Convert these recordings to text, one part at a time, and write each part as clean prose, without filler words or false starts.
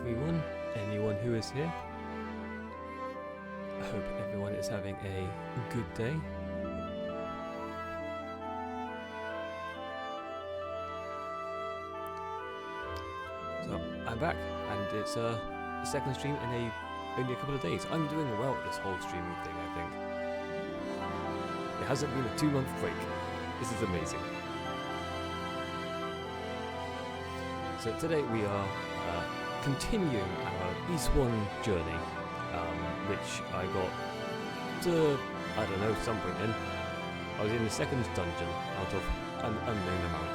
everyone, anyone who is here. I hope everyone is having a good day. So, I'm back, and it's the second stream in only a couple of days. I'm doing well at this whole streaming thing, I think. It hasn't been a 2-month break. This is amazing. So today we are continuing our East 1 journey, which I got to, I don't know, some point in. I was in the second dungeon out of an unknown amount.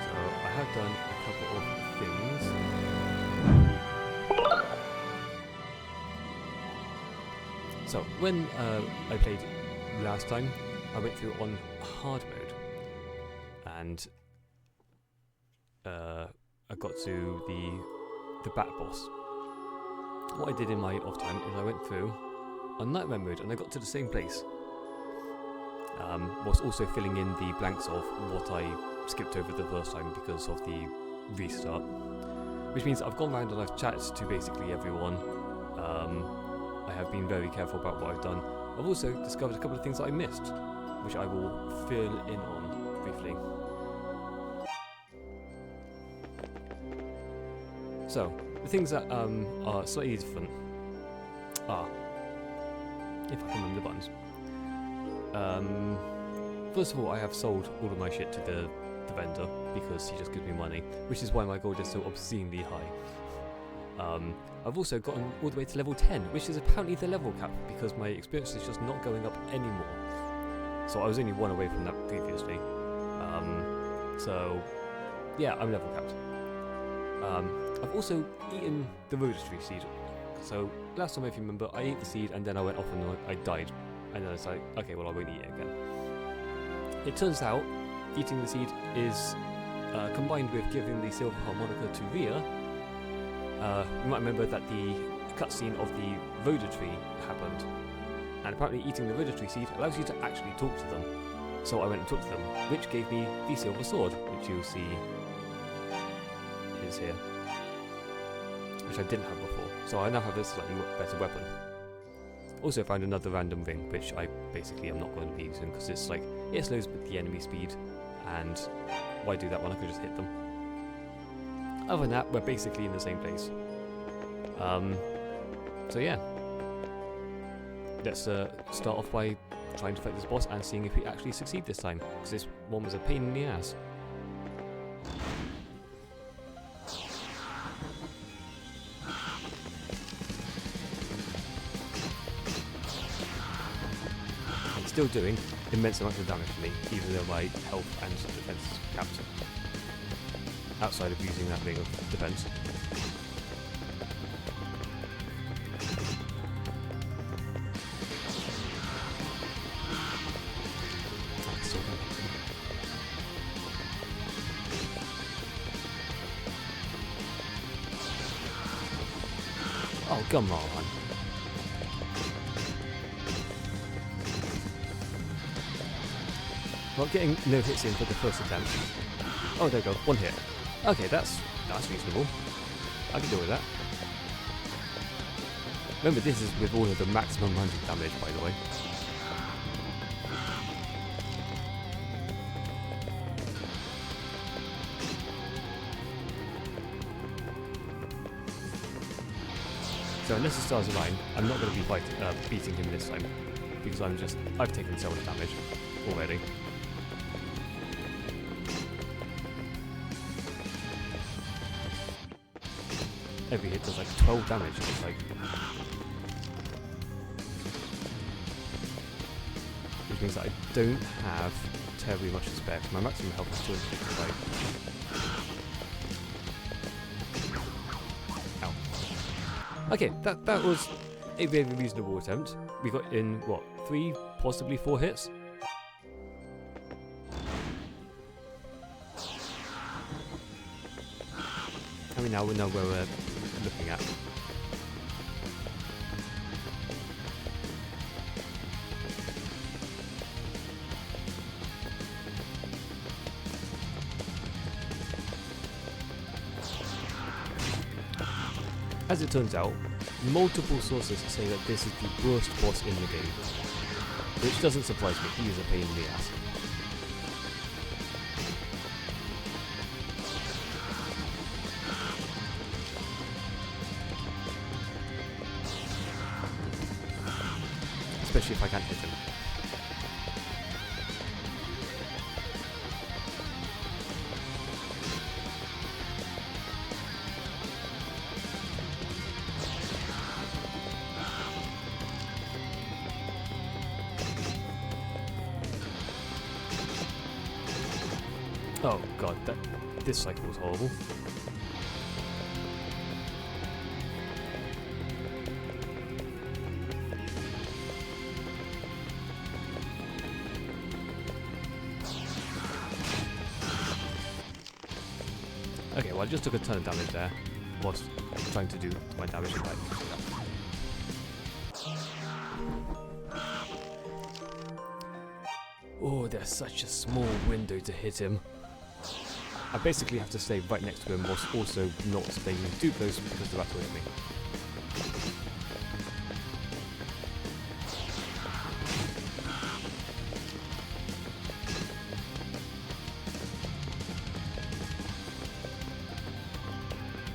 So I have done a couple of things. So when I played last time, I went through on hard mode. And I got to the bat boss. What I did in my off time is I went through on nightmare mode and I got to the same place. Whilst also filling in the blanks of what I skipped over the first time because of the restart. Which means I've gone around and I've chatted to basically everyone. I have been very careful about what I've done. I've also discovered a couple of things that I missed, which I will fill in on briefly. So, the things that are slightly different are, if I can remember the buttons. First of all, I have sold all of my shit to the vendor because he just gives me money, which is why my gold is so obscenely high. I've also gotten all the way to level 10, which is apparently the level cap because my experience is just not going up anymore. So I was only one away from that previously. So, yeah, I'm level capped. I've also eaten the rhodostry seed. So, last time if you remember, I ate the seed and then I went off and I died. And then I was like, okay, well I won't eat it again. It turns out, eating the seed is combined with giving the silver harmonica to Rhea. You might remember that the cutscene of the rhodostry happened. And apparently eating the rhodostry seed allows you to actually talk to them. So I went and talked to them, which gave me the silver sword, which you'll see is here. Which I didn't have before. So I now have a slightly better weapon. Also found another random ring, which I basically am not going to be using, because it's like, it slows with the enemy speed, and why do that when I could just hit them? Other than that, we're basically in the same place. So yeah. Let's start off by trying to fight this boss and seeing if we actually succeed this time, because this one was a pain in the ass. It's still doing immense amounts of damage to me, even though my health and defense is capped. Outside of using that ring of defense. Oh, come on. Well, getting no hits in for the first attempt. Oh, there we go, one hit. Okay, that's reasonable. I can deal with that. Remember, this is with all of the maximum amount of damage, by the way. So unless the stars align, I'm not going to be beating him this time, because I've taken so much damage already. Every hit does like 12 damage, it's like... Which means that I don't have terribly much to spare, because my maximum health is 255. Ow. Okay, that was a very reasonable attempt. We got in, what, 3, possibly 4 hits? I mean, now we know where we're looking at. As it turns out, multiple sources say that this is the worst boss in the game. Which doesn't surprise me, he is a pain in the ass. Especially if I can't hit him. Oh god, this cycle was horrible. Okay, well I just took a ton of damage there whilst trying to do my damage right. Oh, there's such a small window to hit him. I basically have to stay right next to him whilst also not staying too close because they're about to hit me.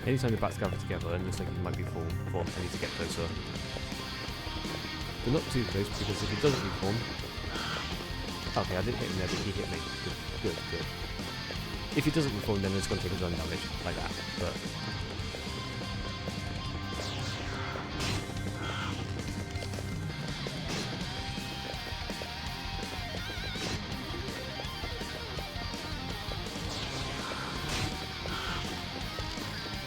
Anytime the bats gather together and it looks like he might be formed, I need to get closer. But not too close because if he doesn't reform... Okay, I didn't hit him there, but he hit me. Good, good, good. If he doesn't reform, then it's going to take his own damage, like that, but...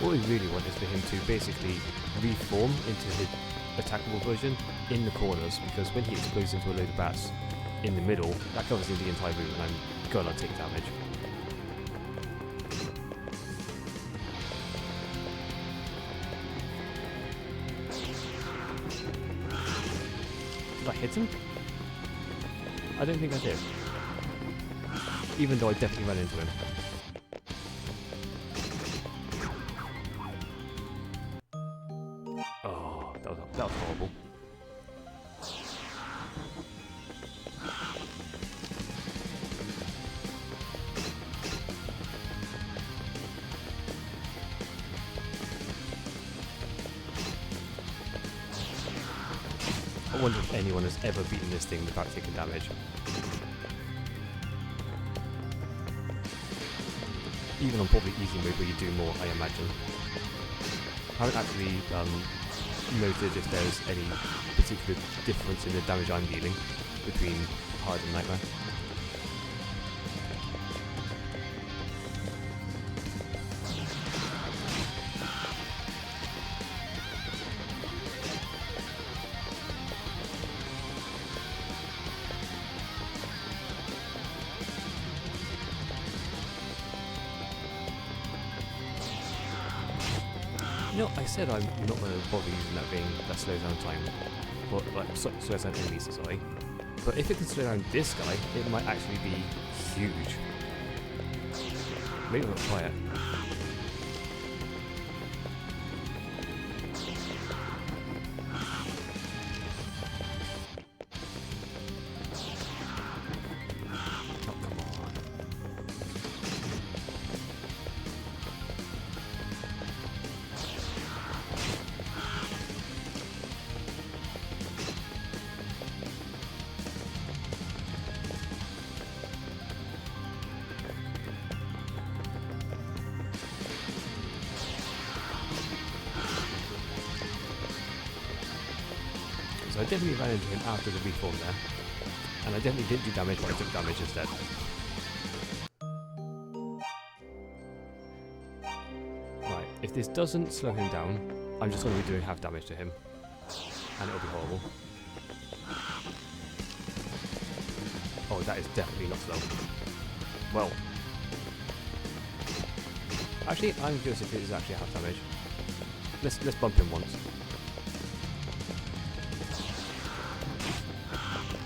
What we really want is for him to basically reform into his attackable version in the corners, because when he explodes into a load of bats in the middle, that covers the entire room and I'm gonna take damage. Did I hit him? I don't think I did. Even though I definitely ran into him. Oh, that was horrible. I wonder if anyone has ever beaten this thing without taking damage. Even on probably easy mode where you do more, I imagine. I haven't actually noted if there's any particular difference in the damage I'm dealing between hard and nightmare. You know, I said I'm not going to bother using that slows down time, but like slows down enemies, sorry. But if it can slow down this guy, it might actually be huge. Maybe I'll try it. So I definitely ran into him after the reform there. And I definitely didn't do damage, but I took damage instead. Right, if this doesn't slow him down, I'm just going to be doing half damage to him. And it'll be horrible. Oh, that is definitely not slow. Well. Actually, I'm curious if it is actually half damage. Let's bump him once.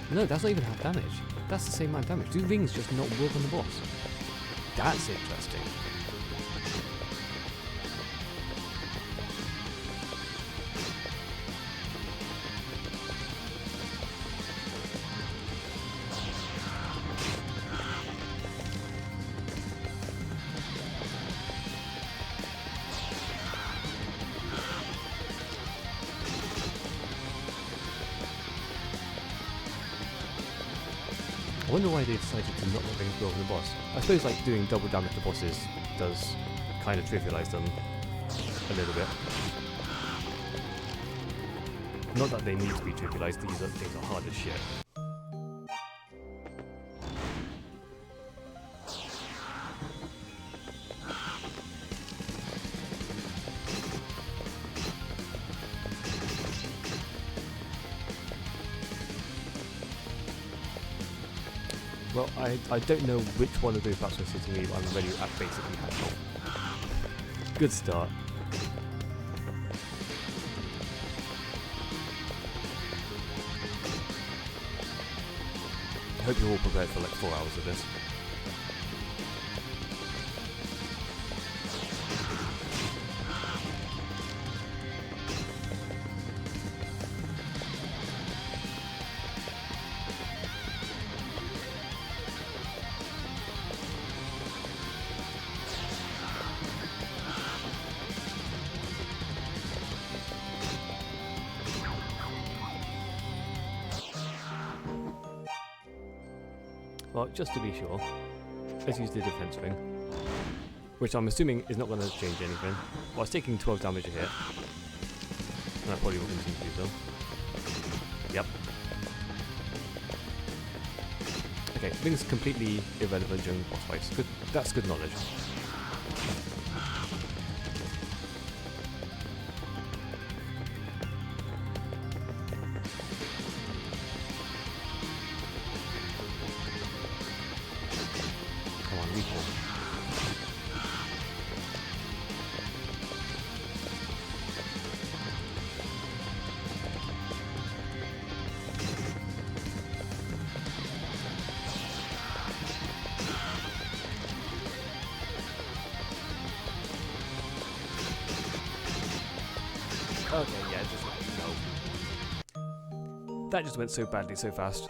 No, that's not even half damage. That's the same amount of damage. Do rings just not work on the boss? That's interesting. wonder why they decided to not let Wings go over the boss. I suppose like doing double damage to bosses does kind of trivialise them a little bit. Not that they need to be trivialised, these things are hard as shit. Well, I don't know which one of those battles are hitting me, but I'm already at basically half. Good start. I hope you're all prepared for like 4 hours of this. Well, just to be sure, let's use the defense thing, which I'm assuming is not going to change anything. Well, it's taking 12 damage a hit, and I probably will continue to do so. Yep. Okay, things completely irrelevant during boss fights. Good, that's good knowledge. Okay, yeah, just let me know. That just went so badly so fast.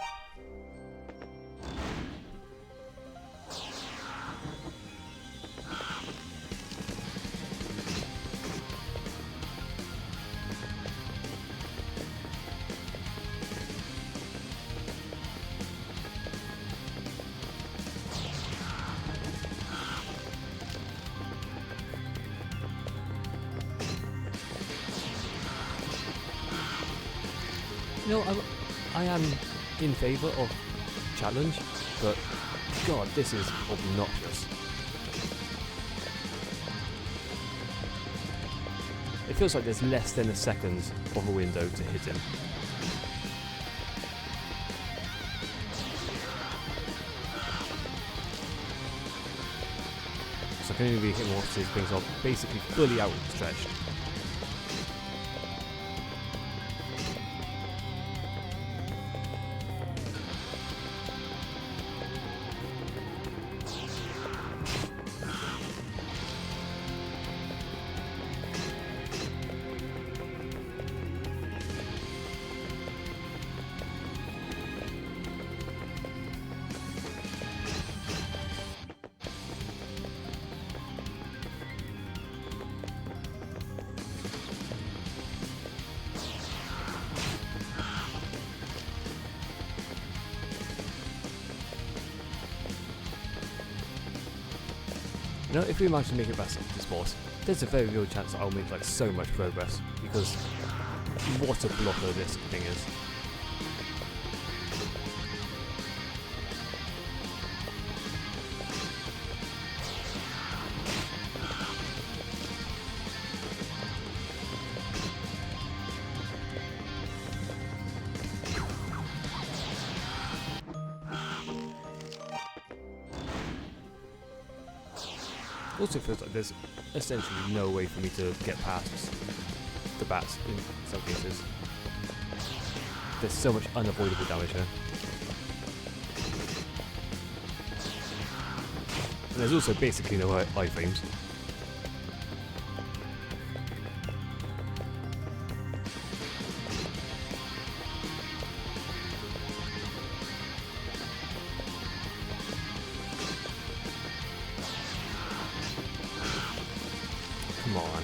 You know, I am in favour of challenge, but God, this is obnoxious. It feels like there's less than a second of a window to hit him. So I can only be hitting once his things are basically fully outstretched. You know, if we manage to make it past this boss, there's a very real chance that I'll make like so much progress, because what a blocker this thing is. Also feels like there's essentially no way for me to get past the bats in some cases. There's so much unavoidable damage here. And there's also basically no iframes. Come on.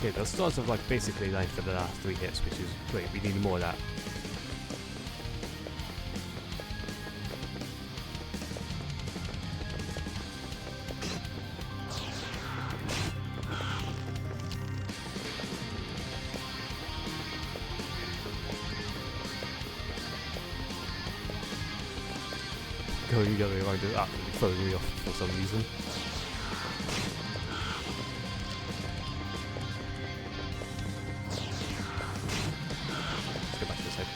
Okay, the stars have like basically lined for the last 3 hits, which is great. We need more of that. Going the other way around is absolutely throwing me off for some reason. Let's go back to this side.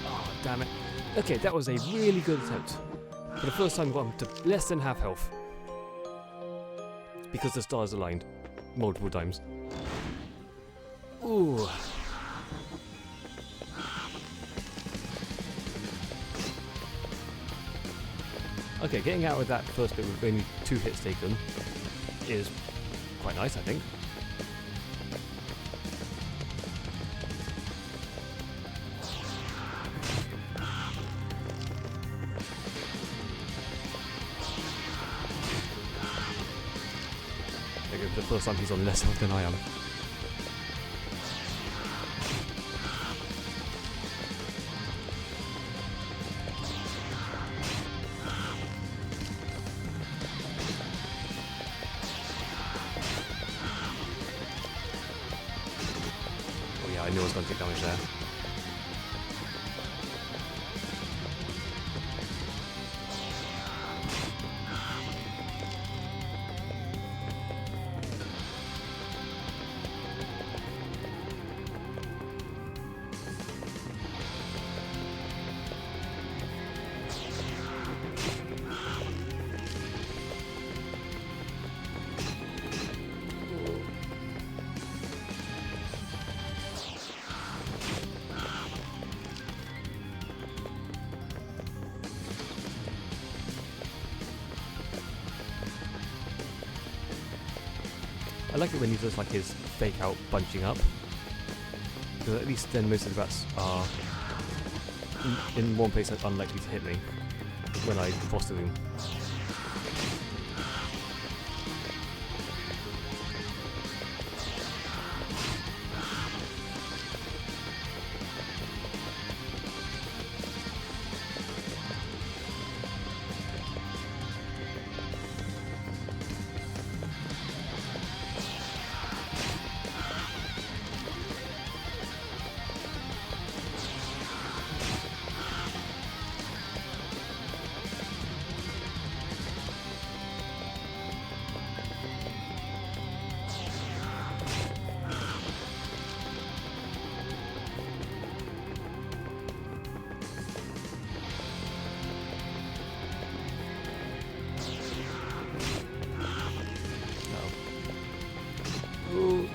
Oh, damn it. Okay, that was a really good attempt. For the first time, I got him to less than half health. Because the stars aligned multiple times. Ooh. Okay, getting out of that first bit with only 2 hits taken is quite nice, I think. The first time he's on less health than I am. Oh yeah, I knew I was going to take damage there. I like it when he does like his fake out bunching up, because at least then most of the bats are in one place that's unlikely to hit me when I foster them.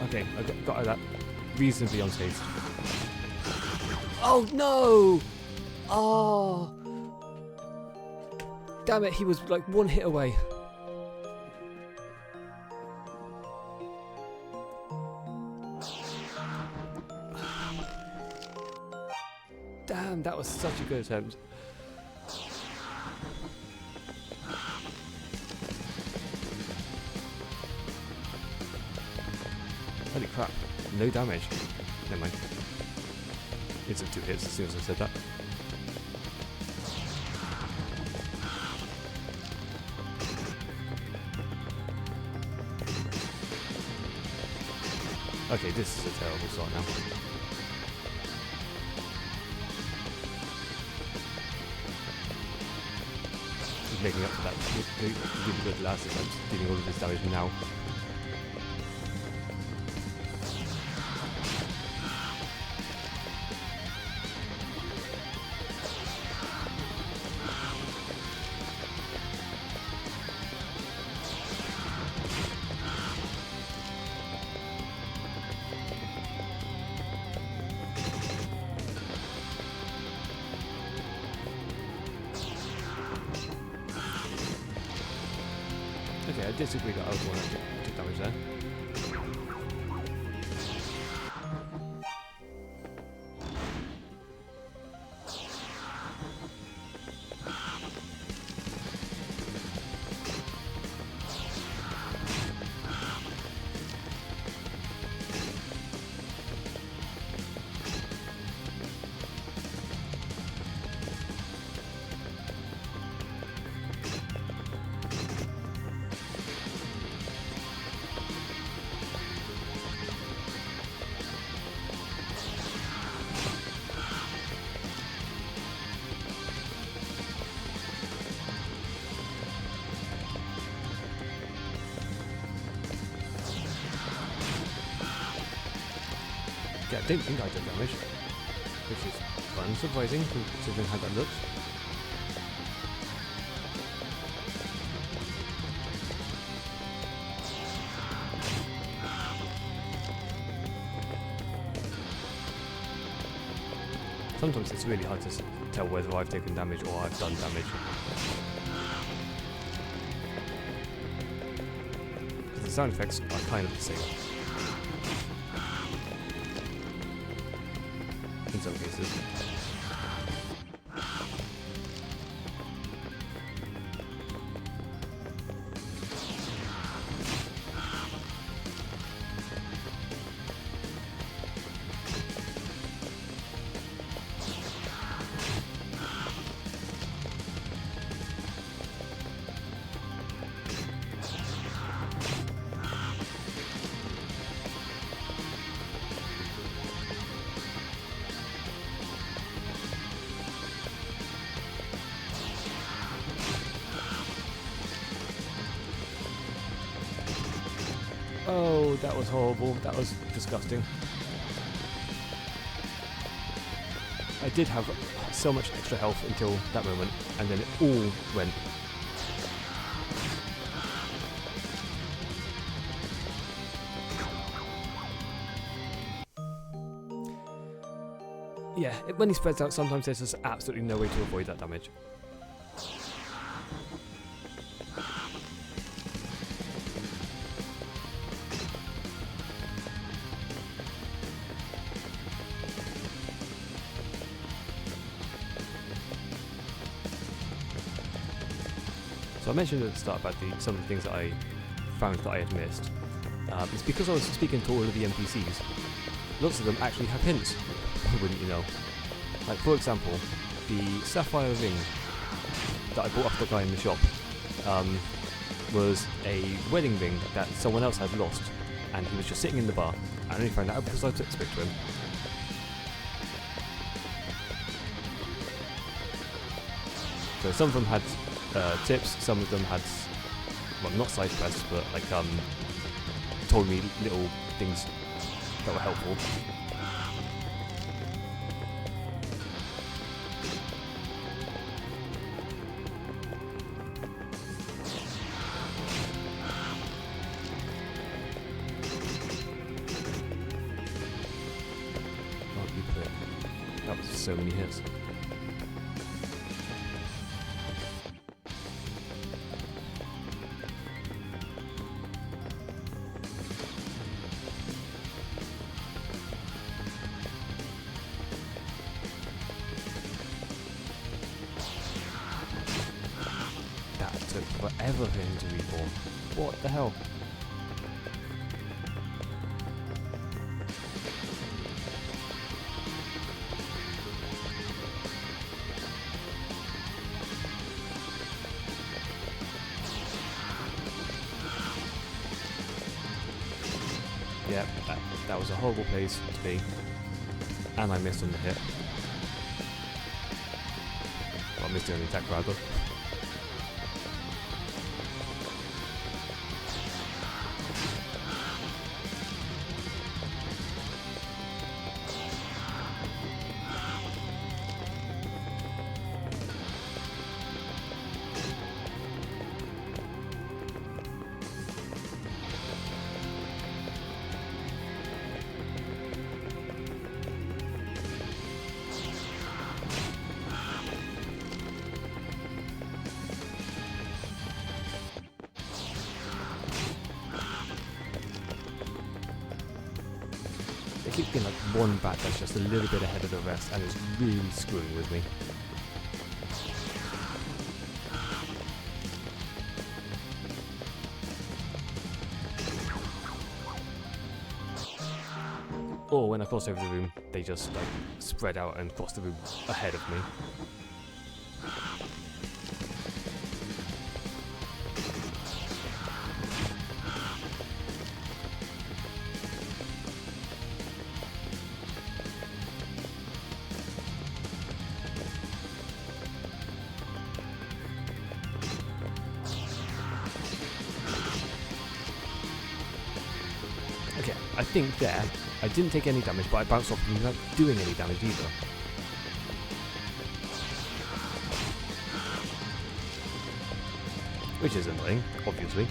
Okay, I got out of that reasonably unscathed. Oh no! Oh! Damn it, he was like 1 hit away. Damn, that was such a good attempt. Holy crap, no damage. Never mind. It's 2 hits as soon as I said that. Okay, this is a terrible start now. He's making up for that really good last attempt, dealing all of this damage now. Okay, I disagree that I was the one that took damage there. don't think I took damage, which is unsurprising considering how that looks. Sometimes it's really hard to tell whether I've taken damage or I've done damage. The sound effects are kind of the same. In some cases. Oh, that was horrible. That was disgusting. I did have so much extra health until that moment, and then it all went. Yeah, when he spreads out, sometimes there's just absolutely no way to avoid that damage. So I mentioned at the start about some of the things that I found that I had missed. It's because I was speaking to all of the NPCs. Lots of them actually have hints, wouldn't you know? Like, for example, the sapphire ring that I bought off the guy in the shop was a wedding ring that someone else had lost, and he was just sitting in the bar. I only found out because I spoke to him. So some of them had tips, some of them had, well, not side quests, but like told me little things that were helpful. Oh, you prick. That was so many hits. Took forever for him to reform. What the hell? Yeah, that was a horrible place to be. And I missed on the hit. Well, I missed on the attack rather. They keep getting like one bat that's just a little bit ahead of the rest, and it's really screwing with me. Or when I cross over the room, they just like spread out and cross the room ahead of me. Okay, I think there I didn't take any damage, but I bounced off him without doing any damage either. Which is annoying, obviously.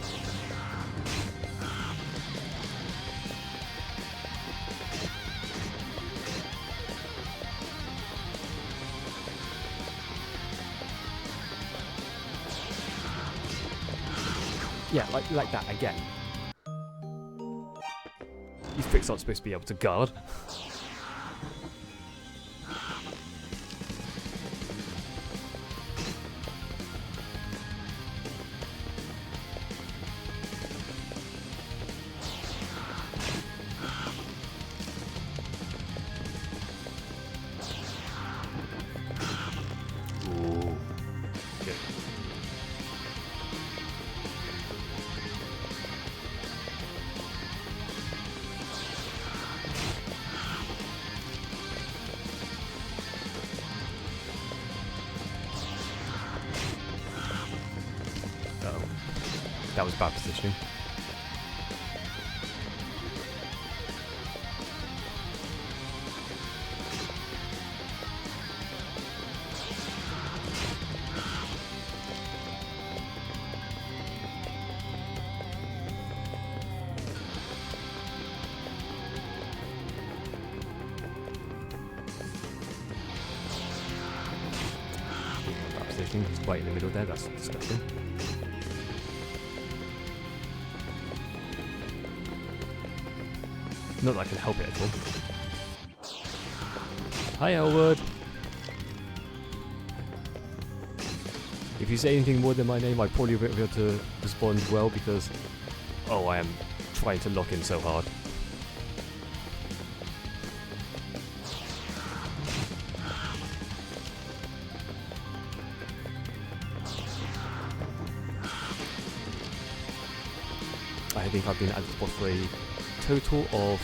Yeah, like that again. These pricks aren't supposed to be able to guard. Ooh. Good. Uh-oh. That was bad positioning. Bad positioning. He's right in the middle there. That's disgusting. Not that I can help it at all. Hi, Elwood. If you say anything more than my name, I probably won't be able to respond well because, oh, I am trying to lock in so hard. I think I've been at this boss for a total of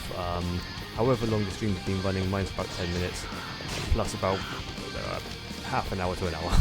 however long the stream's been running. Mine's about 10 minutes, plus about half an hour to an hour.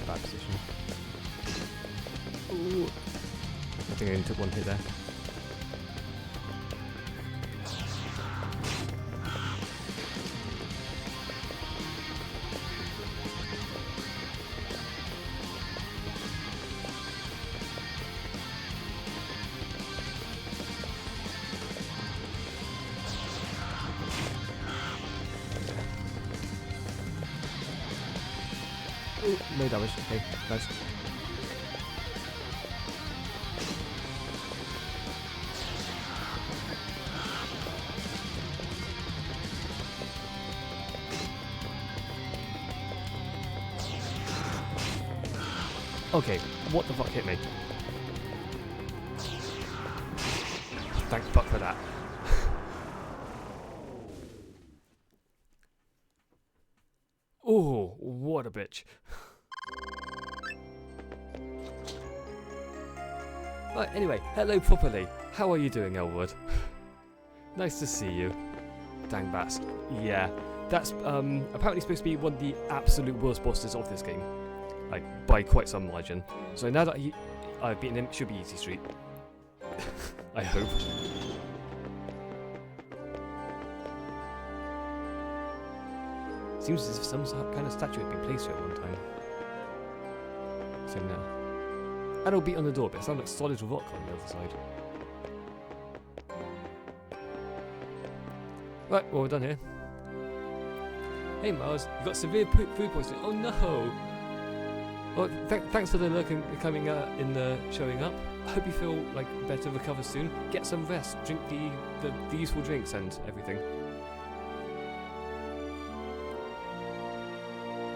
Bad position. Ooh. I think I only took one hit there. Ooh, no damage. Okay, nice. Okay, what the fuck hit me? Thank fuck for that. Oh, what a bitch. Right, anyway, hello properly. How are you doing, Elwood? Nice to see you. Dang bats. Yeah, that's apparently supposed to be one of the absolute worst bosses of this game. Like, by quite some margin. So now that I've beaten him, it should be easy street. I hope. Seems as if some kind of statue had been placed here at one time. So now. And I'll beat on the door, but it sounds like solid rock on the other side. Right, well, we're done here. Hey Miles, you got severe food poisoning. Oh no! Well, thanks for the look and coming in the showing up. I hope you feel like better, recover soon. Get some rest, drink the useful drinks and everything.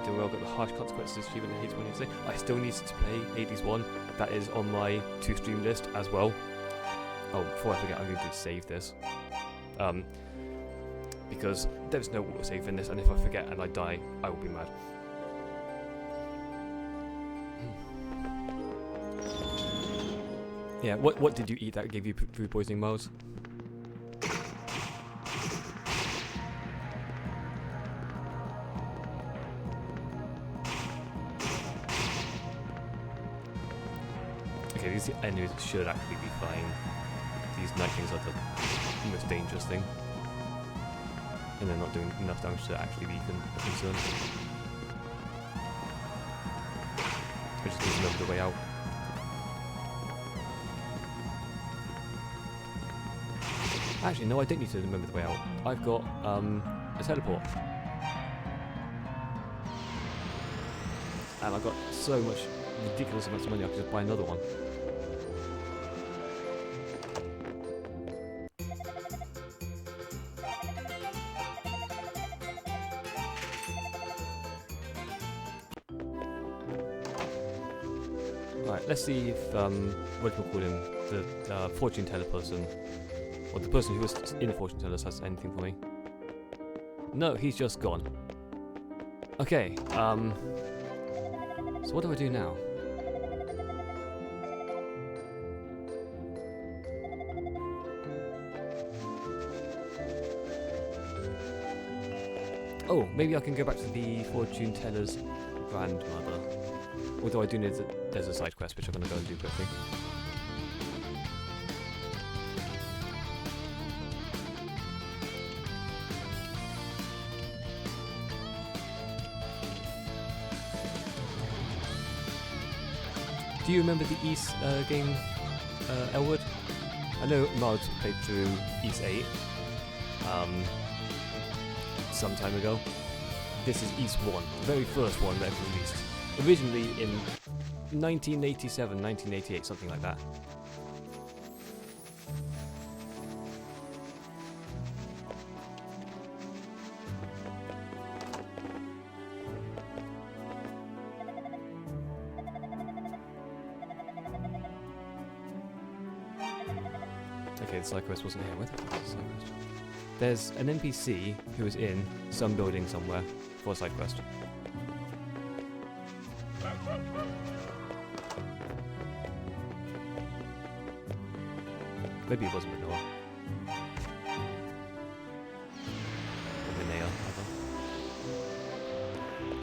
Do well, got the harsh consequences of achievement in Hades 1 yesterday. I still need to play Hades 1. That is on my to-stream list as well. Oh, before I forget, I'm going to save this. Because there's no autosave in this, and if I forget and I die, I will be mad. Yeah, what did you eat that gave you food poisoning, Miles? Okay, these enemies should actually be fine. These night things are the most dangerous thing. And they're not doing enough damage to actually be concerned. I just need to remember the way out. Actually, no, I don't need to remember the way out. I've got a teleport. And I've got so much ridiculous amounts of money I could just buy another one. Right, let's see if what do we call him? The fortune teller person. Or the person who was in the fortune teller has anything for me. No, he's just gone. Okay, so what do I do now? Oh, maybe I can go back to the fortune teller's grandmother. Although I do know that there's a side quest which I'm going to go and do quickly. Do you remember the East game, Elwood? I know Miles played through East 8 some time ago. This is East 1, the very first one that ever released. Originally in 1987, 1988, something like that. Okay, the side quest wasn't here. Where the fuck is the side quest? There's an NPC who is in some building somewhere for a side quest. Maybe it wasn't Manoa. Or Minea, rather.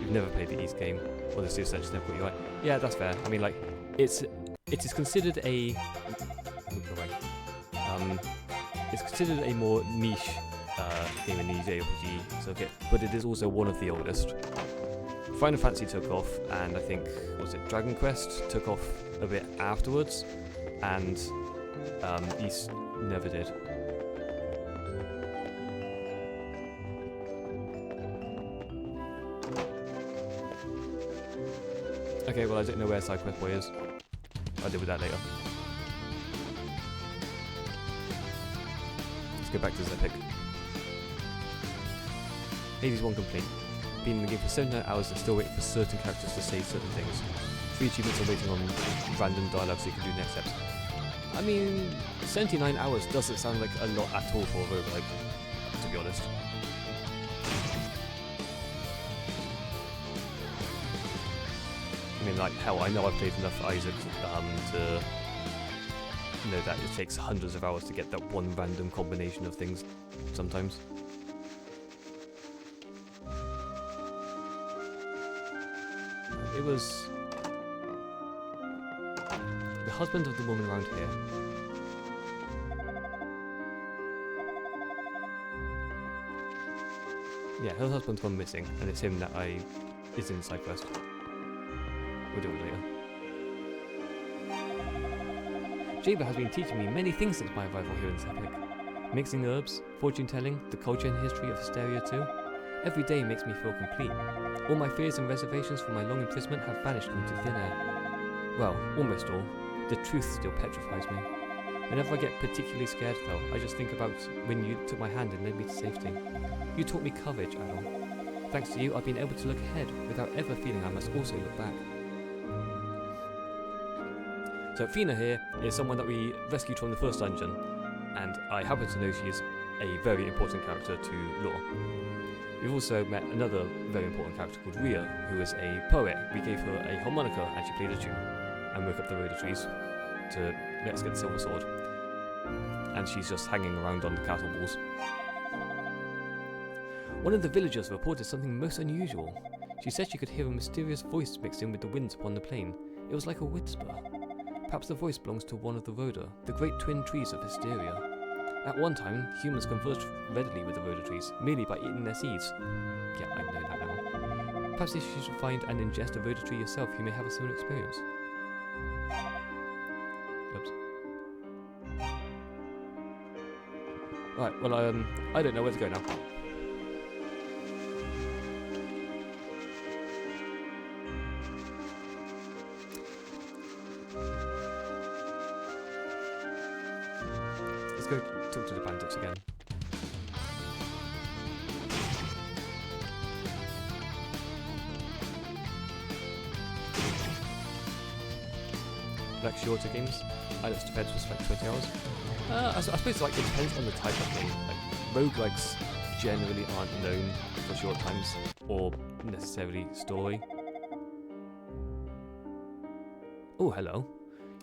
You've never played the East game, or the Sea Search never put you right. Yeah, that's fair. I mean, like, it is considered a... it's considered a more niche game in the JRPG circuit, but it is also one of the oldest. Final Fantasy took off, and I think, was it Dragon Quest took off a bit afterwards, and East never did. Okay, well I don't know where Side Quest Boy is. I'll deal with that later. Let's go back to Zepic. Hades 1 complete. Been in the game for 79 hours and still waiting for certain characters to say certain things. 3 achievements are waiting on random dialogue so you can do next steps. I mean, 79 hours doesn't sound like a lot at all for a roguelike, to be honest. I mean, like, hell, I know I've played enough Isaac to know that it takes hundreds of hours to get that one random combination of things sometimes. It was the husband of the woman around here. Yeah, her husband's gone missing, and it's him that is in the side quest. We'll do it later. Jaber has been teaching me many things since my arrival here in Zepic. Mixing herbs, fortune telling, the culture and history of Hysteria too. Every day makes me feel complete. All my fears and reservations for my long imprisonment have vanished into thin air. Well, almost all. The truth still petrifies me. Whenever I get particularly scared though, I just think about when you took my hand and led me to safety. You taught me courage, Adol. Thanks to you, I've been able to look ahead without ever feeling I must also look back. So Fina here is someone that we rescued from the first dungeon, and I happen to know she is a very important character to lore. We've also met another very important character called Rhea, who is a poet. We gave her a harmonica and she played a tune and woke up the Rhoda trees to let's get the silver sword. And she's just hanging around on the castle walls. One of the villagers reported something most unusual. She said she could hear a mysterious voice mixed in with the winds upon the plain. It was like a whisper. Perhaps the voice belongs to one of the Rhoda, the great twin trees of Hysteria. At one time, humans conversed readily with the Rhoda trees, merely by eating their seeds. Yeah, I know that now. Perhaps if you should find and ingest a Rhoda tree yourself, you may have a similar experience. Oops. Right, well, I don't know where to go now. Let's go talk to the bandits again. Like shorter games, Ilex Defense was like 20 hours. I suppose like it depends on the type of game. Like roguelikes generally aren't known for short times or necessarily story. Oh, hello.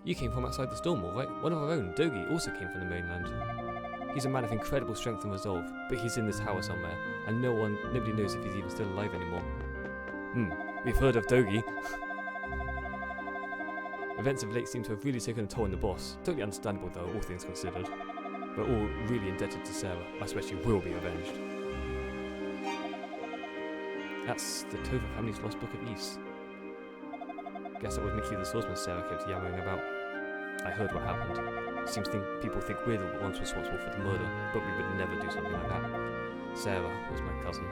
You came from outside the storm wall, right? One of our own, Dogi, also came from the mainland. He's a man of incredible strength and resolve, but he's in this tower somewhere, and nobody knows if he's even still alive anymore. We've heard of Dogi. Events of late seem to have really taken a toll on the boss. Totally understandable though, all things considered. We're all really indebted to Sarah. I swear she will be avenged. That's the Tova family's lost book of East. Guess that was Mickey the swordsman Sarah kept yammering about. I heard what happened. Seems people think we're the ones responsible for the murder, but we would never do something like that. Sarah was my cousin.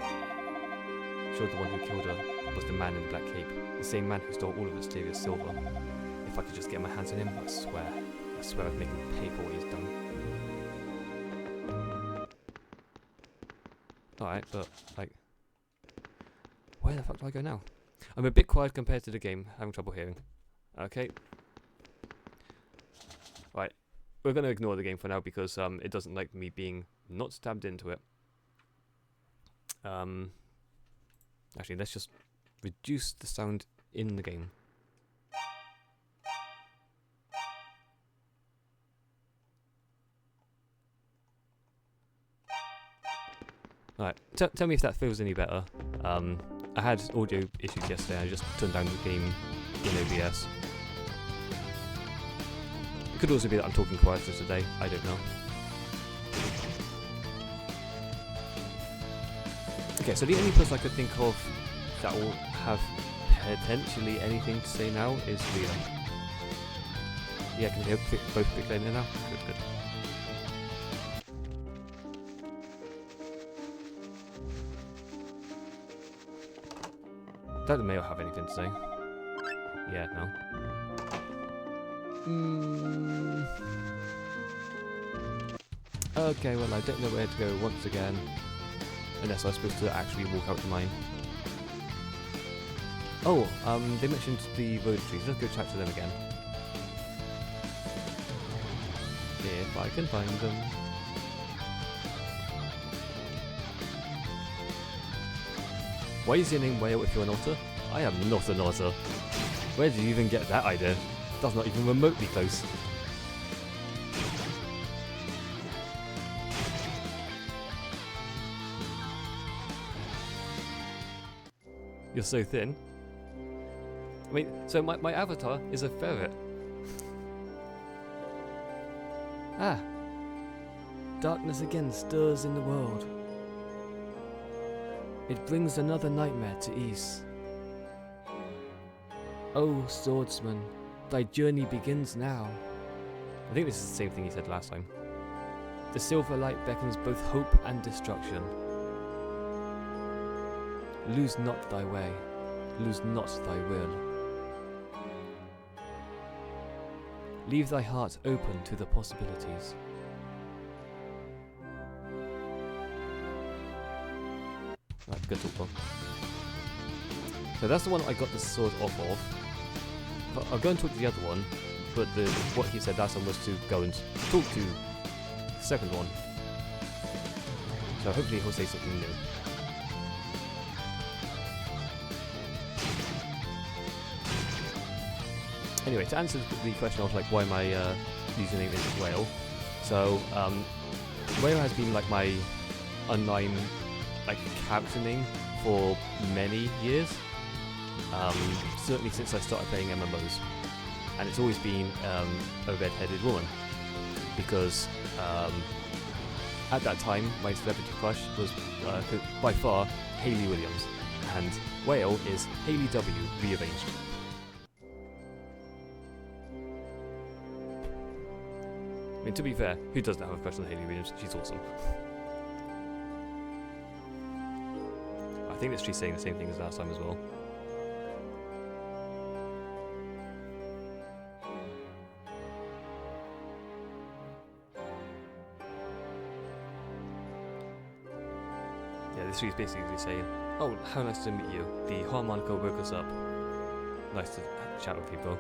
Sure the one who killed her was the man in the black cape, the same man who stole all of Asteria's silver. If I could just get my hands on him, I swear I'd make him pay for what he's done. Alright, but, like, where the fuck do I go now? I'm a bit quiet compared to the game, having trouble hearing. Okay. Right, we're going to ignore the game for now because it doesn't like me being not stabbed into it. Actually, let's just reduce the sound in the game. Right, tell me if that feels any better. I had audio issues yesterday, I just turned down the game in OBS. It could also be that I'm talking quieter today, I don't know. Okay, so the only person I could think of that will have potentially anything to say now is Rhea. Yeah, can you hear both quick later now? Good. Don't the mail have anything to say? Yeah, no. Okay, well I don't know where to go once again. Unless I'm supposed to actually walk out to mine. Oh, they mentioned the road trees. Let's go chat to them again. If I can find them. Why is your name Whale if you're an otter? I am not an otter. Where did you even get that idea? That's not even remotely close. You're so thin. I mean, so my avatar is a ferret. Ah. Darkness again stirs in the world. It brings another nightmare to Ys. Oh, swordsman, thy journey begins now. I think this is the same thing he said last time. The silver light beckons both hope and destruction. Lose not thy way, lose not thy will. Leave thy heart open to the possibilities. Right, good talk. So that's the one I got the sword off of. But I'll go and talk to the other one, but what he said last time was to go and talk to the second one. So hopefully he'll say something new. Anyway, to answer the question of like why my username is Whale, so Whale has been like my online like character name for many years. Certainly since I started playing MMOs, and it's always been a red-headed woman, because at that time my celebrity crush was by far Hayley Williams, and Whale is Hayley W rearranged. I mean, to be fair, who doesn't have a crush on Hayley Williams? She's awesome. I think that she's saying the same thing as last time as well. She's basically saying, "Oh, how nice to meet you. The harmonica woke us up. Nice to chat with people."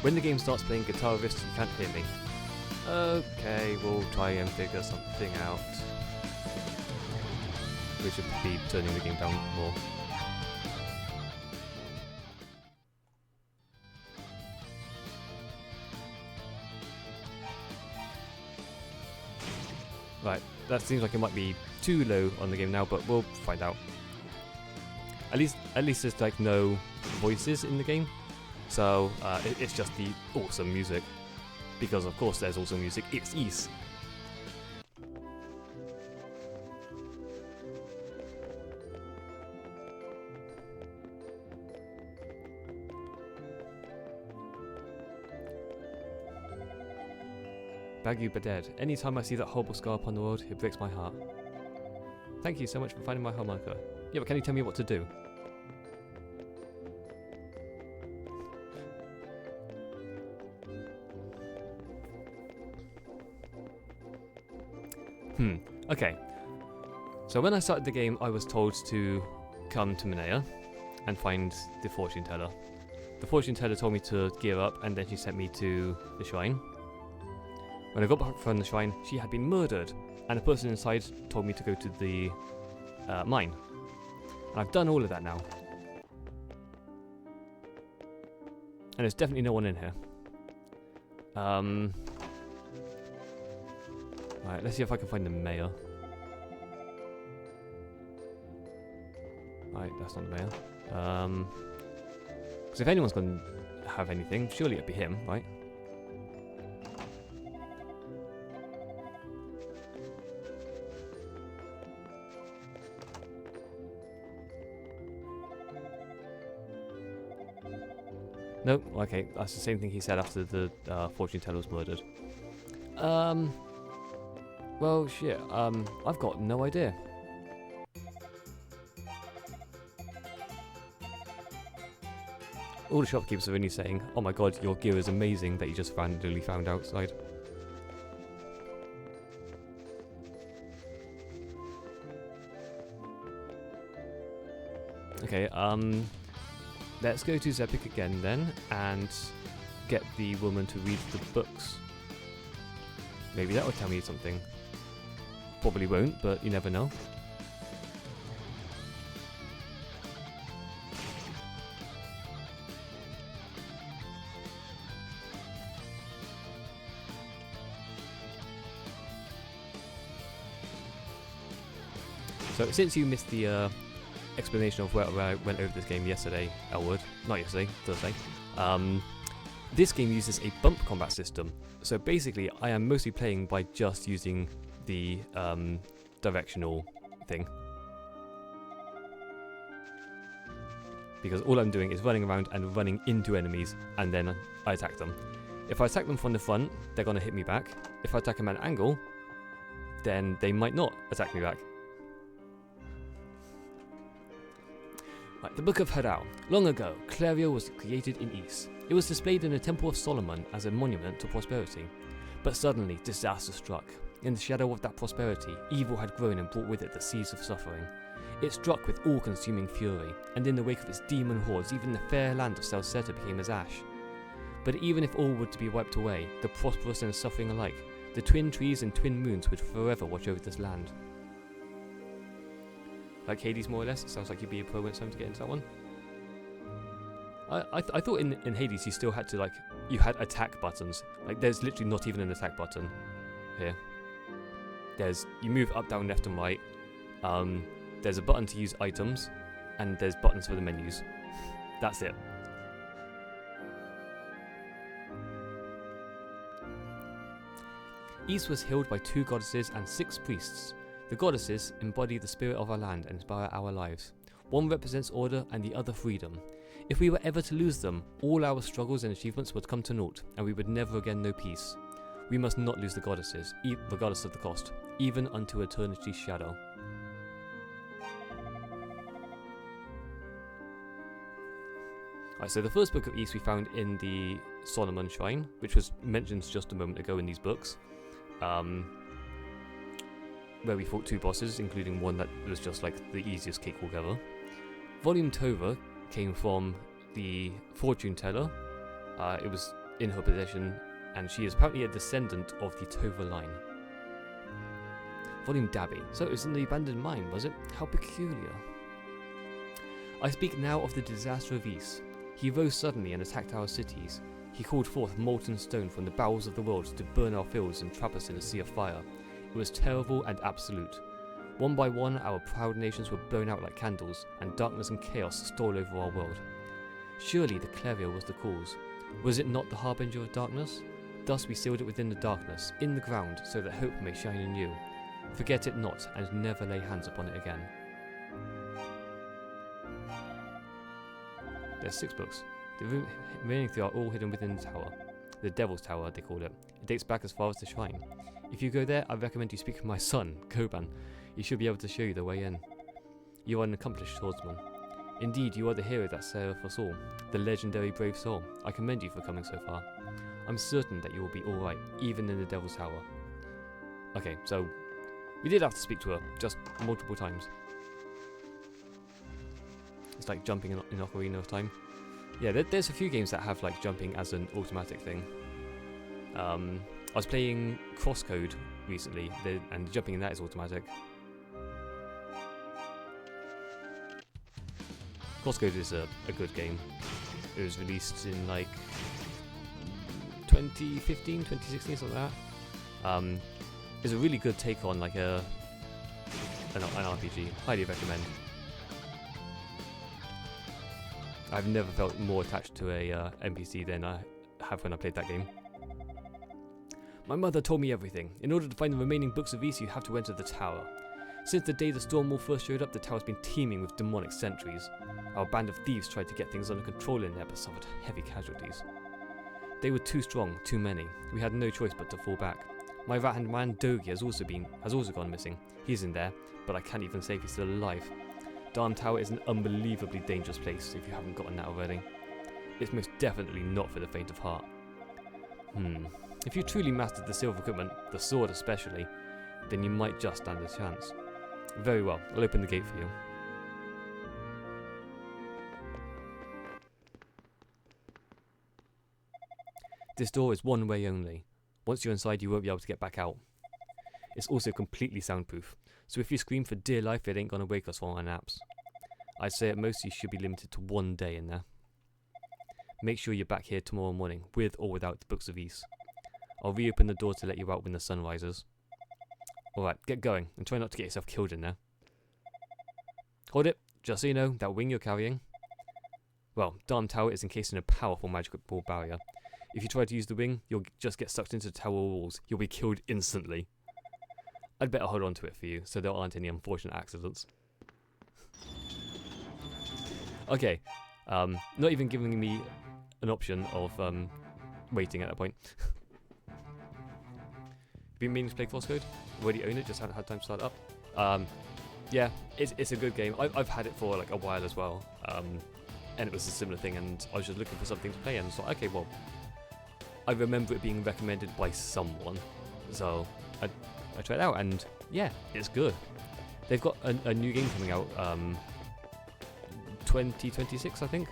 When the game starts playing Guitar Riffs, you can't hear me. Okay, we'll try and figure something out. We should be turning the game down more. Right, that seems like it might be too low on the game now, but we'll find out. At least there's like no voices in the game, so it's just the awesome music. Because of course there's awesome music, it's Ys. Bagu Baded. Anytime I see that horrible scar upon the world, it breaks my heart. Thank you so much for finding my harmonica. Yeah, but can you tell me what to do? Okay. So when I started the game, I was told to come to Minea and find the fortune teller. The fortune teller told me to gear up, and then she sent me to the shrine. When I got back from the shrine, she had been murdered, and the person inside told me to go to the mine. And I've done all of that now. And there's definitely no one in here. Right, let's see if I can find the mayor. Right, that's not the mayor. Because if anyone's going to have anything, surely it'd be him, right? Nope, okay, that's the same thing he said after the fortune teller was murdered. Well, shit, I've got no idea. All the shopkeepers are only saying, "Oh my god, your gear is amazing," that you just randomly found outside. Okay, let's go to Zepik again then, and get the woman to read the books. Maybe that will tell me something. Probably won't, but you never know. So since you missed the explanation of where I went over this game yesterday, Elwood, not yesterday, Thursday, this game uses a bump combat system. So basically I am mostly playing by just using the directional thing. because all I'm doing is running around and running into enemies, and then I attack them. If I attack them from the front, they're going to hit me back. If I attack them at an angle, then they might not attack me back. Right, the Book of Harao. Long ago, Clario was created in Ys. It was displayed in the Temple of Solomon as a monument to prosperity. But suddenly, disaster struck. In the shadow of that prosperity, evil had grown and brought with it the seeds of suffering. It struck with all-consuming fury, and in the wake of its demon hordes, even the fair land of Salsetta became as ash. But even if all were to be wiped away, the prosperous and the suffering alike, the twin trees and twin moons would forever watch over this land. Like Hades, more or less. It sounds like you'd be a pro when it's time to get into that one. I thought in Hades you still had to, like, you had attack buttons. Like, there's literally not even an attack button here. You move up, down, left and right. There's a button to use items, and there's buttons for the menus. That's it. Ys was healed by 2 goddesses and 6 priests. The goddesses embody the spirit of our land and inspire our lives. One represents order and the other freedom. If we were ever to lose them, all our struggles and achievements would come to naught, and we would never again know peace. We must not lose the goddesses, regardless of the cost, even unto eternity's shadow. Right, so the first book of Ys we found in the Solomon Shrine, which was mentioned just a moment ago in these books. Where we fought 2 bosses, including one that was just like the easiest cakewalk ever. Volume Tova came from the fortune teller. It was in her possession, and she is apparently a descendant of the Tova line. Volume Dabby. So it was in the abandoned mine, was it? How peculiar. I speak now of the disaster of Ys. He rose suddenly and attacked our cities. He called forth molten stone from the bowels of the world to burn our fields and trap us in a sea of fire. It was terrible and absolute. One by one, our proud nations were blown out like candles, and darkness and chaos stole over our world. Surely the Clario was the cause. Was it not the harbinger of darkness? Thus we sealed it within the darkness, in the ground, so that hope may shine anew. Forget it not, and never lay hands upon it again. There's 6 books. The remaining 3 are all hidden within the tower. The Devil's Tower, they call it. It dates back as far as the shrine. If you go there, I recommend you speak with my son, Koban. He should be able to show you the way in. You are an accomplished swordsman. Indeed, you are the hero that saved us all, the legendary brave soul. I commend you for coming so far. I'm certain that you will be alright, even in the Devil's Tower. Okay, so we did have to speak to her, just multiple times. It's like jumping in Ocarina of Time. Yeah, there's a few games that have like jumping as an automatic thing. I was playing Crosscode recently, and jumping in that is automatic. Crosscode is a good game. It was released in like 2015, 2016, something like that. It's a really good take on like an RPG. Highly recommend. I've never felt more attached to a NPC than I have when I played that game. My mother told me everything. In order to find the remaining books of Ys, you have to enter the tower. Since the day the Stormwall first showed up, the tower's been teeming with demonic sentries. Our band of thieves tried to get things under control in there, but suffered heavy casualties. They were too strong, too many. We had no choice but to fall back. My right-hand man, Dogi, has also gone missing. He's in there, but I can't even say if he's still alive. Darm Tower is an unbelievably dangerous place if you haven't gotten that already. It's most definitely not for the faint of heart. If you truly mastered the silver equipment, the sword especially, then you might just stand a chance. Very well, I'll open the gate for you. This door is one way only. Once you're inside, you won't be able to get back out. It's also completely soundproof, so if you scream for dear life, it ain't gonna wake us from our naps. I'd say at most you should be limited to 1 day in there. Make sure you're back here tomorrow morning, with or without the Books of Ys. I'll reopen the door to let you out when the sun rises. Alright, get going, and try not to get yourself killed in there. Hold it, just so you know, that wing you're carrying, well, Darm Tower is encased in a powerful magical barrier. If you try to use the wing, you'll just get sucked into the tower walls. You'll be killed instantly. I'd better hold on to it for you, so there aren't any unfortunate accidents. Okay, Not even giving me an option of waiting at that point. Been meaning to play Force Code. Already own it, just haven't had time to start it up. Yeah, it's a good game. I've had it for like a while as well, and it was a similar thing. And I was just looking for something to play, and I was like, okay, well, I remember it being recommended by someone, so I tried it out, and yeah, it's good. They've got a new game coming out, 2026, I think.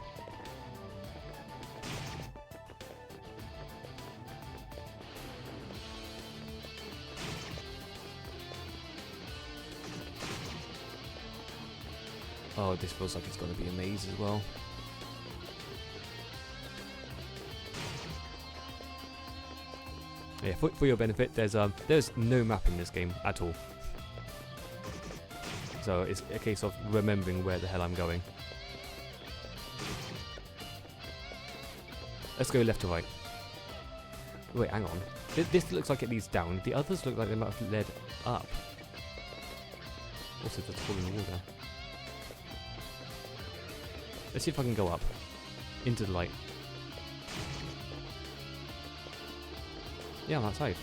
Oh, this feels like it's going to be a maze as well. Yeah, for your benefit, there's no map in this game at all. So it's a case of remembering where the hell I'm going. Let's go left to right. Wait, hang on. This looks like it leads down. The others look like they might have led up. Also, there's a hole in the wall there. Let's see if I can go up into the light. Yeah, I'm outside.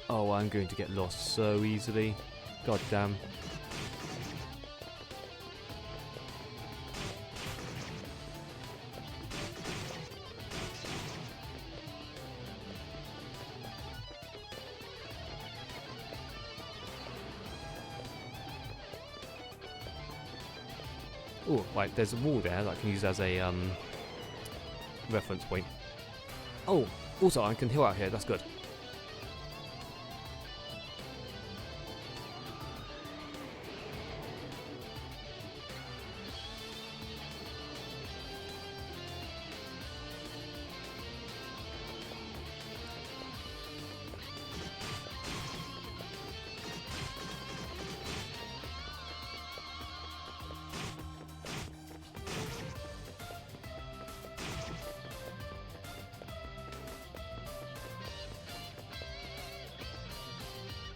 Oh, I'm going to get lost so easily. God damn. Oh, right, there's a wall there that I can use as a reference point. Oh, also I can heal out here, that's good.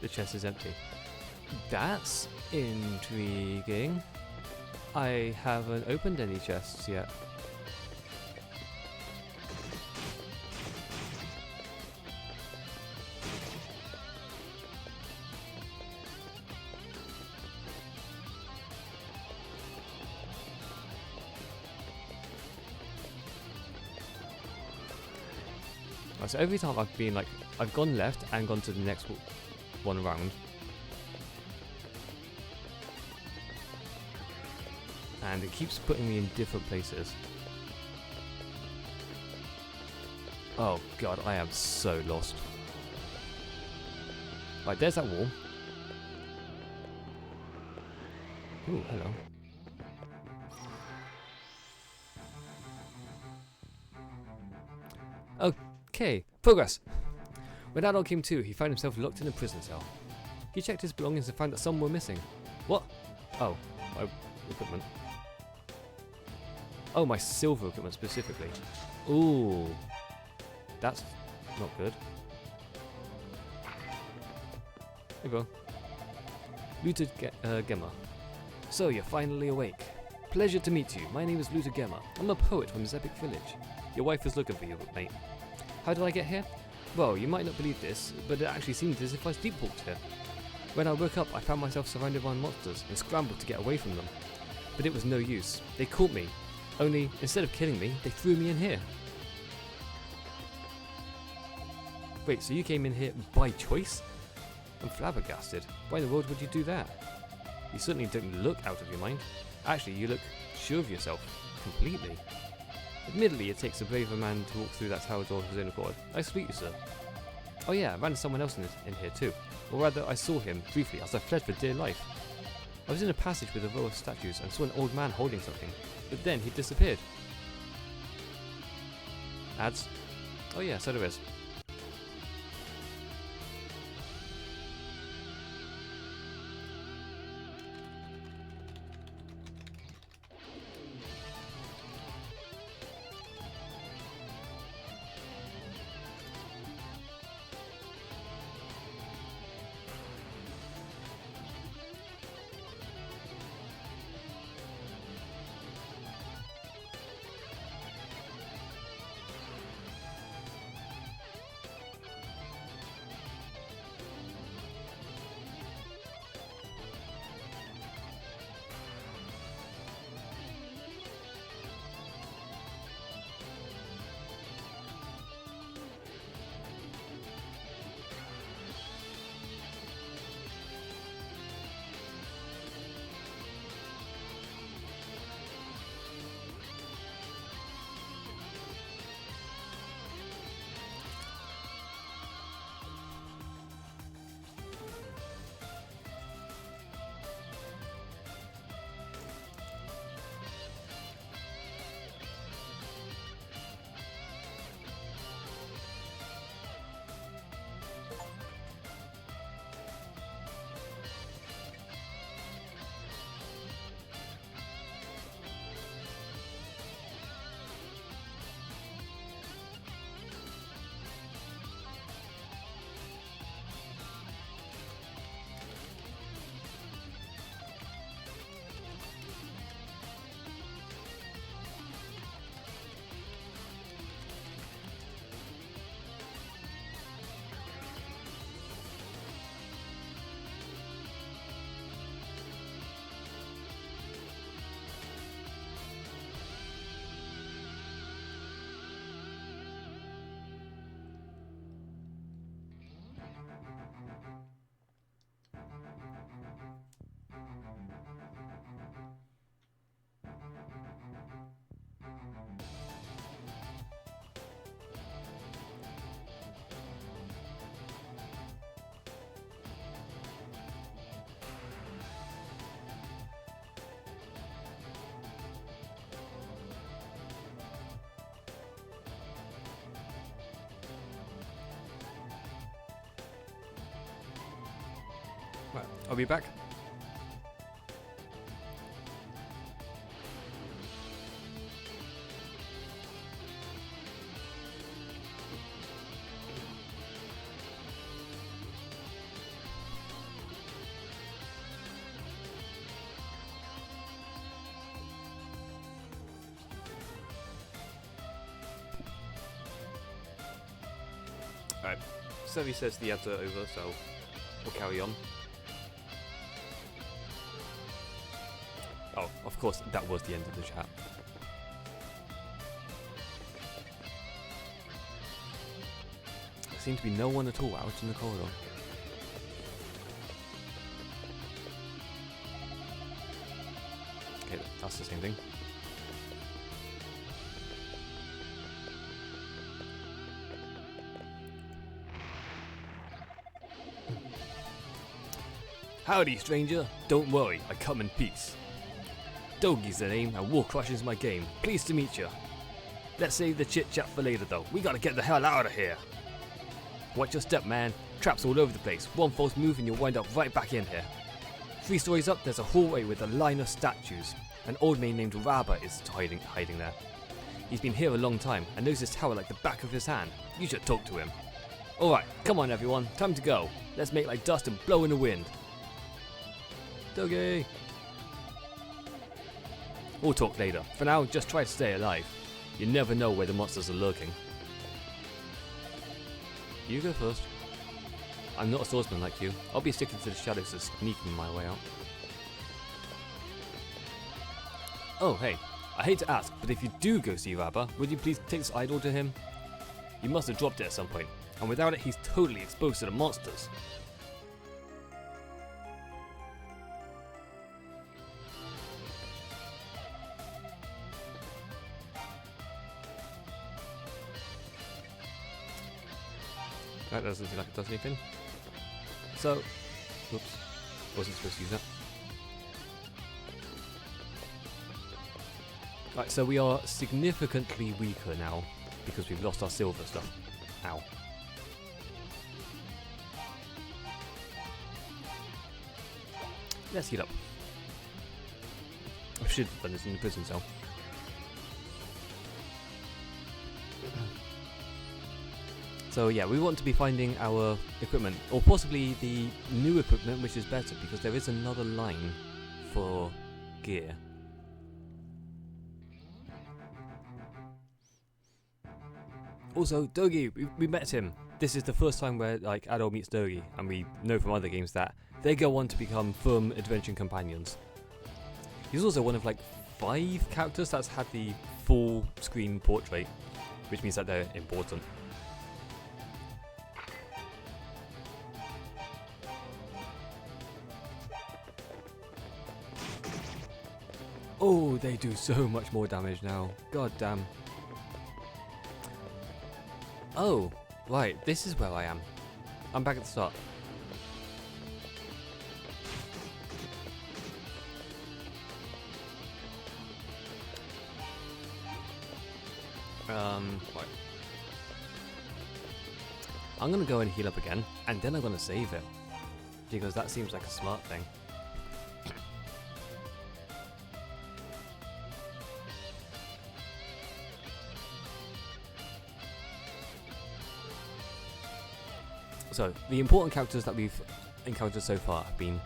The chest is empty. That's intriguing. I haven't opened any chests yet. So every time I've gone left and gone to the next one around, and it keeps putting me in different places. Oh god, I am so lost. Right, there's that wall. Ooh, hello. Okay, progress. When Adol came to, he found himself locked in a prison cell. He checked his belongings and found that some were missing. What? Oh, my equipment. Oh, my silver equipment specifically. Ooh, that's not good. Here we go. Looted Gemma. So you're finally awake. Pleasure to meet you. My name is Looter Gemma. I'm a poet from this epic village. Your wife is looking for you, mate. How did I get here? Well, you might not believe this, but it actually seemed as if I sleepwalked here. When I woke up, I found myself surrounded by monsters and scrambled to get away from them. But it was no use. They caught me. Only, instead of killing me, they threw me in here. Wait, so you came in here by choice? I'm flabbergasted. Why in the world would you do that? You certainly don't look out of your mind. Actually, you look sure of yourself. Completely. Admittedly, it takes a braver man to walk through that tower door of his own accord. I salute you, sir. Oh yeah, I ran into someone else in here too. Or rather, I saw him, briefly, as I fled for dear life. I was in a passage with a row of statues and saw an old man holding something. But then he disappeared. Ads? Oh yeah, so there is. Right, I'll be back. Alright, Sevi says the ads are over, so we'll carry on. Oh, of course, that was the end of the chat. There seemed to be no one at all out in the corridor. Okay, that's the same thing. Howdy, stranger. Don't worry, I come in peace. Dogi's the name, and War Crushing's my game. Pleased to meet you. Let's save the chit-chat for later, though. We gotta get the hell out of here. Watch your step, man. Traps all over the place. One false move and you'll wind up right back in here. 3 stories up, there's a hallway with a line of statues. An old man named Rabba is hiding there. He's been here a long time and knows this tower like the back of his hand. You should talk to him. Alright, come on everyone. Time to go. Let's make like dust and blow in the wind. Doge! We'll talk later. For now, just try to stay alive. You never know where the monsters are lurking. You go first. I'm not a swordsman like you. I'll be sticking to the shadows and sneaking my way out. Oh, hey. I hate to ask, but if you do go see Rabba, would you please take this idol to him? You must have dropped it at some point, and without it, he's totally exposed to the monsters. That doesn't seem like it does anything. So, oops, wasn't supposed to use that. Right, so we are significantly weaker now because we've lost our silver stuff. Ow. Let's heal up. I should have done this in the prison cell. So yeah, we want to be finding our equipment, or possibly the new equipment, which is better because there is another line for gear. Also, Dogi, we met him. This is the first time where like Adol meets Dogi, and we know from other games that they go on to become firm adventure companions. He's also one of like 5 characters that's had the full screen portrait, which means that they're important. Oh, they do so much more damage now. God damn. Oh, right, this is where I am. I'm back at the start. Right. I'm gonna go and heal up again, and then I'm gonna save it. Because that seems like a smart thing. So, the important characters that we've encountered so far have been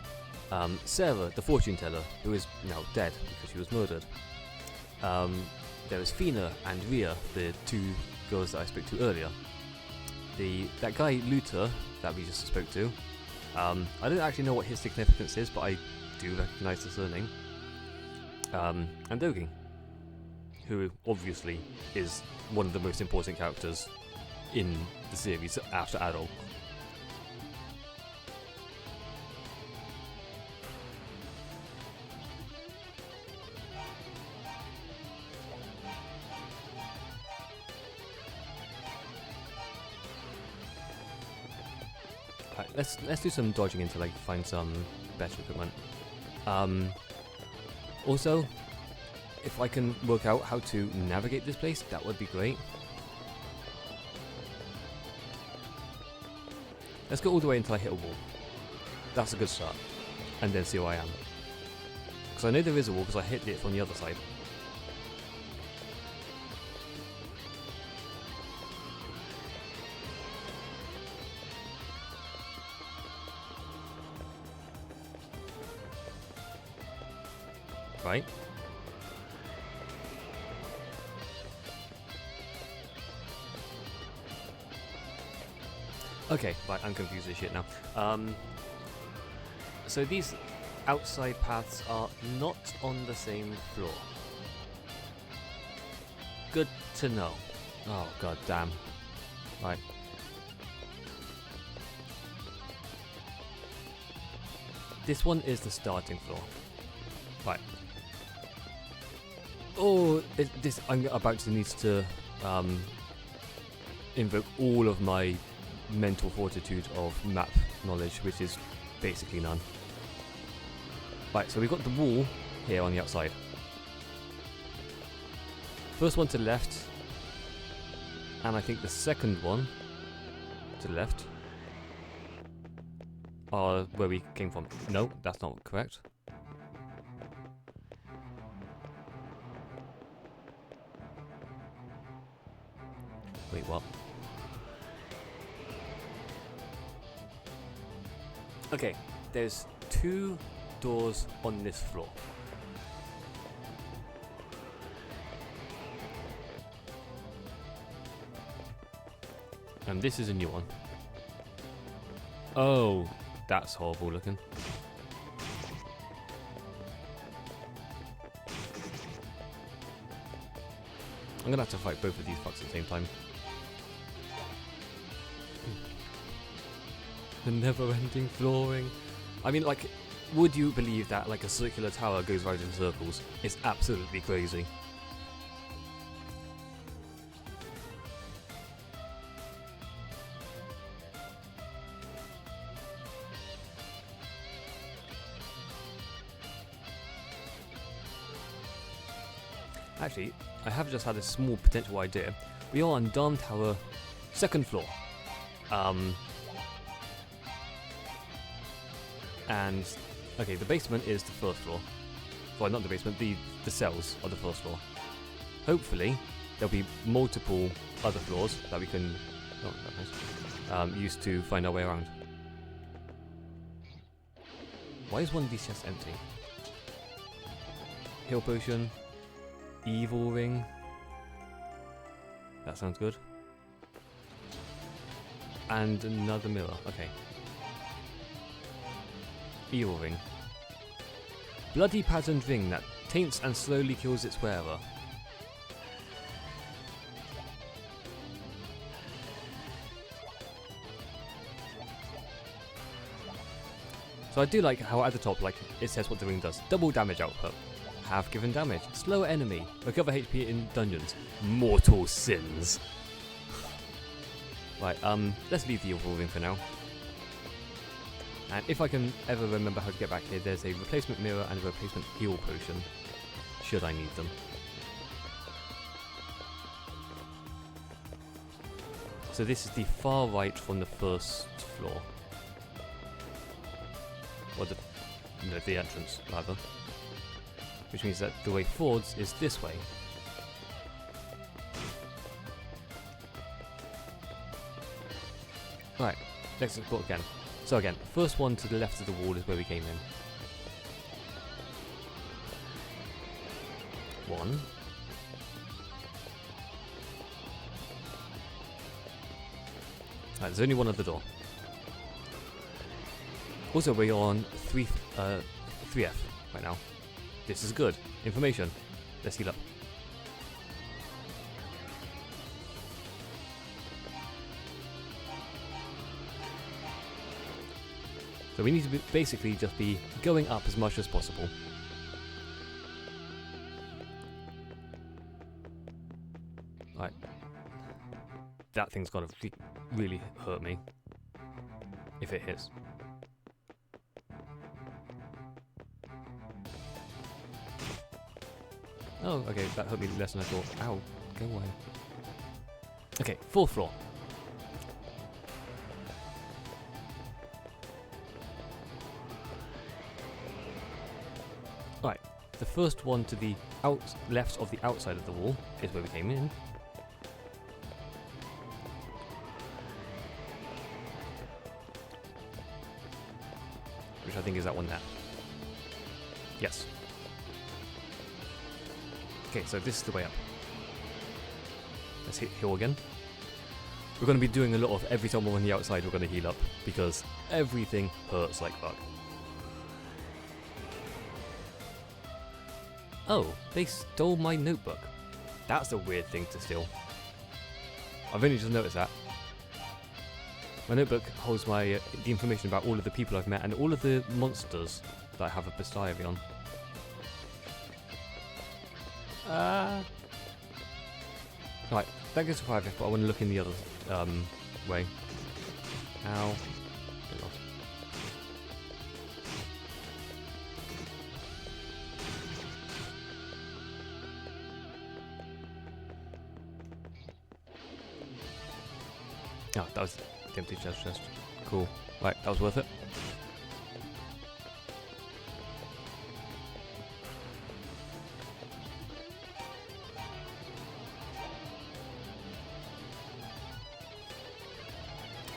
Sarah, the fortune teller, who is now dead because she was murdered. There is Fina and Ria, the 2 girls that I spoke to earlier. That guy Luther that we just spoke to, I don't actually know what his significance is, but I do recognise the surname. And Dogi, who obviously is one of the most important characters in the series after Adol. Right, let's do some dodging until I find some better equipment. Also, if I can work out how to navigate this place, that would be great. Let's go all the way until I hit a wall. That's a good start. And then see where I am. Because I know there is a wall because I hit it from the other side. Right. Okay, right, I'm confused as shit now. So these outside paths are not on the same floor. Good to know. Oh, god damn. Right. This one is the starting floor. Right. Oh, I'm about to need to invoke all of my mental fortitude of map knowledge, which is basically none. Right, so we've got the wall here on the outside. First one to the left, and I think the second one to the left are where we came from. No, that's not correct. Wait, what? Okay, there's 2 doors on this floor. And this is a new one. Oh, that's horrible looking. I'm gonna have to fight both of these fucks at the same time. The never-ending flooring. I mean, like, would you believe that, like, a circular tower goes round in circles? It's absolutely crazy. Actually, I have just had a small potential idea. We are on Dome Tower, 2nd floor. And, okay, the basement is the 1st floor. Well, not the basement, the cells are the 1st floor. Hopefully, there'll be multiple other floors that we can use to find our way around. Why is one of these chests empty? Heal potion. Evil ring. That sounds good. And another mirror. Okay. Evil ring. Bloody patterned ring that taints and slowly kills its wearer. So I do like how at the top, like, it says what the ring does. Double damage output. Have given damage. Slow enemy. Recover HP in dungeons. Mortal sins. Right, let's leave the evil ring for now. And if I can ever remember how to get back here, there's a replacement mirror and a replacement heal potion, should I need them. So this is the far right from the 1st floor. Or the entrance, rather. Which means that the way forwards is this way. Right, let's go again. So again, first one to the left of the wall is where we came in. 1. Right, there's only one other door. Also, we're on 3F right now. This is good. Information. Let's heal up. So we need to basically just be going up as much as possible. Right. That thing's gonna really hurt me. If it hits. Oh, okay, that hurt me less than I thought. Ow, go away. Okay, 4th floor. the first one to the left of the outside of the wall is where we came in. Which I think is that one there. Yes. Okay, so this is the way up. Let's hit heal again. We're going to be doing a lot of every time we're on the outside we're going to heal up, because everything hurts like fuck. Oh, they stole my notebook. That's a weird thing to steal. I've only just noticed that. My notebook holds the information about all of the people I've met and all of the monsters that I have a bestiary on. Right, that goes to 5F, but I want to look in the other way. Ow. Get lost. Oh, that was the empty chest. Cool. Right, that was worth it.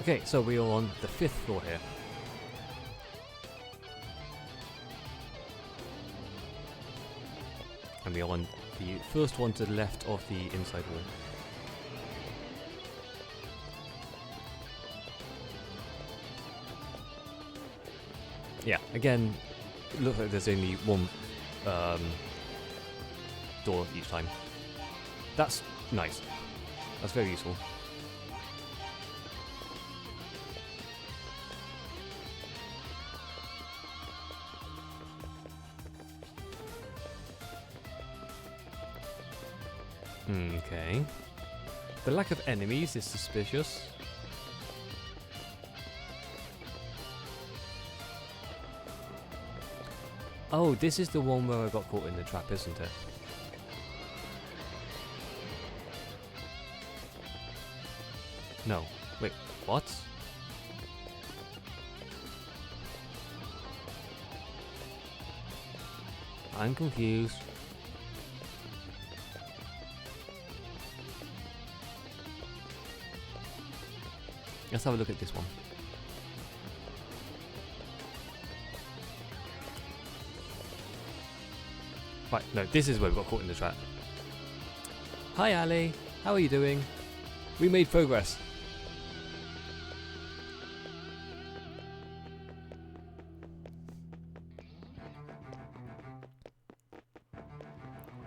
Okay, so we are on the 5th floor here. And we are on the first one to the left of the inside wall. Yeah, again, it looks like there's only one door each time. That's nice. That's very useful. Okay. The lack of enemies is suspicious. Oh, this is the one where I got caught in the trap, isn't it? No. Wait, what? I'm confused. Let's have a look at this one. Right, no, this is where we got caught in the trap. Hi Ali, how are you doing? We made progress.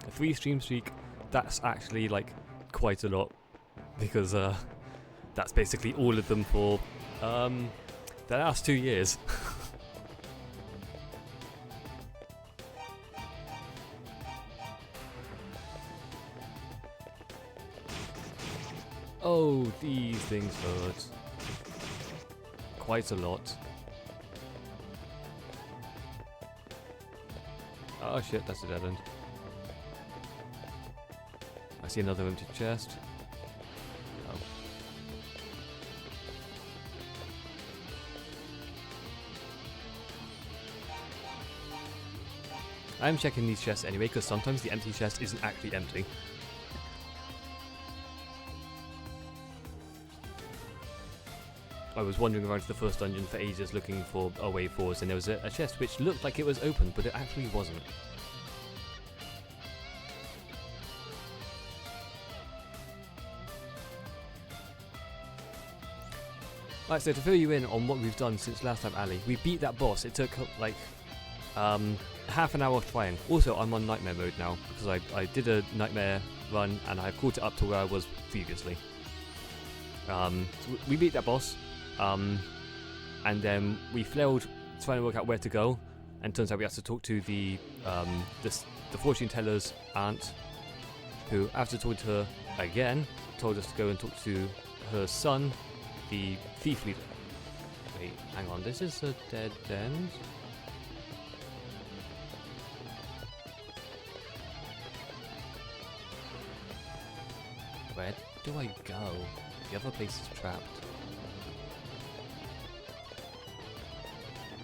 A 3 stream streak, that's actually like quite a lot, because that's basically all of them for the last 2 years. Oh, these things hurt. Quite a lot. Oh shit, that's a dead end. I see another empty chest. Oh. I'm checking these chests anyway, because sometimes the empty chest isn't actually empty. I was wandering around to the first dungeon for ages looking for a way forwards, and there was a chest which looked like it was open, but it actually wasn't. Right, so to fill you in on what we've done since last time, Ali, we beat that boss. It took like half an hour of trying. Also, I'm on nightmare mode now, because I did a nightmare run and I've caught it up to where I was previously. So we beat that boss. And then we flailed trying to work out where to go, and turns out we had to talk to the fortune teller's aunt, who, after talking to her again, told us to go and talk to her son, the thief leader. Wait, hang on, this is a dead end? Where do I go? The other place is trapped.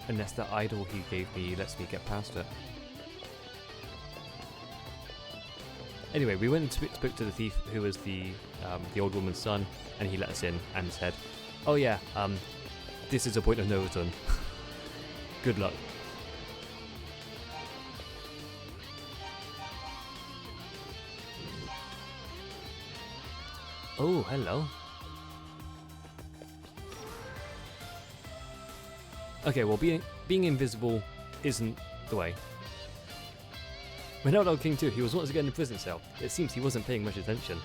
Unless the idol he gave me lets me get past it. Anyway, we went and spoke to the thief, who was the old woman's son, and he let us in and said, "Oh yeah, this is a point of no return. Good luck." Oh, hello. Okay, well, being invisible isn't the way. When Outlaw King 2, he was once again in a prison cell. It seems he wasn't paying much attention.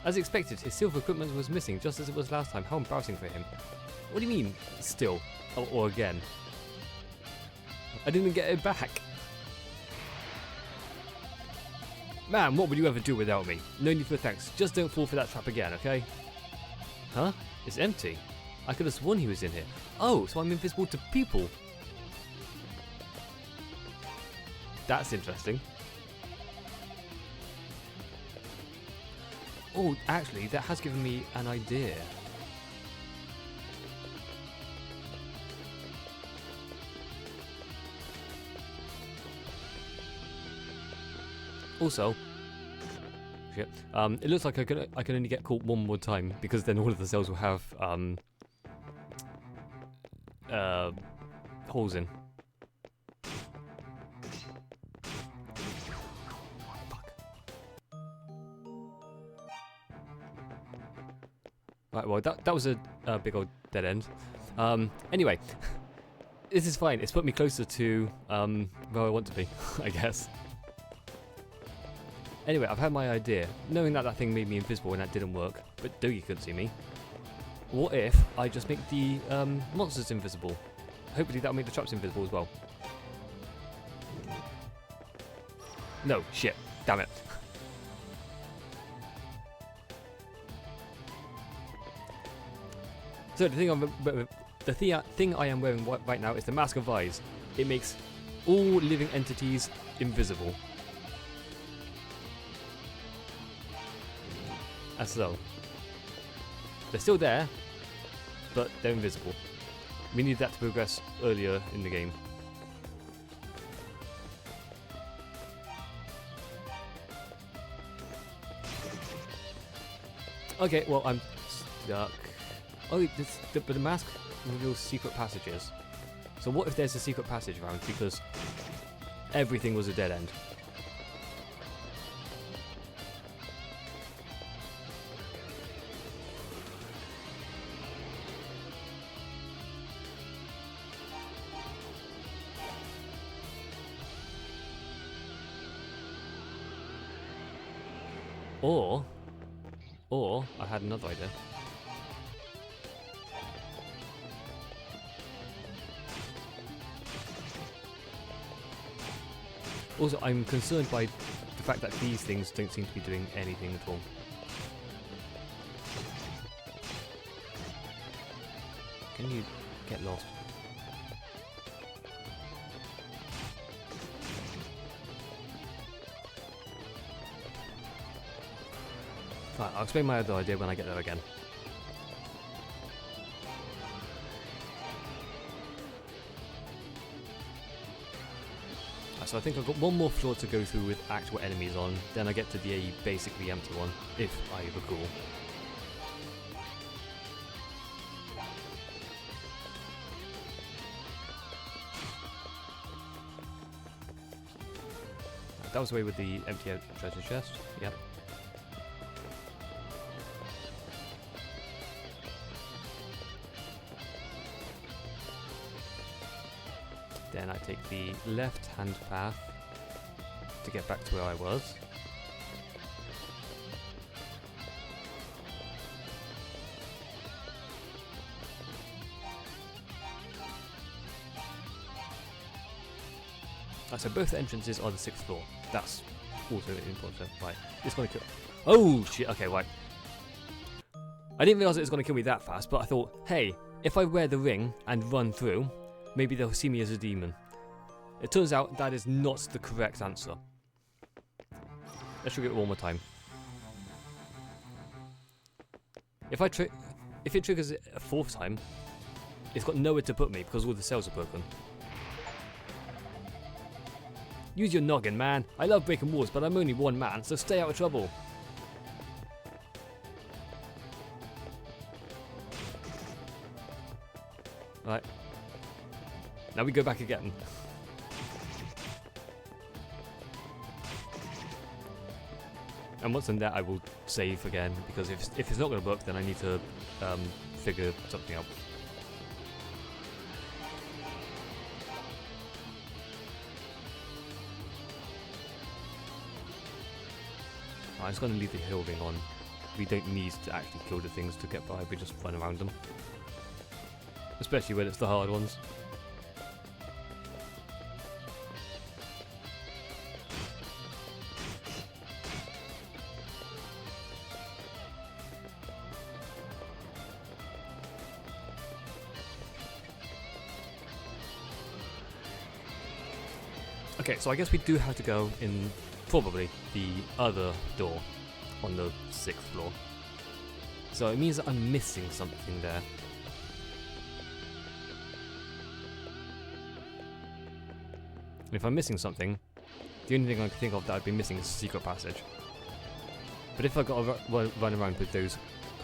As expected, his silver equipment was missing, just as it was last time. How embarrassing for him. What do you mean, still? Or again? I didn't get it back. Man, what would you ever do without me? No need for thanks. Just don't fall for that trap again, okay? Huh? It's empty. I could have sworn he was in here. Oh, so I'm invisible to people. That's interesting. Oh, actually, that has given me an idea. Also, shit. It looks like I can only get caught one more time, because then all of the cells will have holes in. Right, well, that was a big old dead end. Anyway, this is fine. It's put me closer to where I want to be, I guess. Anyway, I've had my idea. Knowing that thing made me invisible and that didn't work, but Dogi couldn't see me. What if I just make the monsters invisible? Hopefully that'll make the traps invisible as well. No, shit. Damn it. So the thing I am wearing right now is the Mask of Eyes. It makes all living entities invisible. As so. They're still there, but they're invisible. We need that to progress earlier in the game. Okay, well, I'm stuck. Oh, but the mask reveals secret passages. So what if there's a secret passage around because everything was a dead end? Or I had another idea. Also, I'm concerned by the fact that these things don't seem to be doing anything at all. Can you get lost? Right, I'll explain my other idea when I get there again. So I think I've got one more floor to go through with actual enemies on, then I get to the basically empty one, if I recall. That was the way with the empty treasure chest, yep. Then I take the left-hand path to get back to where I was. So both entrances are the 6th floor. That's also important. Right, it's gonna kill. Oh shit! Okay, right. I didn't realise it was gonna kill me that fast, but I thought, hey, if I wear the ring and run through, maybe they'll see me as a demon. It turns out that is not the correct answer. Let's trigger it one more time. If it triggers it a 4th time, it's got nowhere to put me because all the cells are broken. Use your noggin, man. I love breaking walls, but I'm only one man, so stay out of trouble. Alright. Now we go back again. And once I'm there, I will save again, because if it's not going to work, then I need to figure something out. I'm just going to leave the hill ring on. We don't need to actually kill the things to get by, we just run around them. Especially when it's the hard ones. Okay, so I guess we do have to go in probably the other door on the 6th floor. So it means that I'm missing something there. And if I'm missing something, the only thing I can think of that I'd be missing is a secret passage. But if I got to run around with those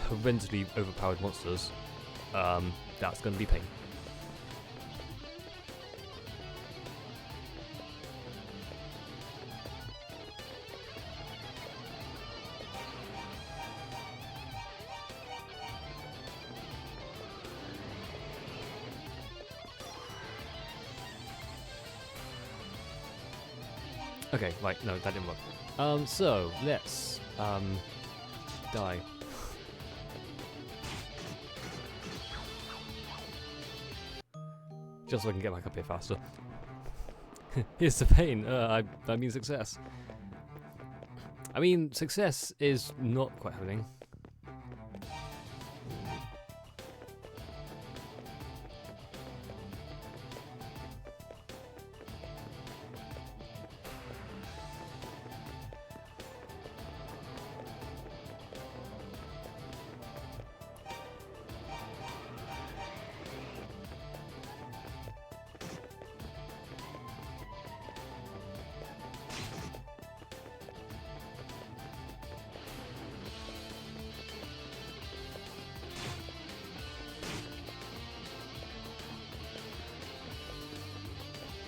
horrendously overpowered monsters, that's going to be pain. Okay, right, no, that didn't work. So, let's, die. Just so I can get back up here faster. Here's the pain, I mean success. I mean, success is not quite happening.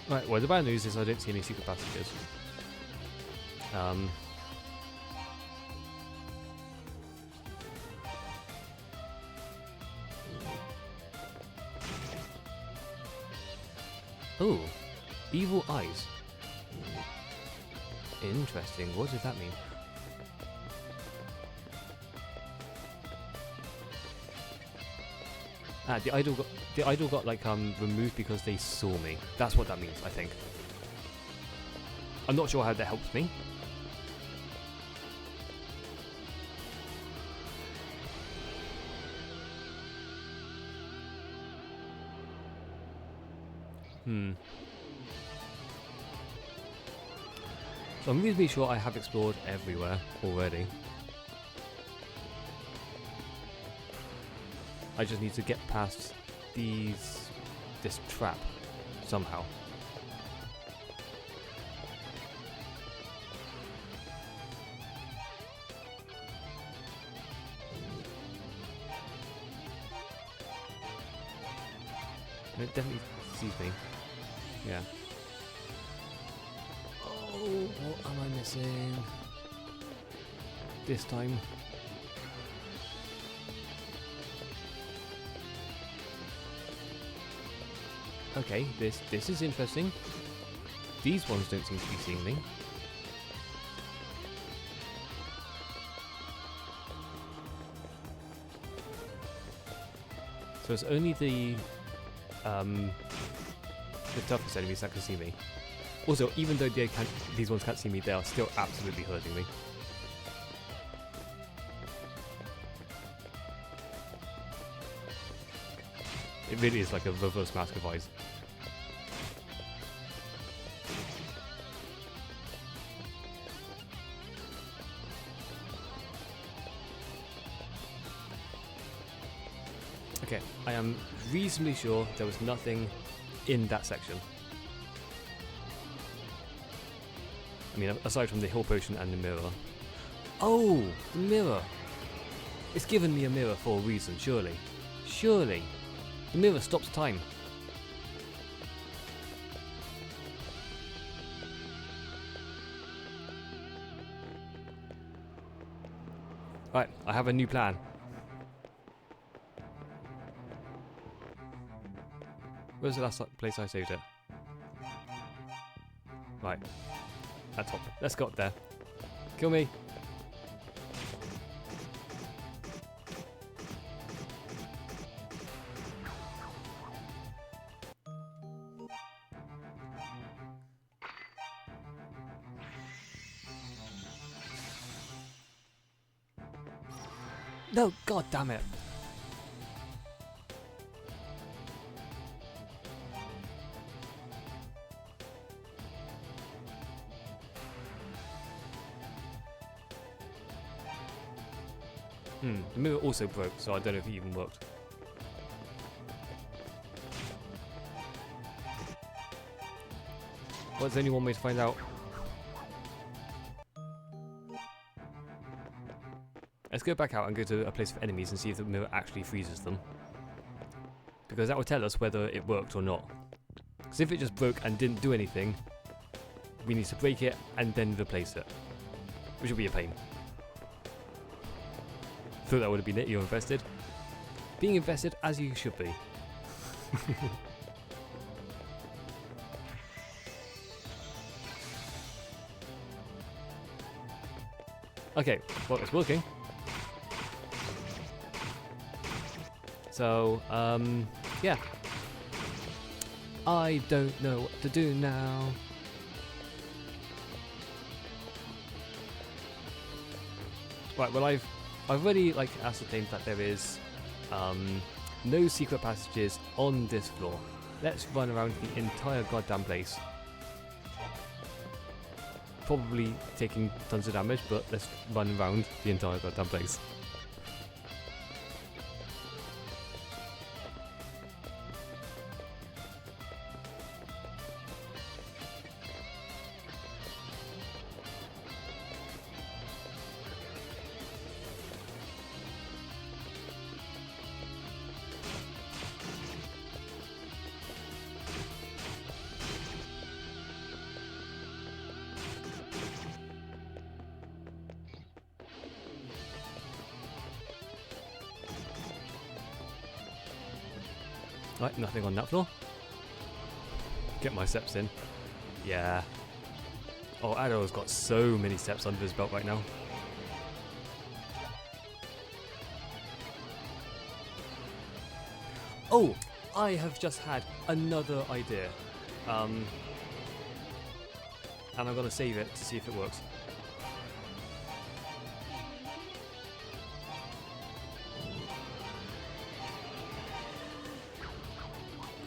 Right, well the bad news is I don't see any secret passages. Oh, evil eyes. Interesting, what does that mean? Ah, the idol got like removed because they saw me. That's what that means, I think. I'm not sure how that helps me. So I'm reasonably sure I have explored everywhere already. I just need to get past this trap somehow. And it definitely sees me. Yeah. Oh, what am I missing? This time. Okay, this is interesting. These ones don't seem to be seeing me. So it's only the toughest enemies that can see me. Also, even though these ones can't see me, they are still absolutely hurting me. It really is like a reverse Mask of Eyes. Okay, I am reasonably sure there was nothing in that section. I mean, aside from the heal potion and the mirror. Oh, the mirror. It's given me a mirror for a reason, surely. Surely. The mirror stops time. Right, I have a new plan. Where's the last place I saved it? Right. At top. Let's go up there. Kill me. No, god damn it. The mirror also broke, so I don't know if it even worked. Well, there's only one way to find out. Let's go back out and go to a place of enemies and see if the mirror actually freezes them. Because that will tell us whether it worked or not. Because if it just broke and didn't do anything, we need to break it and then replace it. Which will be a pain. Thought that would have been it, you're invested. Being invested as you should be. Okay, well, it's working. So, yeah. I don't know what to do now. Right, well, I've already ascertained that there is no secret passages on this floor. Let's run around the entire goddamn place. Probably taking tons of damage, but let's run around the entire goddamn place. Right, nothing on that floor. Get my steps in. Yeah. Oh, Addo's got so many steps under his belt right now. Oh, I have just had another idea. And I'm going to save it to see if it works.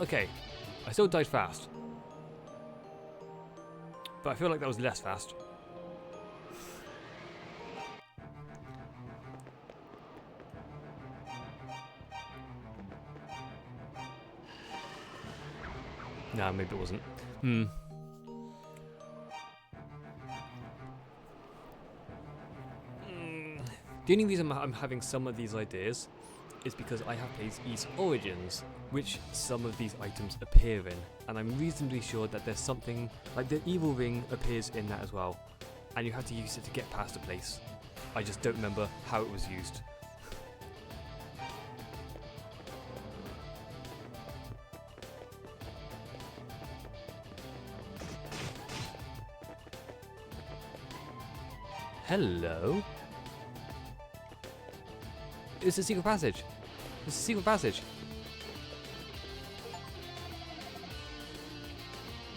Okay, I still died fast. But I feel like that was less fast. Nah, maybe it wasn't. The only reason I'm having some of these ideas is because I have played Ys Origins, which some of these items appear in, and I'm reasonably sure that there's something, like the evil ring appears in that as well, and you have to use it to get past a place. I just don't remember how it was used. Hello? It's a secret passage. It's a secret passage.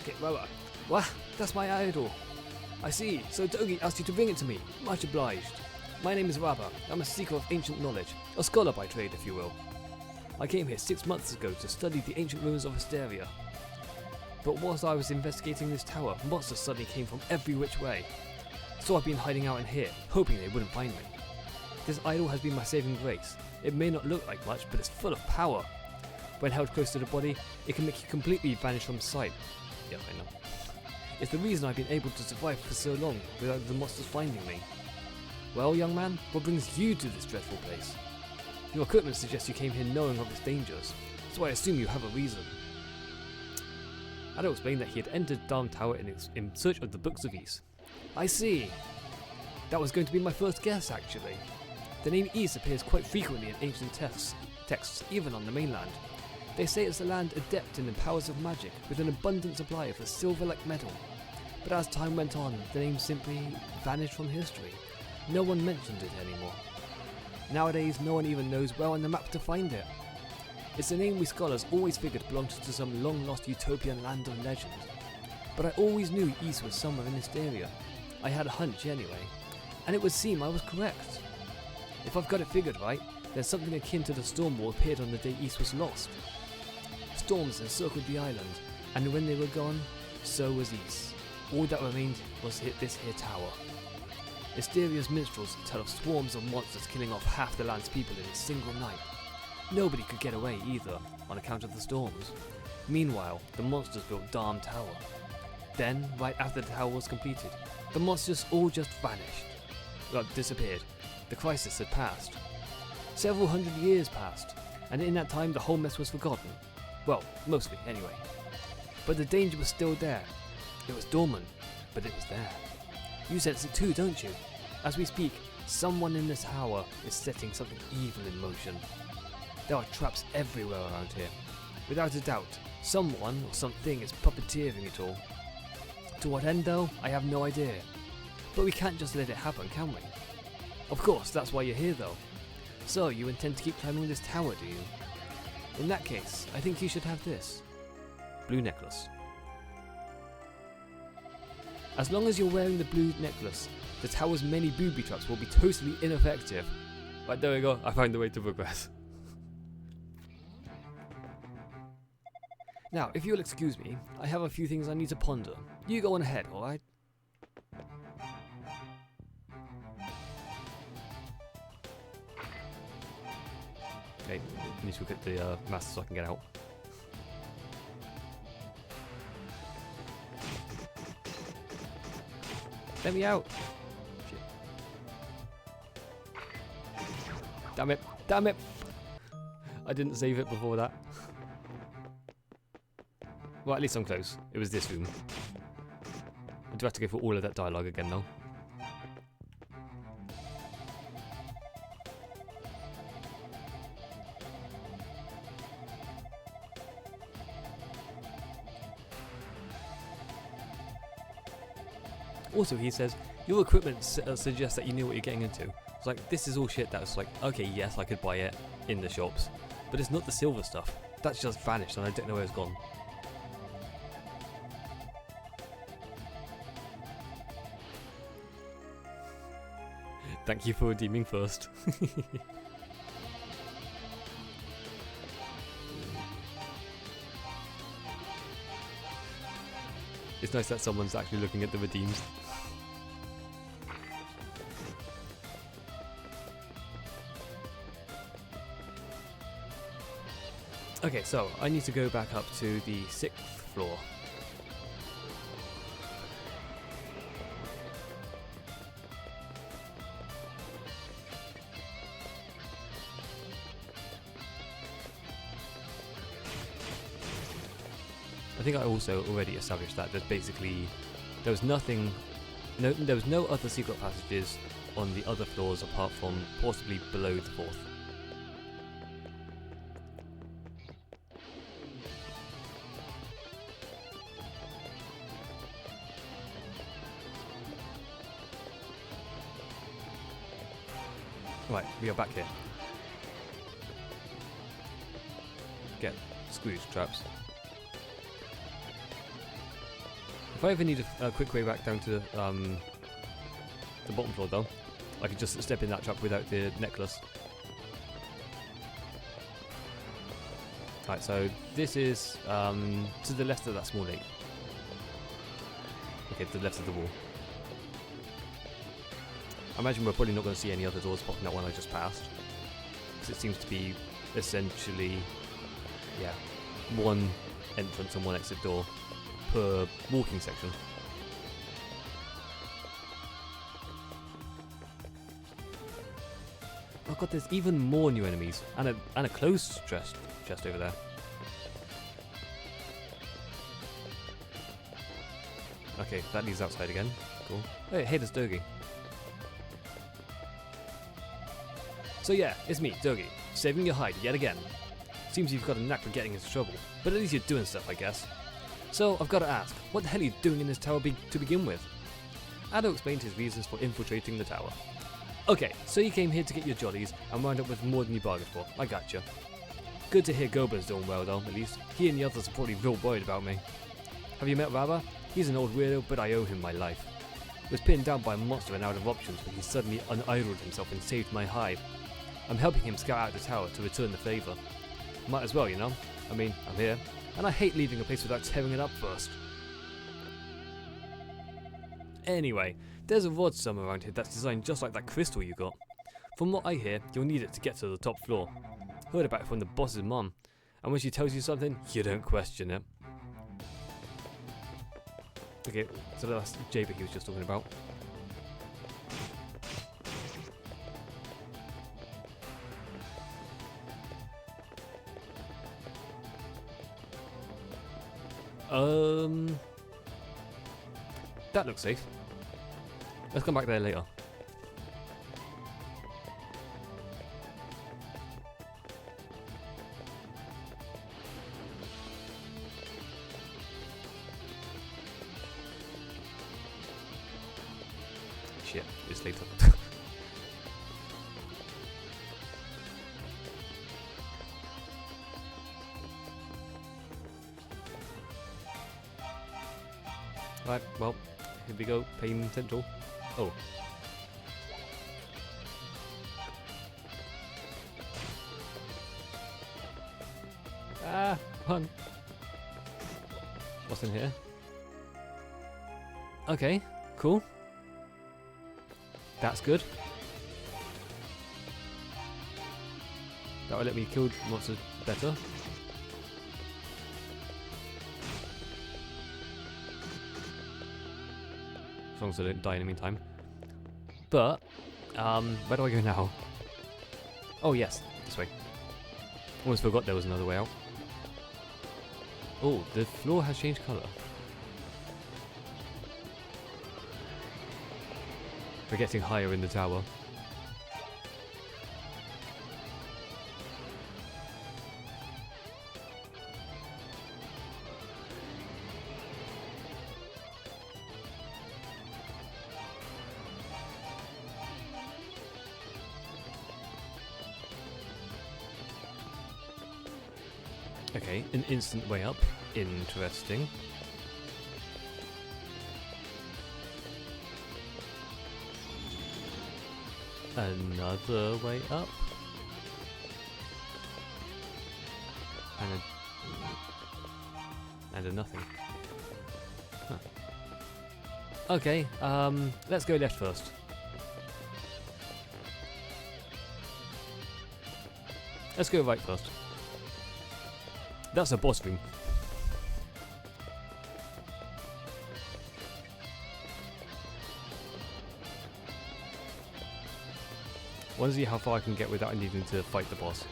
Okay, well, that's my idol. I see. So Dogi asked you to bring it to me. Much obliged. My name is Rabba. I'm a seeker of ancient knowledge. A scholar by trade, if you will. I came here 6 months ago to study the ancient ruins of Asteria. But whilst I was investigating this tower, monsters suddenly came from every which way. So I've been hiding out in here, hoping they wouldn't find me. This idol has been my saving grace. It may not look like much, but it's full of power. When held close to the body, it can make you completely vanish from sight. Yeah, I know. It's the reason I've been able to survive for so long without the monsters finding me. Well, young man, what brings you to this dreadful place? Your equipment suggests you came here knowing of its dangers, so I assume you have a reason. Addo explained that he had entered Darm Tower in search of the Books of Ys. I see. That was going to be my first guess, actually. The name Ys appears quite frequently in ancient texts, even on the mainland. They say it's a land adept in the powers of magic, with an abundant supply of a silver-like metal. But as time went on, the name simply vanished from history. No one mentioned it anymore. Nowadays, no one even knows where on the map to find it. It's a name we scholars always figured belonged to some long-lost utopian land of legend. But I always knew Ys was somewhere in this area. I had a hunch anyway, and it would seem I was correct. If I've got it figured right, then something akin to the storm wall appeared on the day Ys was lost. Storms encircled the island, and when they were gone, so was Ys. All that remained was this here tower. Mysterious minstrels tell of swarms of monsters killing off half the land's people in a single night. Nobody could get away either, on account of the storms. Meanwhile, the monsters built Darm Tower. Then, right after the tower was completed, the monsters all just vanished. Well, disappeared. The crisis had passed. Several hundred years passed, and in that time the whole mess was forgotten. Well, mostly, anyway. But the danger was still there. It was dormant, but it was there. You sense it too, don't you? As we speak, someone in this tower is setting something evil in motion. There are traps everywhere around here. Without a doubt, someone or something is puppeteering it all. To what end though, I have no idea. But we can't just let it happen, can we? Of course, that's why you're here though. So, you intend to keep climbing this tower, do you? In that case, I think you should have this. Blue necklace. As long as you're wearing the blue necklace, the tower's many booby traps will be totally ineffective. Right, there we go, I found the way to progress. Now, if you'll excuse me, I have a few things I need to ponder. You go on ahead, alright? Okay, I need to look at the master so I can get out. Let me out! Shit. Damn it! Damn it! I didn't save it before that. Well, at least I'm close. It was this room. I do have to go for all of that dialogue again though. Also, he says, your equipment suggests that you knew what you're getting into. It's like, this is all shit that was like, okay, yes, I could buy it in the shops. But it's not the silver stuff. That's just vanished and I don't know where it's gone. Thank you for redeeming first. It's nice that someone's actually looking at the redeems. Okay, so I need to go back up to the 6th floor. I think I also already established that there's basically there was no other secret passages on the other floors apart from possibly below the 4th. Right, we are back here. Get screwed traps. If I ever need a quick way back down to the bottom floor though, I could just step in that trap without the necklace. Right, so this is to the left of that small lake. Okay, to the left of the wall. I imagine we're probably not going to see any other doors popping that one I just passed. Because it seems to be essentially, yeah, one entrance and one exit door per walking section. oh god, there's even more new enemies. And a closed chest over there. Okay, that leads outside again. Cool. Hey, there's Dogi. So yeah, it's me, Dogi, saving your hide yet again. Seems you've got a knack for getting into trouble, but at least you're doing stuff, I guess. So I've got to ask, what the hell are you doing in this tower to begin with? Ado explained his reasons for infiltrating the tower. Okay, so you came here to get your jollies and wound up with more than you bargained for. I gotcha. Good to hear Goba's doing well though, at least. He and the others are probably real worried about me. Have you met Raba? He's an old weirdo, but I owe him my life. Was pinned down by a monster and out of options when he suddenly unidled himself and saved my hide. I'm helping him scout out the tower to return the favour. Might as well, you know? I mean, I'm here, and I hate leaving a place without tearing it up first. Anyway, there's a VOD somewhere around here that's designed just like that crystal you got. From what I hear, you'll need it to get to the top floor. Heard about it from the boss's mom, and when she tells you something, you don't question it. Okay, so that's Jaber he was just talking about. That looks safe. Let's come back there later. Shit, it's later. Right, well, here we go, Pain Central. Oh. Ah, run. What's in here? Okay, cool. That's good. That will let me kill monsters better. As long as I don't die in the meantime. But, where do I go now? Oh yes, this way. Almost forgot there was another way out. Oh, the floor has changed colour. We're getting higher in the tower. Okay, an instant way up. Interesting. Another way up. And a nothing. Huh. Okay, let's go left first. Let's go right first. That's a boss room. Want to see how far I can get without needing to fight the boss.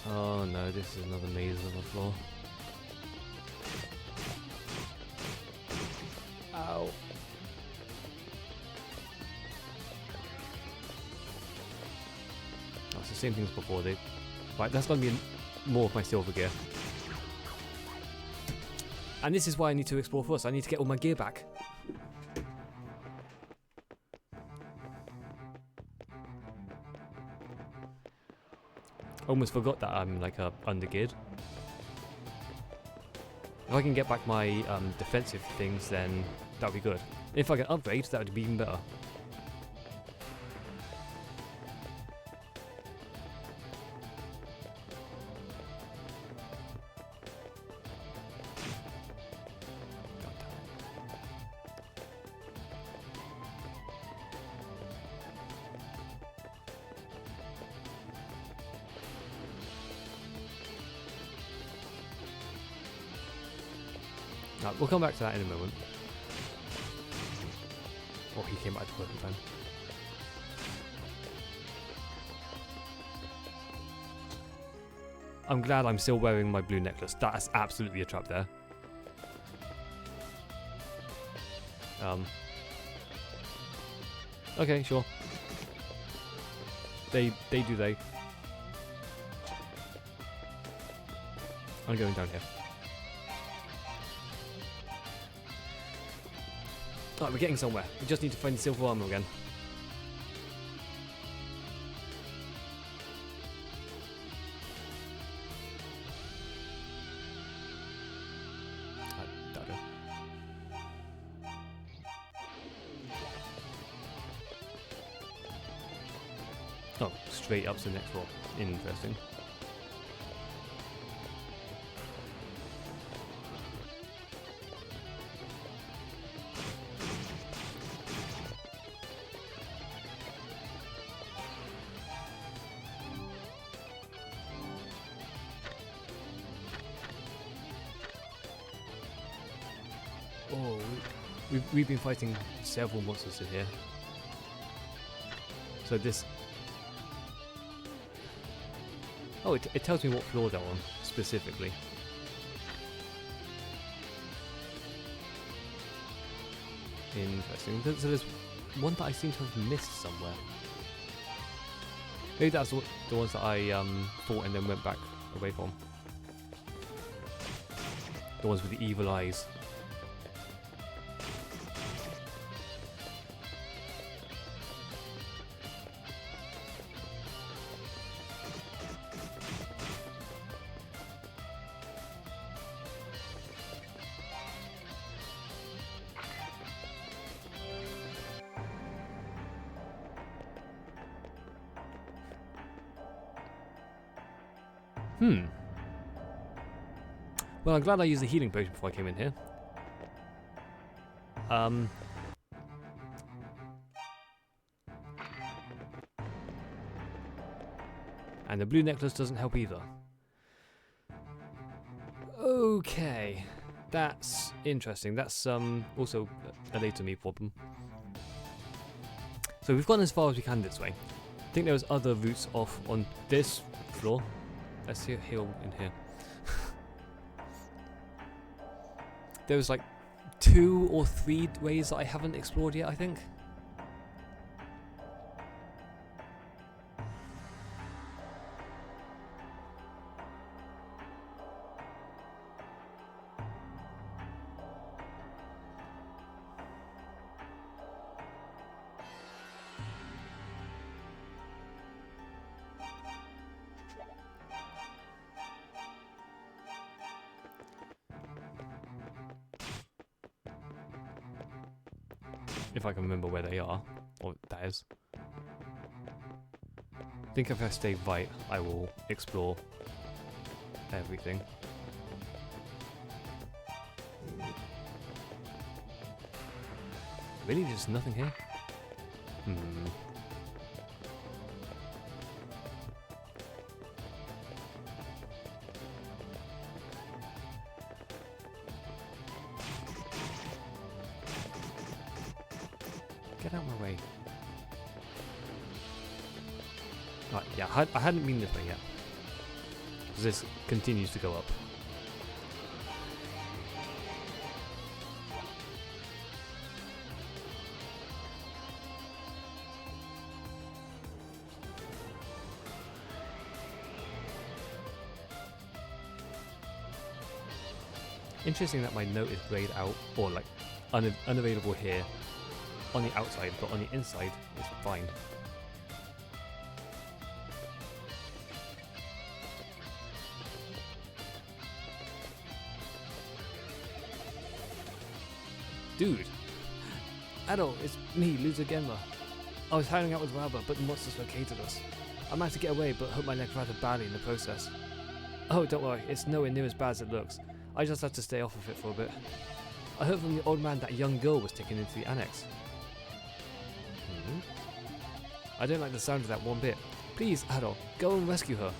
Oh no, this is another maze on the floor. Ow. That's the same thing as before. Right, that's gonna be more of my silver gear. And this is why I need to explore first. I need to get all my gear back. Almost forgot that I'm like undergeared. If I can get back my defensive things, then that would be good. If I can upgrade, that would be even better. We'll come back to that in a moment. Oh, he came back to work in time. I'm glad I'm still wearing my blue necklace. That's absolutely a trap there. Okay, sure. They do they. I'm going down here. Alright, we're getting somewhere. We just need to find the silver armor again. Oh, straight up to the next floor. Interesting. Oh, we've been fighting several monsters in here. So this... Oh, it tells me what floor they're on, specifically. Interesting. So there's one that I seem to have missed somewhere. Maybe that's the ones that I fought and then went back away from. The ones with the evil eyes. Well, I'm glad I used the healing potion before I came in here. And the blue necklace doesn't help either. Okay. That's interesting. That's also a later me problem. So we've gone as far as we can this way. I think there was other routes off on this floor. Let's see a hill in here. There was like 2 or 3 ways that I haven't explored yet, I think. If I can remember where they are, or that is. I think if I stay right, I will explore everything. Really, there's nothing here? Get out of my way. Right, yeah, I hadn't been this way yet. Because this continues to go up. Interesting that my note is grayed out, or like unavailable here on the outside, but on the inside it's fine. Dude! Adol, it's me, Loser Genma. I was hanging out with Rabba, but the monsters located us. I managed to get away, but hurt my leg rather badly in the process. Oh, don't worry, it's nowhere near as bad as it looks. I just had to stay off of it for a bit. I heard from the old man that a young girl was taken into the annex. I don't like the sound of that one bit. Please, Adol, go and rescue her.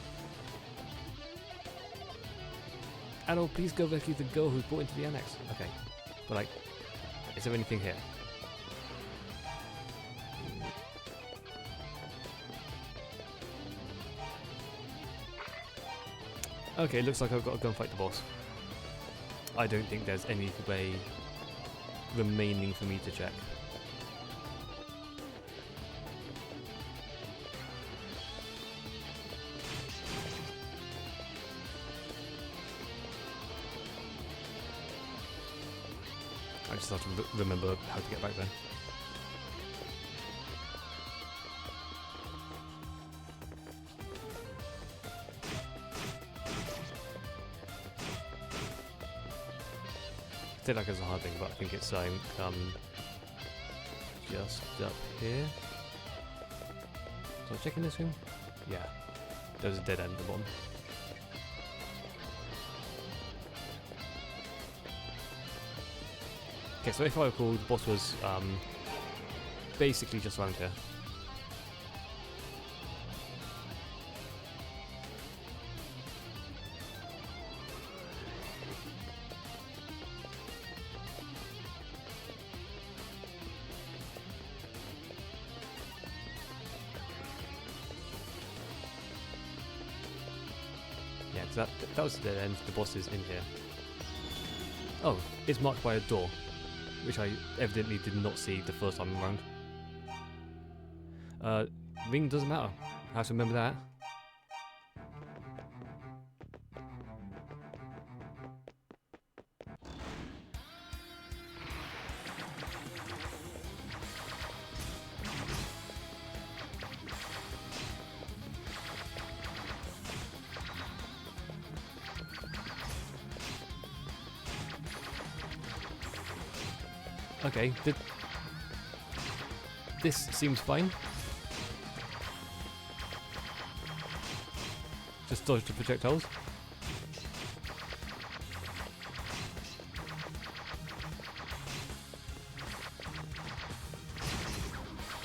Adol, please go rescue the girl who's brought into the annex. Okay. But like, is there anything here? Okay, looks like I've got to go and fight the boss. I don't think there's any way remaining for me to check. I just have to remember how to get back there. I feel like it's a hard thing, but I think it's just up here. So checking this room? Yeah. There's a dead end at the bottom. Okay, so if I recall, the boss was basically just around here. Yeah, because that was the dead end. The boss is in here. Oh, it's marked by a door, which I evidently did not see the first time around. Ring doesn't matter. I have to remember that. Okay, this seems fine. Just dodge the projectiles.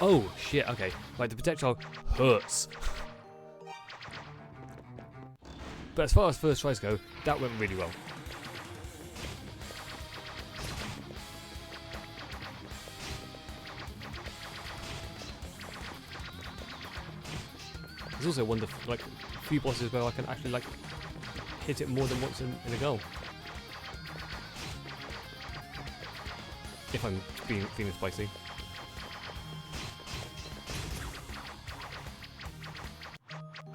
Oh shit, okay. Right, the projectile hurts. But as far as first tries go, that went really well. There's also one of the, like, few bosses where I can actually like hit it more than once in a go. If I'm feeling spicy.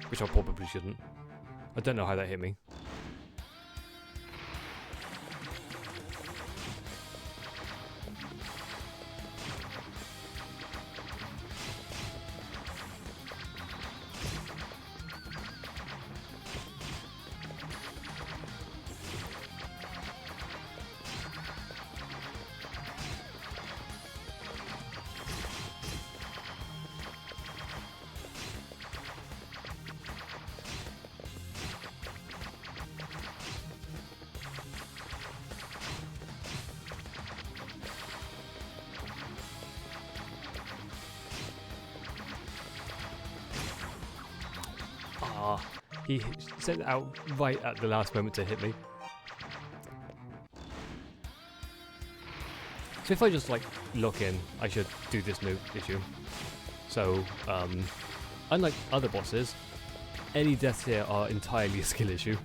Which I probably shouldn't. I don't know how that hit me. He sent it out right at the last moment to hit me. So if I just like lock in, I should do this new issue. So, unlike other bosses, any deaths here are entirely a skill issue.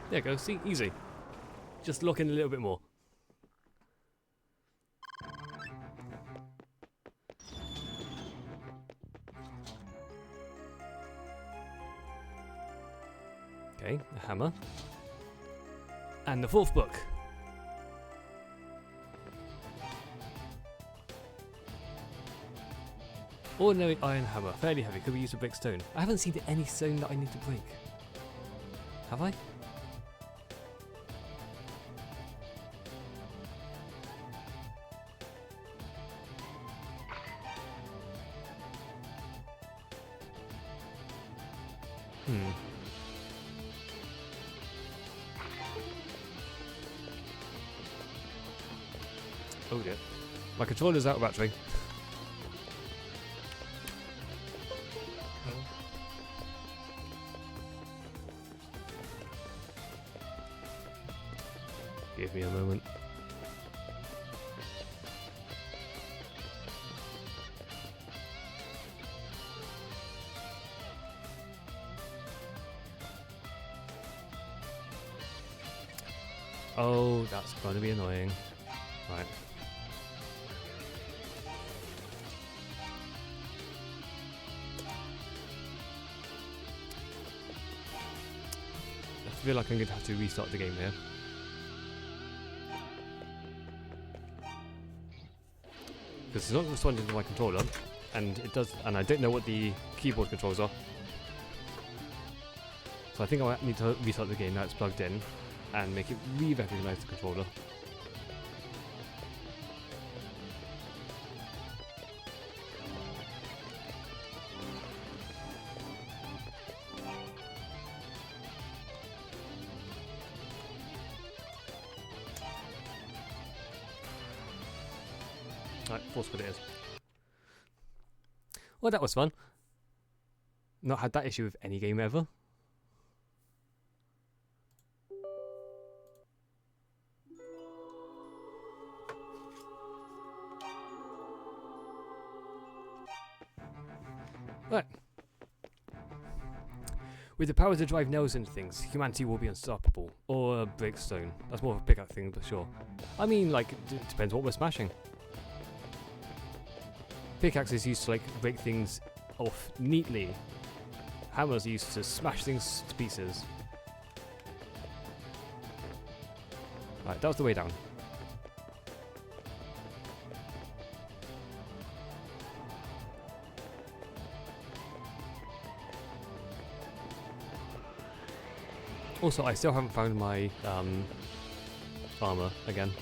There you go, see, easy. Just lock in a little bit more. Okay, a hammer. And the fourth book. Ordinary iron hammer, fairly heavy, could be used to break stone. I haven't seen any stone that I need to break. Have I? Oh dear. My controller's out of battery. Give me a moment. Oh, that's going to be annoying. Right. I feel like I'm going to have to restart the game here. Because it's not responding to my controller, and it does, and I don't know what the keyboard controls are. So I think I might need to restart the game now it's plugged in, and make it re-recognize the controller. Right, force what it is. Well, that was fun. Not had that issue with any game ever. Right. With the power to drive nails into things, humanity will be unstoppable. Or break stone. That's more of a pickup thing, but sure. I mean, like, it depends what we're smashing. Pickaxes used to like break things off neatly. Hammers used to smash things to pieces. Right, that was the way down. Also, I still haven't found my armor again.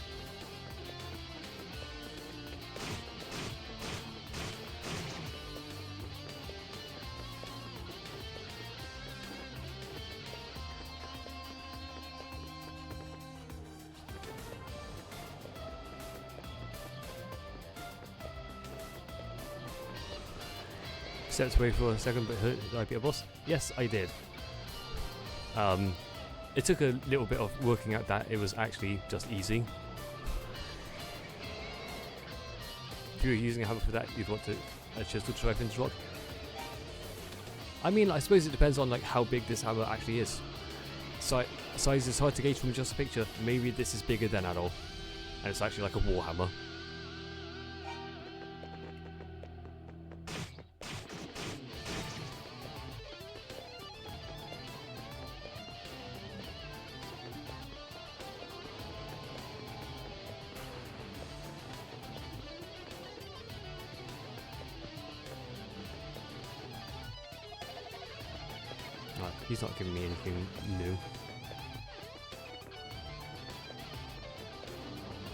Steps away for a second, but did I beat a boss? Yes, I did. It took a little bit of working out that it was actually just easy. If you were using a hammer for that, you'd want a chisel to drive into rock. I mean, I suppose it depends on like how big this hammer actually is. Size is hard to gauge from just a picture. Maybe this is bigger than at all, and it's actually like a war hammer. He's not giving me anything new.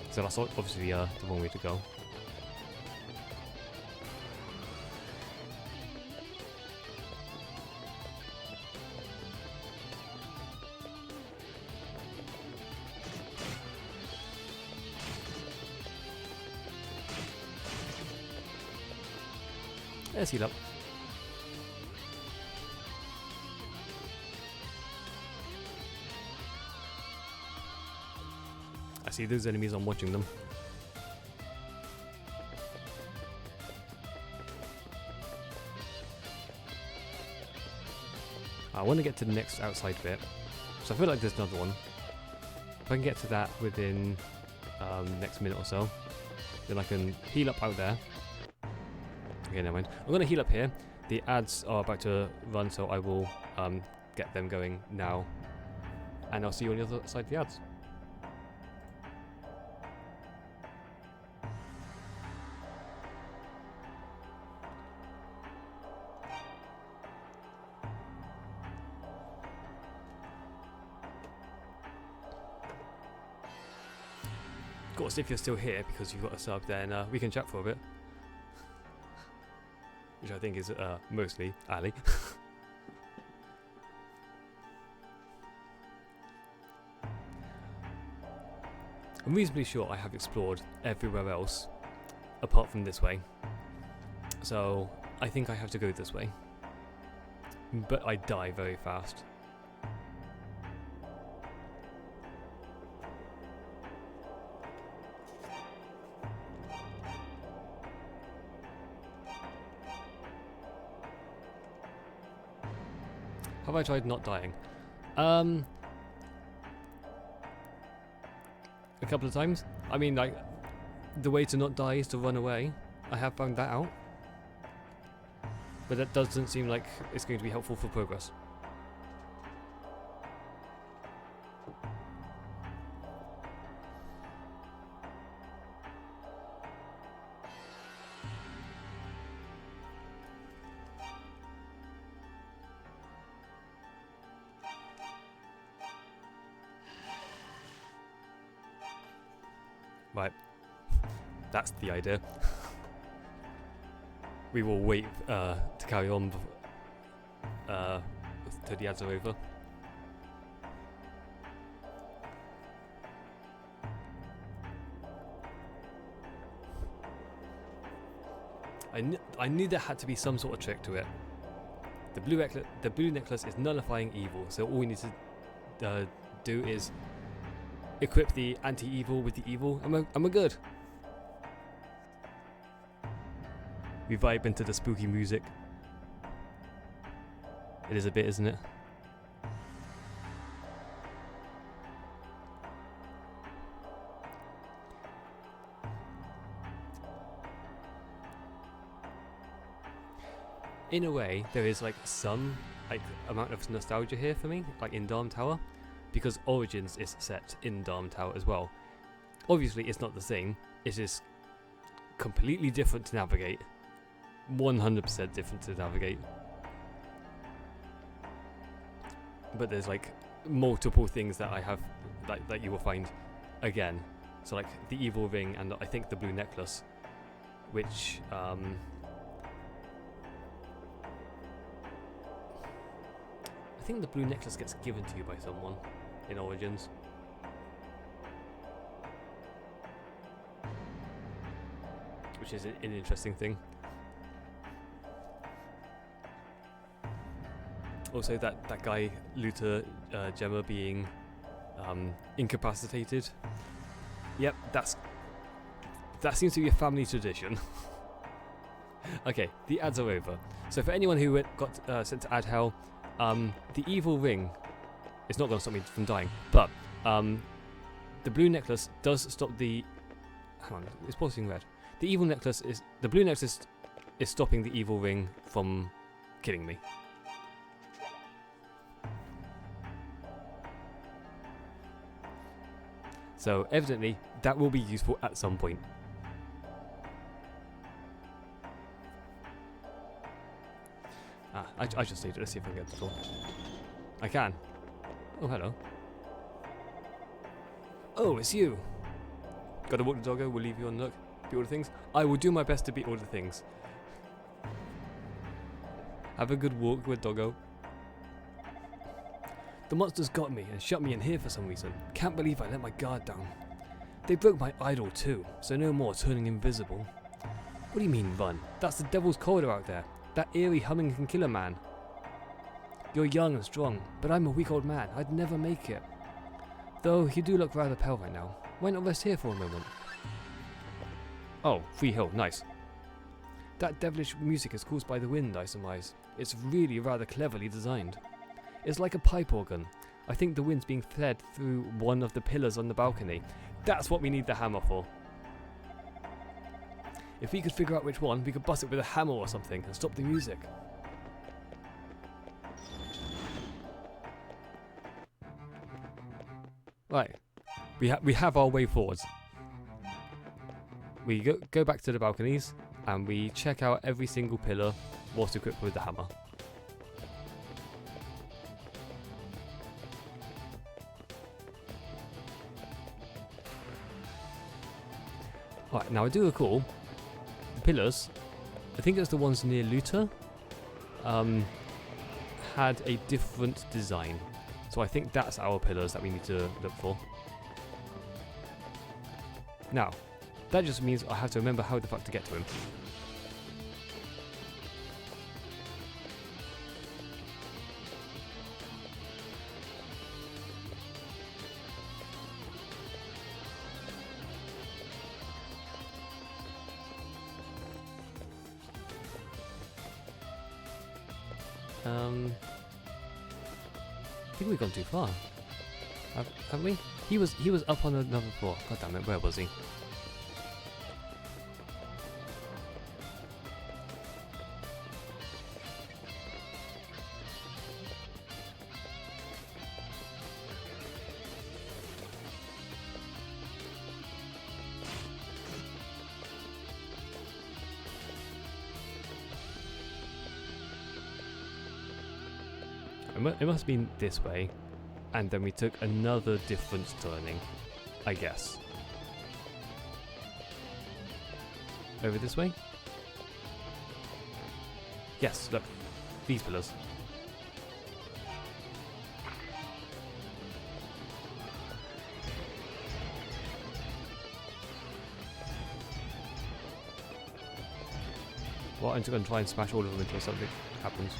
So that's obviously the wrong way to go. Let's heal up. I see those enemies, I'm watching them. I want to get to the next outside bit, so I feel like there's another one. If I can get to that within next minute or so, then I can heal up out there. Okay, never mind. I'm going to heal up here. The ads are about to run, so I will get them going now. And I'll see you on the other side of the ads. Of course, if you're still here because you've got a sub, then we can chat for a bit. Which I think is mostly Ali. I'm reasonably sure I have explored everywhere else apart from this way. So I think I have to go this way. But I die very fast. Have I tried not dying? A couple of times. I mean, like, the way to not die is to run away. I have found that out. But that doesn't seem like it's going to be helpful for progress. Right, that's the idea. We will wait to carry on till the ads are over. I knew there had to be some sort of trick to it. The blue necklace is nullifying evil, so all we need to do is equip the anti-evil with the evil, and we're good. We vibe into the spooky music. It is a bit, isn't it? In a way, there is like some amount of nostalgia here for me, like in Darm Tower. Because Origins is set in Darm Tower as well. Obviously it's not the same, it is completely different to navigate. 100% different to navigate. But there's like multiple things that I have that you will find again. So like the evil ring and I think the blue necklace, which I think the blue necklace gets given to you by someone in Origins. Which is an interesting thing. Also that guy, Luther Gemma, being incapacitated. Yep, that seems to be a family tradition. Okay, the ads are over. So for anyone who got sent to ad hell, the evil ring is not going to stop me from dying, but the blue necklace does stop the... Hang on, it's pulsing red. The blue necklace is stopping the evil ring from killing me. So evidently that will be useful at some point. I just need to see if I can get the door. I can. Oh, hello. Oh, it's you. Gotta walk the doggo, we'll leave you on look. Beat all the things. I will do my best to beat all the things. Have a good walk with doggo. The monsters got me and shut me in here for some reason. Can't believe I let my guard down. They broke my idol too, so no more turning invisible. What do you mean run? That's the devil's corridor out there. That eerie humming can kill a man. You're young and strong, but I'm a weak old man. I'd never make it. Though you do look rather pale right now. Why not rest here for a moment? Oh, free hill, nice. That devilish music is caused by the wind, I surmise. It's really rather cleverly designed. It's like a pipe organ. I think the wind's being fed through one of the pillars on the balcony. That's what we need the hammer for. If we could figure out which one, we could bust it with a hammer or something and stop the music. Right. We have our way forwards. We go back to the balconies and we check out every single pillar whilst equipped with the hammer. Right, now I do recall the pillars, I think it was the ones near Luther, had a different design. So I think that's our pillars that we need to look for. Now, that just means I have to remember how the fuck to get to him. I think we've gone too far. Have we? He was up on another floor. God damn it, where was he? It must have been this way, and then we took another different turning, I guess. Over this way? Yes, look. These pillars. Well, I'm just going to try and smash all of them until something happens.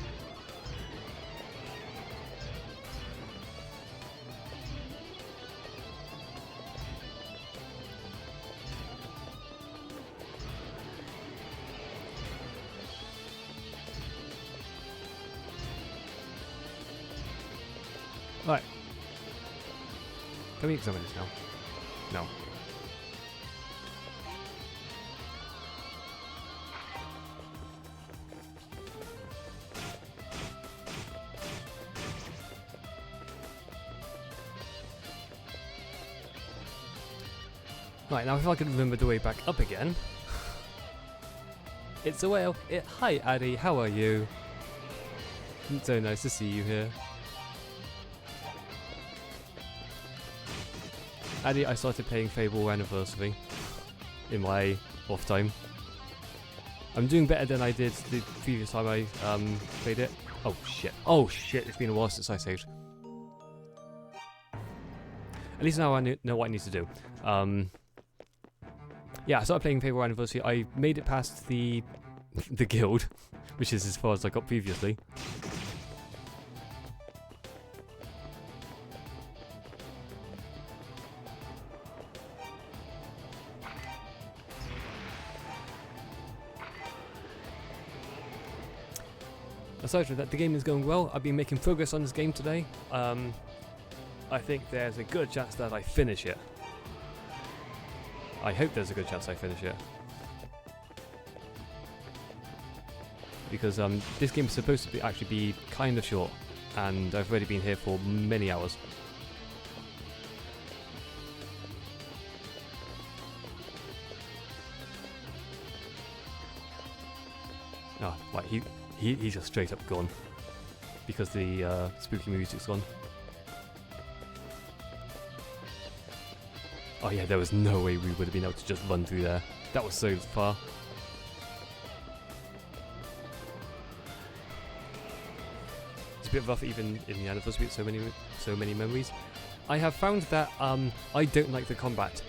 Right. Can we examine this now? No. Right, now if I can remember the way back up again. It's a whale. Hi Addy, how are you? It's so nice to see you here. Addy, I started playing Fable Anniversary in my off time. I'm doing better than I did the previous time I played it. Oh shit. Oh shit, it's been a while since I saved. At least now I know what I need to do. Yeah, I started playing Fable Anniversary. I made it past the guild, which is as far as I got previously. Aside from that, the game is going well. I've been making progress on this game today. I think there's a good chance that I finish it. I hope there's a good chance I finish it. Because this game is supposed to actually be kind of short, and I've already been here for many hours. Oh, right, he's just straight up gone. Because the spooky music's gone. Oh yeah, there was no way we would have been able to just run through there. That was so far. It's a bit rough even in the anniversary with so many memories. I have found that I don't like the combat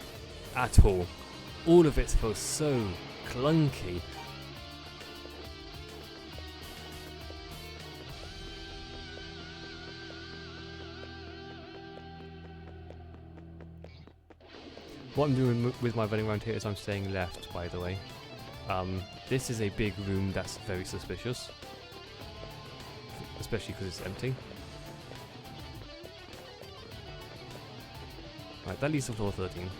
at all. All of it feels so clunky. What I'm doing with my running around here is I'm staying left, by the way. This is a big room that's very suspicious. Especially because it's empty. Right, that leads to floor 13.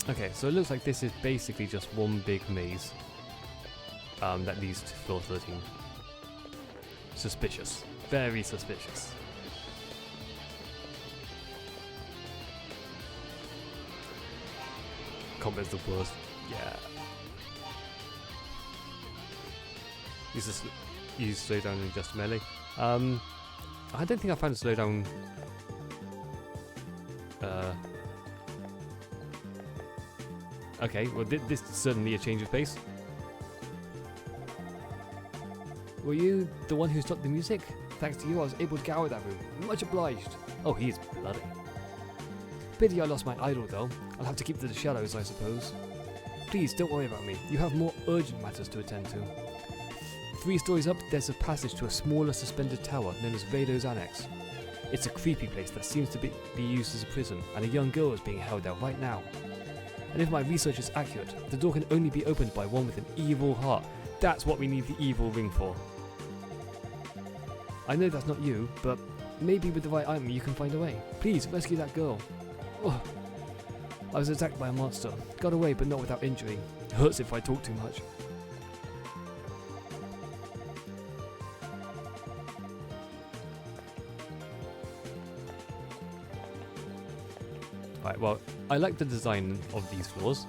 Okay, so it looks like this is basically just one big maze that leads to floor 13. Suspicious. Very suspicious. Combat's the worst. Yeah. Use slow down in just melee. I don't think I found a slowdown. Okay, well this is certainly a change of pace. Were you the one who stopped the music? Thanks to you I was able to get out of that room. Much obliged. Oh, he is bloody. Pity I lost my idol though. I'll have to keep to the shadows, I suppose. Please, don't worry about me. You have more urgent matters to attend to. 3 stories up, there's a passage to a smaller suspended tower known as Vado's Annex. It's a creepy place that seems to be used as a prison, and a young girl is being held there right now. And if my research is accurate, the door can only be opened by one with an evil heart. That's what we need the evil ring for. I know that's not you, but maybe with the right item you can find a way. Please, rescue that girl. Oh. I was attacked by a monster. Got away, but not without injury. It hurts if I talk too much. Right, well, I like the design of these floors.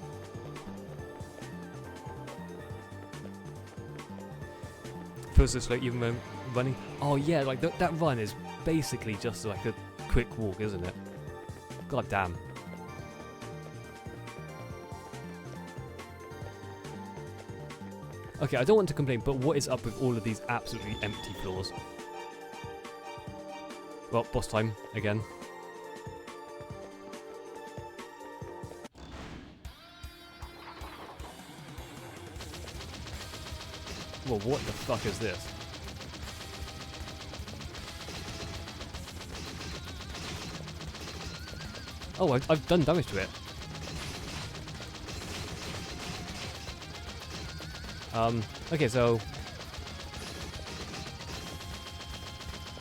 Feels so slow even when running. Oh yeah, like that run is basically just like a quick walk, isn't it? God damn. Okay, I don't want to complain, but what is up with all of these absolutely empty floors? Well, boss time again. Well, what the fuck is this? Oh, I've done damage to it. Okay, so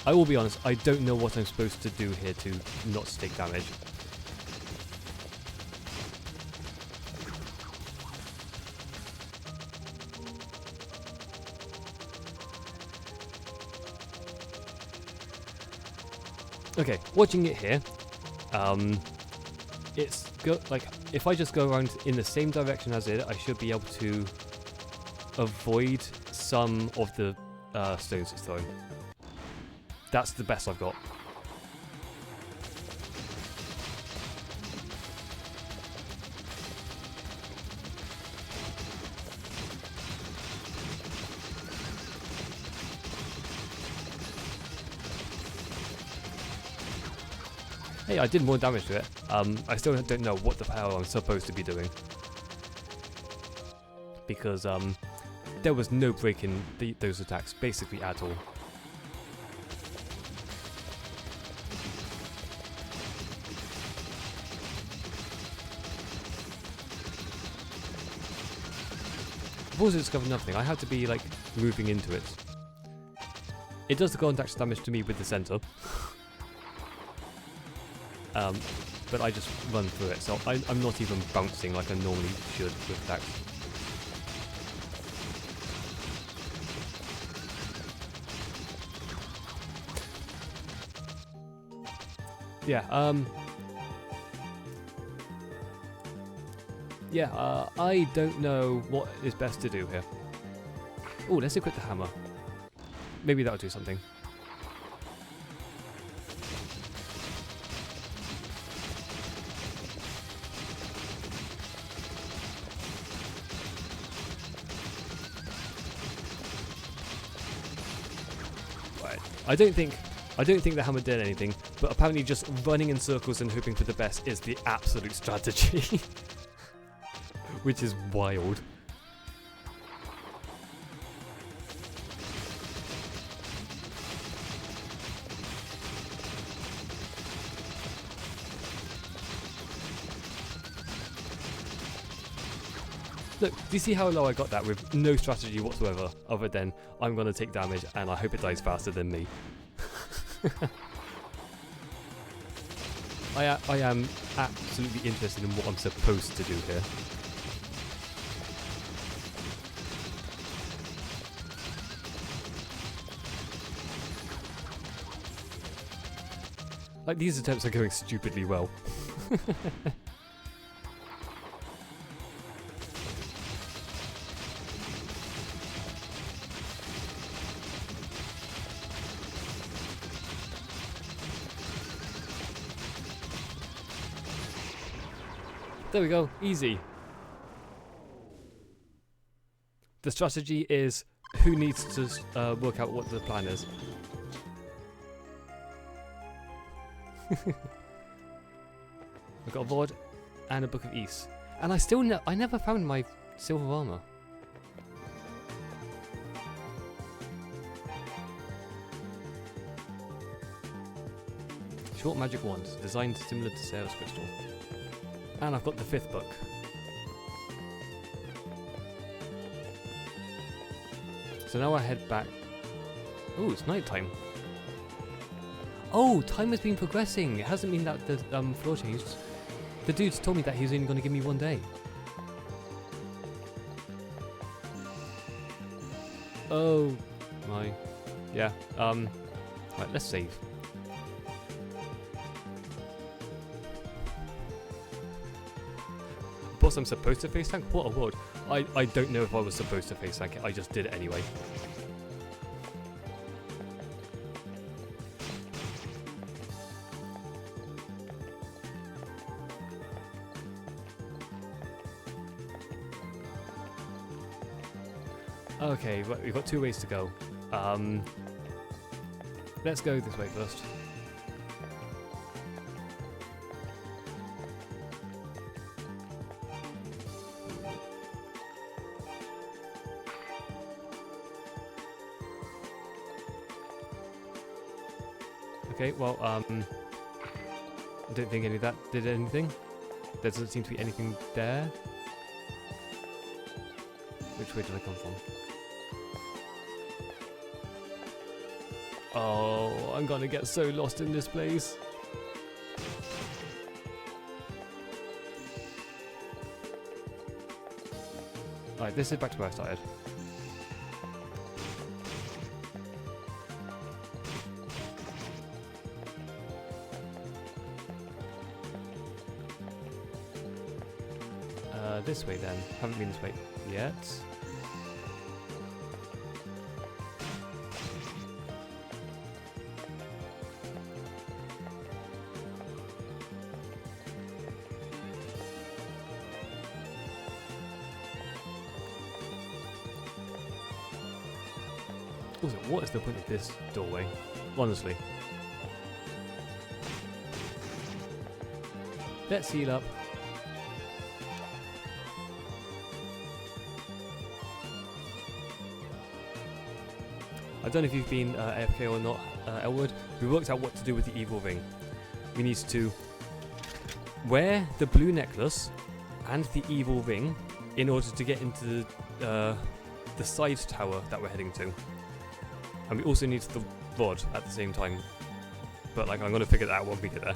I will be honest, I don't know what I'm supposed to do here to not take damage. Okay, watching it here, it's like if I just go around in the same direction as it, I should be able to avoid some of the stones it's throwing. That's the best I've got. Hey, I did more damage to it. I still don't know what the hell I'm supposed to be doing. Because there was no break in those attacks, basically at all. I've also discovered nothing. I have to be like moving into it. It does the contact damage to me with the center. But I just run through it, so I'm not even bouncing like I normally should with attacks. Yeah, I don't know what is best to do here. Oh, let's equip the hammer. Maybe that'll do something. Right. I don't think the hammer did anything, but apparently just running in circles and hoping for the best is the absolute strategy. Which is wild. Look, do you see how low I got that with no strategy whatsoever, other than I'm going to take damage and I hope it dies faster than me. I am absolutely interested in what I'm supposed to do here. Like, these attempts are going stupidly well. There we go, easy. The strategy is who needs to work out what the plan is. I've got a VOD and a Book of East. And I never found my silver armor. Short magic wand, designed similar to Sarah's crystal. And I've got the 5th book. So now I head back. Oh, it's night time. Oh, time has been progressing. It hasn't been that the floor changed. The dude's told me that he's only going to give me 1 day. Oh my. Yeah. Right, let's save. Boss, I'm supposed to face tank? What a word. I don't know if I was supposed to face tank it. I just did it anyway. Okay, right, we've got 2 ways to go. Let's go this way first. Okay, well, I don't think any of that did anything. There doesn't seem to be anything there. Which way did I come from? Oh, I'm gonna get so lost in this place. Alright, this is back to where I started. This way then. Haven't been this way yet. Also, what is the point of this doorway? Honestly. Let's heal up. I don't know if you've been AFK or not, Elwood. We worked out what to do with the evil ring. We need to wear the blue necklace and the evil ring in order to get into the side tower that we're heading to. And we also need the rod at the same time. But like, I'm going to figure that out when we get there.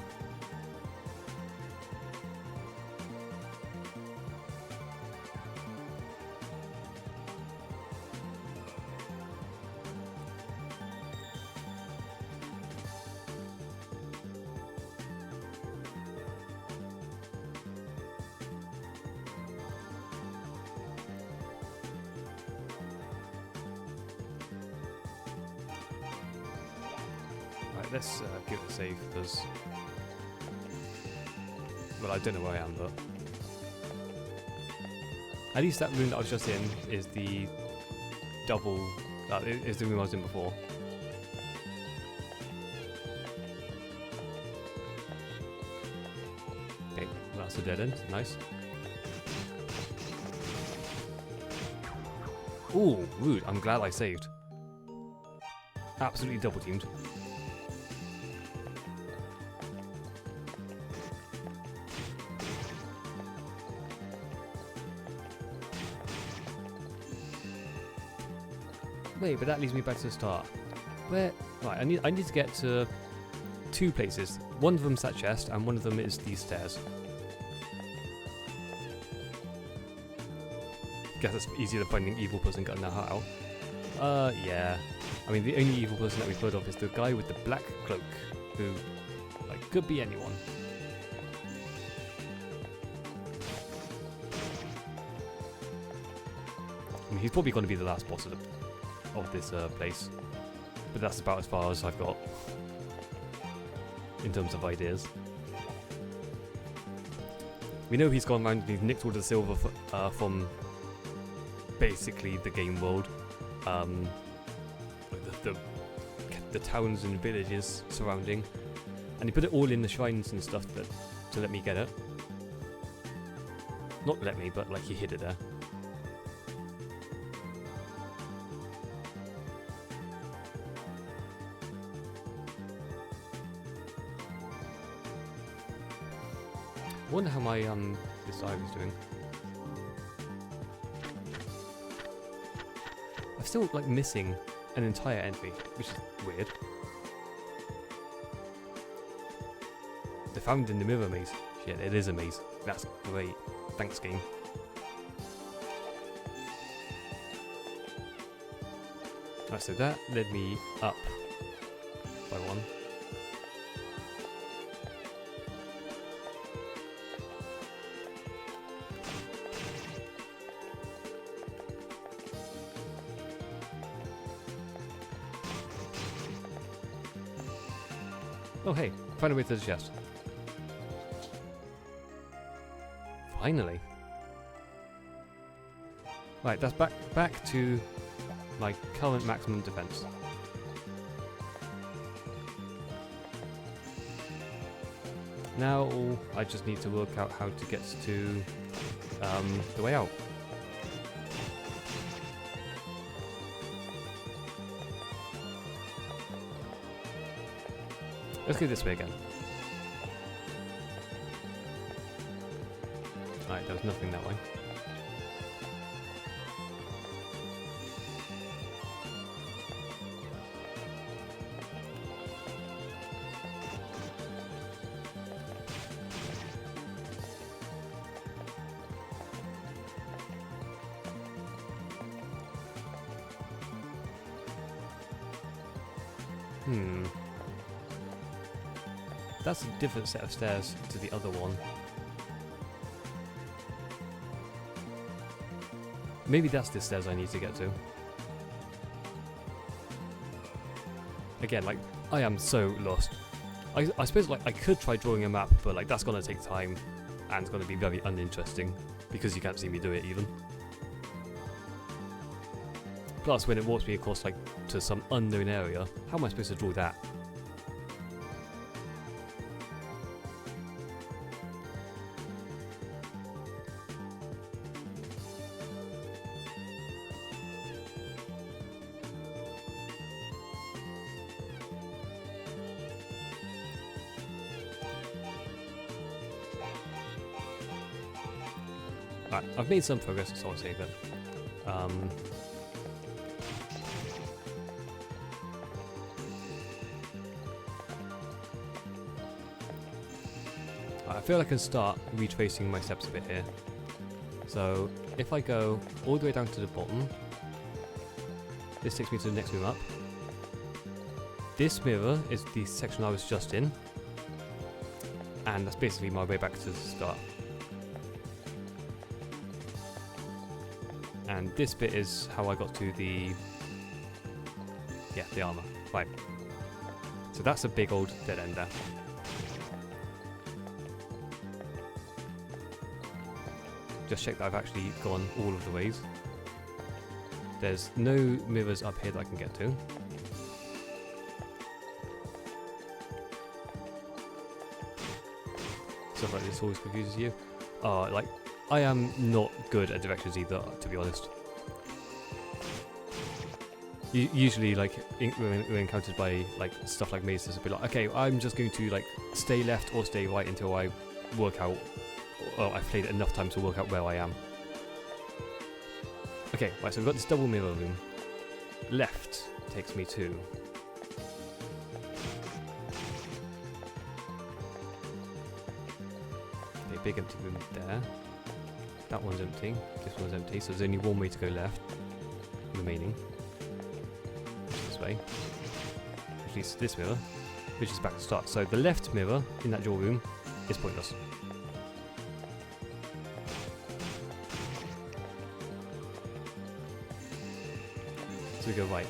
Let's give it a save, because... Well, I don't know where I am, but... At least that room that I was just in is the double... is the room I was in before. Okay, well, that's a dead end. Nice. Ooh, rude. I'm glad I saved. Absolutely double teamed. Wait, but that leads me back to the start. Where? Right, I need to get to 2 places. One of them's that chest, and one of them is these stairs. Guess it's easier than finding an evil person cutting their heart out. Yeah. I mean, the only evil person that we've heard of is the guy with the black cloak, who, like, could be anyone. I mean, he's probably going to be the last boss of this place. But that's about as far as I've got in terms of ideas. We know he's gone around and he's nicked all the silver from basically the game world. The towns and villages surrounding. And he put it all in the shrines and stuff to let me get it. Not let me, but like he hid it there. I wonder how my this eye is doing. I'm still like missing an entire entry, which is weird. They found in the mirror maze. Shit, it is a maze. That's great. Thanks, game. Right, so that led me up by 1. Oh hey, find a way to the chest. Finally. Right, that's back to my current maximum defense. Now I just need to work out how to get to the way out. Let's go this way again. Alright, there was nothing that way. That's a different set of stairs to the other one. Maybe that's the stairs I need to get to. Again, like, I am so lost. I suppose, like, I could try drawing a map, but, like, that's gonna take time, and it's gonna be very uninteresting, because you can't see me do it, even. Plus, when it walks me across, like, to some unknown area, how am I supposed to draw that? Right, I've made some progress, so I'll save it. I feel like I can start retracing my steps a bit here. So if I go all the way down to the bottom, this takes me to the next room up. This mirror is the section I was just in, and that's basically my way back to the start. And this bit is how I got to the armor. Right. So that's a big old dead end there. Just check that I've actually gone all of the ways. There's no mirrors up here that I can get to. Stuff like this always confuses you. Like, I am not good at directions either, to be honest. Usually, like, we're encountered by, like, stuff like mazes, it'll be like, okay, I'm just going to, like, stay left or stay right until I work out, well, I've played it enough time to work out where I am. Okay, right, so we've got this double mirror room. left takes me to. Okay, big empty room there. That one's empty. This one's empty. So there's only one way to go left. Remaining. Which is this way. Which leads to this mirror. Which is back to start. So the left mirror in that drawer room is pointless. So we go right.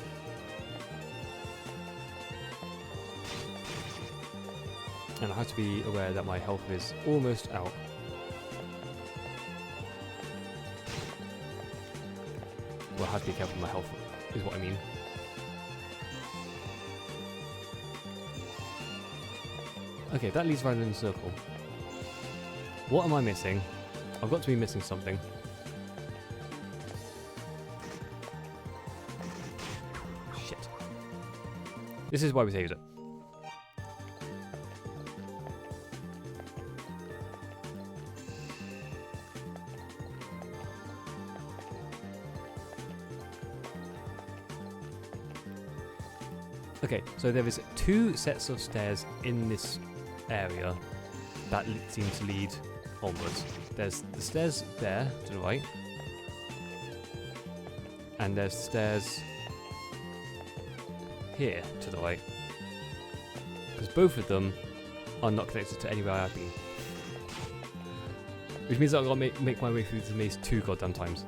And I have to be aware that my health is almost out. Well, I have to be careful with my health, is what I mean. Okay, that leads right in a circle. What am I missing? I've got to be missing something. Shit. This is why we saved it. Okay, so there is 2 sets of stairs in this area that seem to lead onwards. There's the stairs there to the right, and there's stairs here to the right, because both of them are not connected to anywhere I've been. Which means I've got to make my way through this maze 2 goddamn times.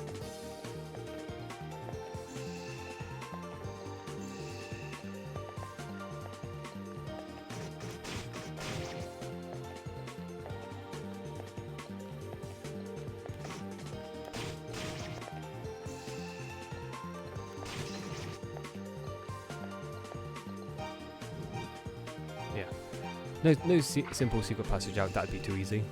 No simple secret passage out, that'd be too easy.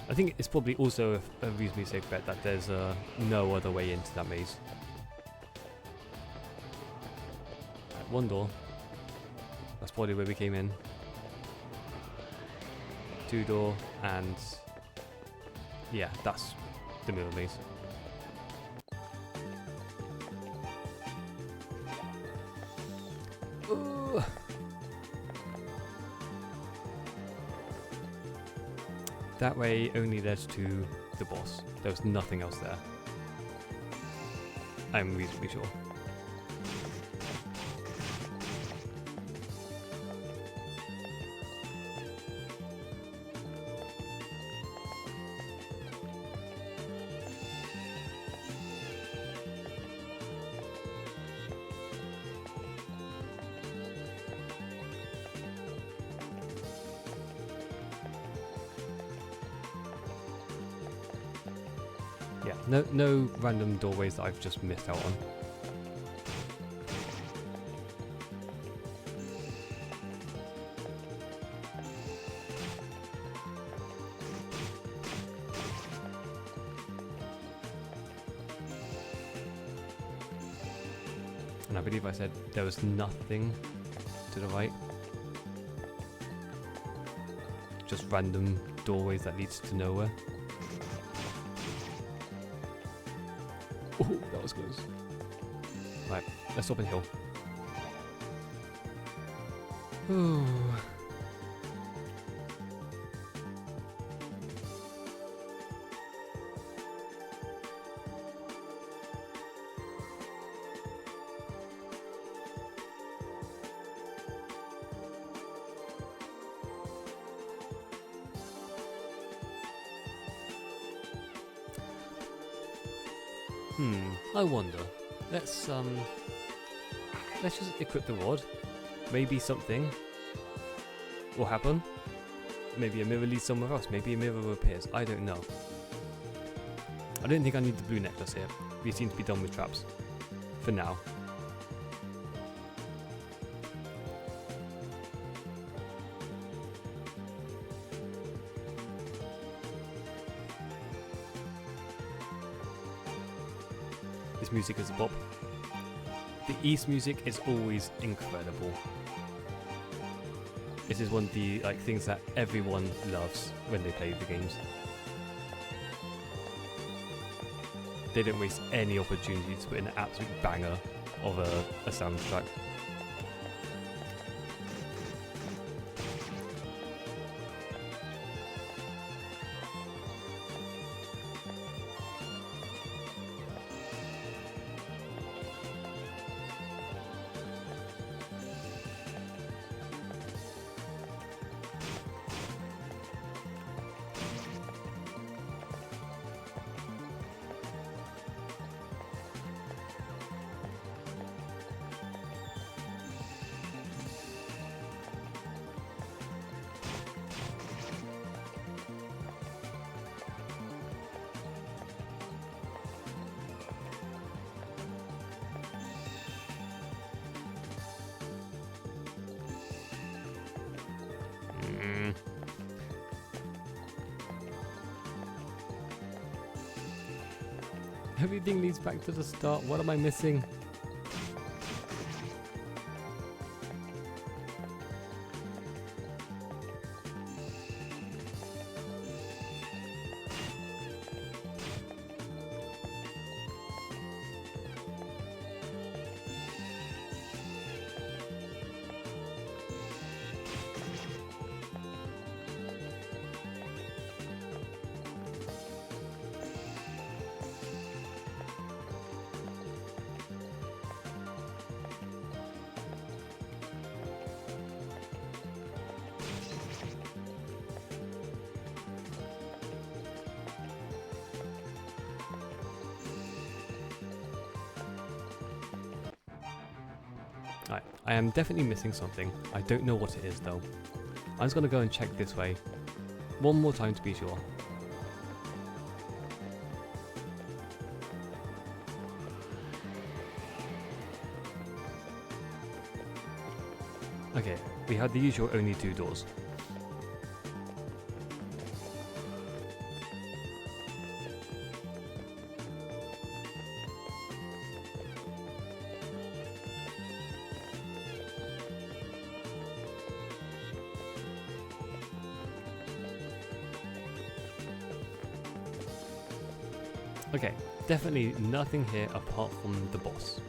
I think it's probably also a reasonably safe bet that there's no other way into that maze. One door. That's probably where we came in. 2 door, and yeah, that's the mirror maze. Ooh. That way only led to the boss. There was nothing else there. I'm reasonably sure. Yeah, no random doorways that I've just missed out on. And I believe I said there was nothing to the right. Just random doorways that leads to nowhere. Oh, that was close. Right, let's stop and heal. Ooh. I wonder. Let's just equip the rod. Maybe something will happen. Maybe a mirror leads somewhere else. Maybe a mirror appears. I don't know. I don't think I need the blue necklace here. We seem to be done with traps. For now. this music is a bop. The East music is always incredible. This is one of the things that everyone loves when they play the games. They don't waste any opportunity to put in an absolute banger of a soundtrack. Everything leads back to the start. What am I missing? Right, I am definitely missing something. I don't know what it is though. I'm just going to go and check this way one more time to be sure. Okay, we had the usual only 2 doors. Okay, definitely nothing here apart from the boss.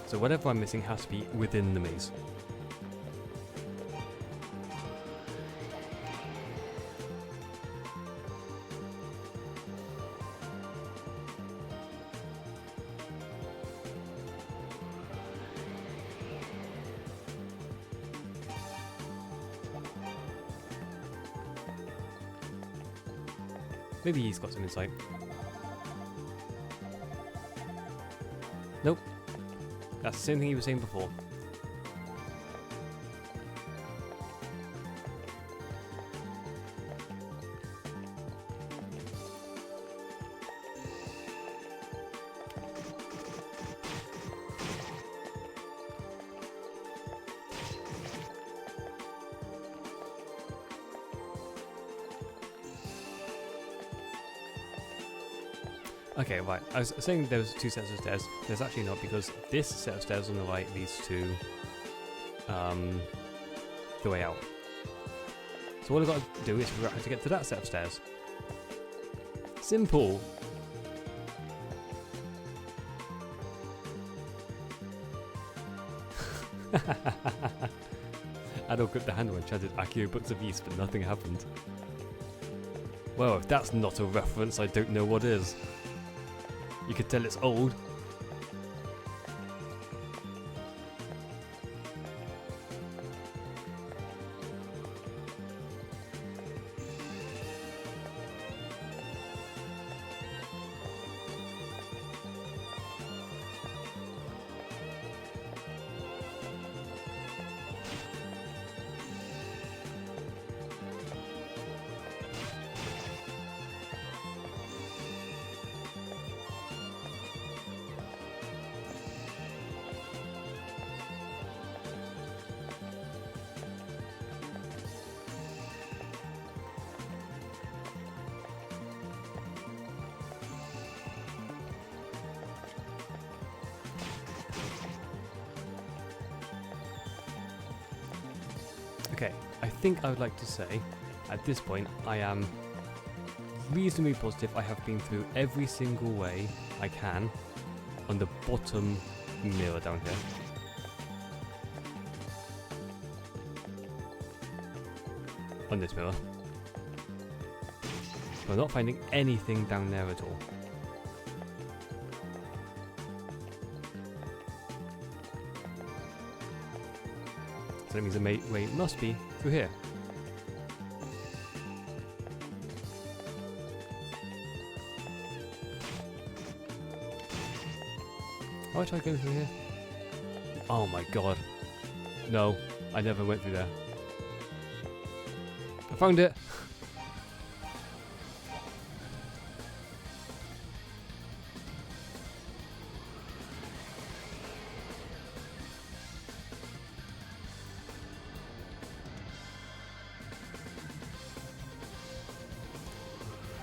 So whatever I'm missing has to be within the maze. Maybe he's got some insight. Nope. That's the same thing he was saying before. Okay, right. I was saying there was 2 sets of stairs. There's actually not, because this set of stairs on the right leads to the way out. So all I've got to do is figure out how to get to that set of stairs. Simple. Adol gripped the handle and chanted Akio Books of East, but nothing happened. Well, if that's not a reference, I don't know what is. You could tell it's old. Okay, I think I would like to say, at this point, I am reasonably positive I have been through every single way I can on the bottom mirror down here. On this mirror. We're not finding anything down there at all. So that means the way must be through here. How I try going through here? Oh my god. No, I never went through there. I found it!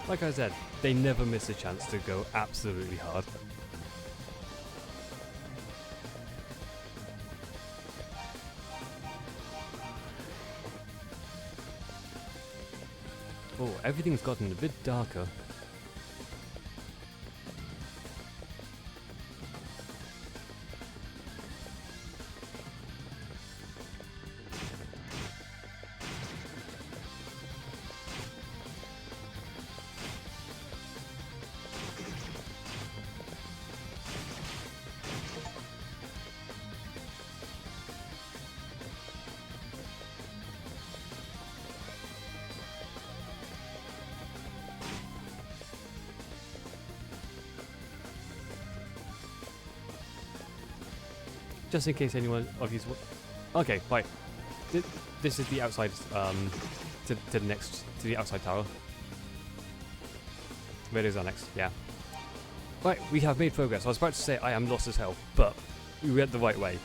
Like I said, they never miss a chance to go absolutely hard. Oh, everything's gotten a bit darker. Just in case anyone of you... Okay, right. This is the outside, to the outside tower. Where is our next? Yeah. Right, we have made progress. I was about to say I am lost as hell, but we went the right way.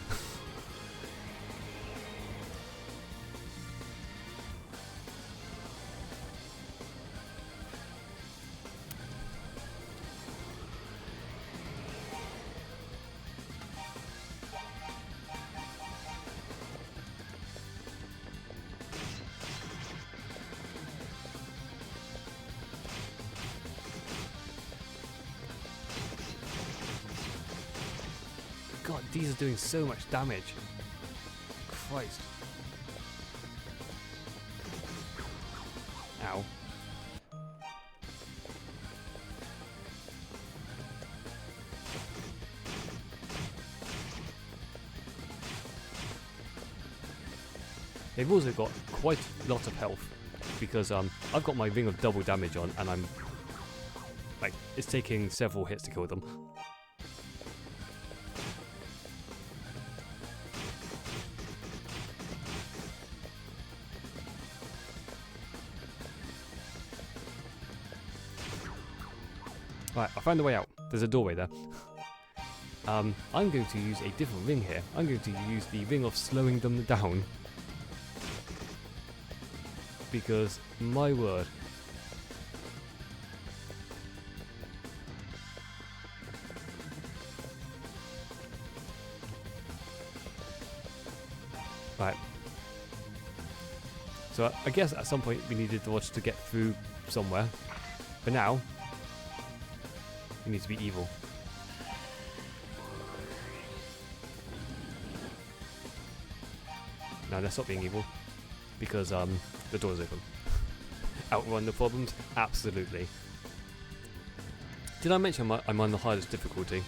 God, these are doing so much damage. Christ. Ow. They've also got quite a lot of health because I've got my ring of double damage on and I'm like, it's taking several hits to kill them. Right, I found the way out. There's a doorway there. I'm going to use a different ring here. I'm going to use the ring of slowing them down. Because, my word. Right. So, I guess at some point we needed the watch to get through somewhere. But now, we need to be evil. No, let's stop being evil. Because, the door's open. Outrun the problems? Absolutely. Did I mention I'm on the hardest difficulty?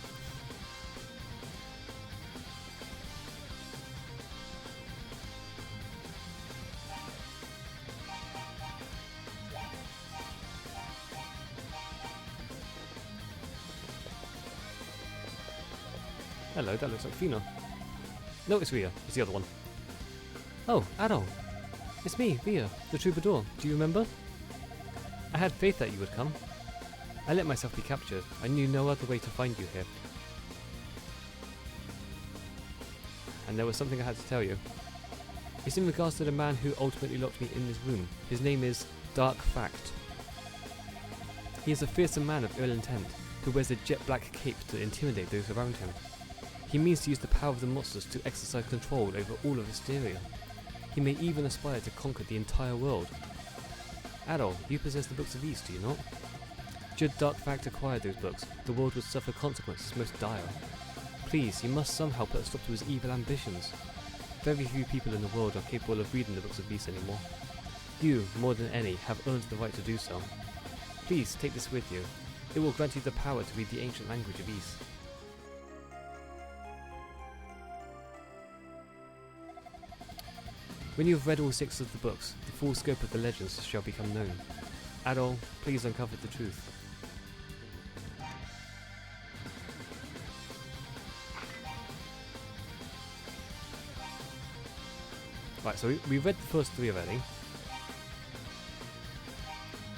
Hello, that looks like Fina. No, it's Ria. It's the other one. Oh, Adol. It's me, Ria, the troubadour. Do you remember? I had faith that you would come. I let myself be captured. I knew no other way to find you here. And there was something I had to tell you. It's in regards to the man who ultimately locked me in this room. His name is Dark Fact. He is a fearsome man of ill intent, who wears a jet black cape to intimidate those around him. He means to use the power of the monsters to exercise control over all of Hysteria. He may even aspire to conquer the entire world. Adol, you possess the Books of East, do you not? Should Dark Fact acquire those books, the world would suffer consequences most dire. Please, you must somehow put a stop to his evil ambitions. Very few people in the world are capable of reading the Books of East anymore. You, more than any, have earned the right to do so. Please, take this with you. It will grant you the power to read the ancient language of East. When you have read all 6 of the books, the full scope of the legends shall become known. Adol, please uncover the truth. Right, so we read the first 3 already.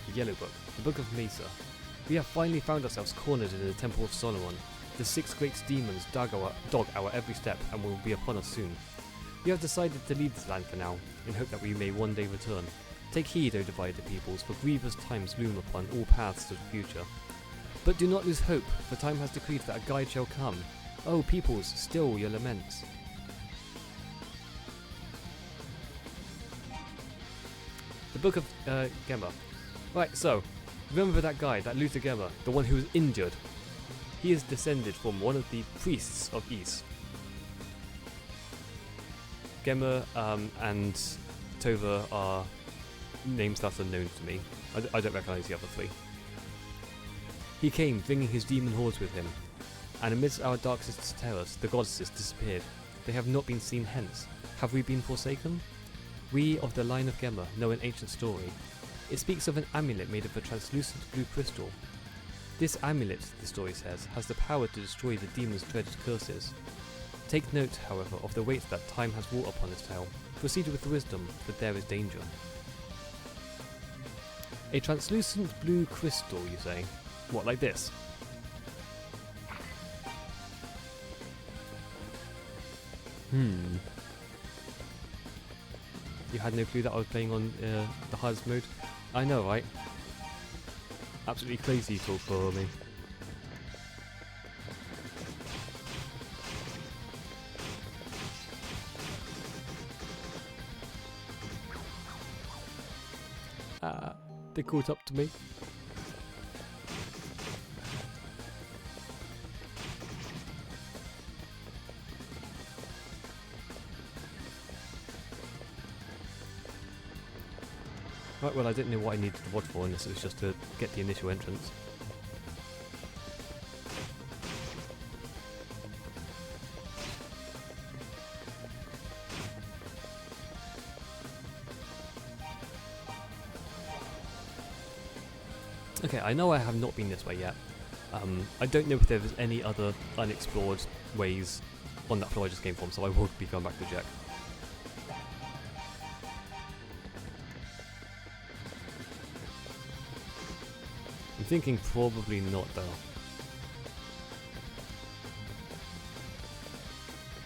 The Yellow Book, the Book of Mesa. We have finally found ourselves cornered in the Temple of Solomon. The 6 great demons dog our every step and will be upon us soon. We have decided to leave this land for now, in hope that we may one day return. Take heed, O divided peoples, for grievous times loom upon all paths to the future. But do not lose hope, for time has decreed that a guide shall come. O peoples, still your laments. The Book of Gemma. Right, so, remember that guy, that Luther Gemma, the one who was injured? He is descended from one of the priests of East. Gemma and Tova are names that are known to me. I don't recognise the other 3. He came, bringing his demon hordes with him, and amidst our darkest terrors, the goddesses disappeared. They have not been seen hence. Have we been forsaken? We of the line of Gemma know an ancient story. It speaks of an amulet made of a translucent blue crystal. This amulet, the story says, has the power to destroy the demon's dreaded curses. Take note, however, of the weight that time has wrought upon this tale. Proceed with wisdom, but there is danger. A translucent blue crystal, you say? What, like this? You had no clue that I was playing on the hardest mode? I know, right? Absolutely crazy talk for me. They caught up to me. Right, well I didn't know what I needed to watch for unless it was just to get the initial entrance. Okay, I know I have not been this way yet. I don't know if there's any other unexplored ways on that floor I just came from, so I will be going back to check. I'm thinking probably not though.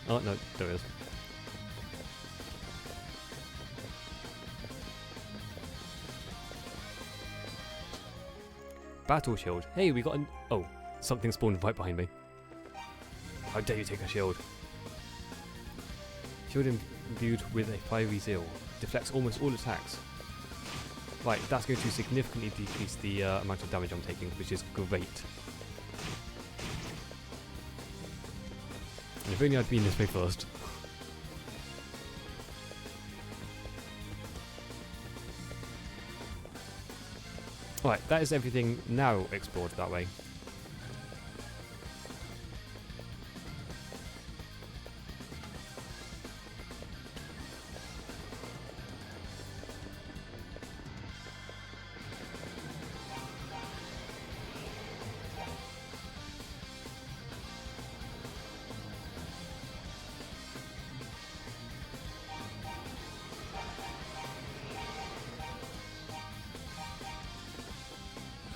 Oh no, there is. Battle shield. Hey, we got an... Oh, something spawned right behind me. How dare you take a shield? Shield imbued with a fiery zeal. Deflects almost all attacks. Right, that's going to significantly decrease the amount of damage I'm taking, which is great. And if only I'd been this way first. Right, that is everything now explored that way.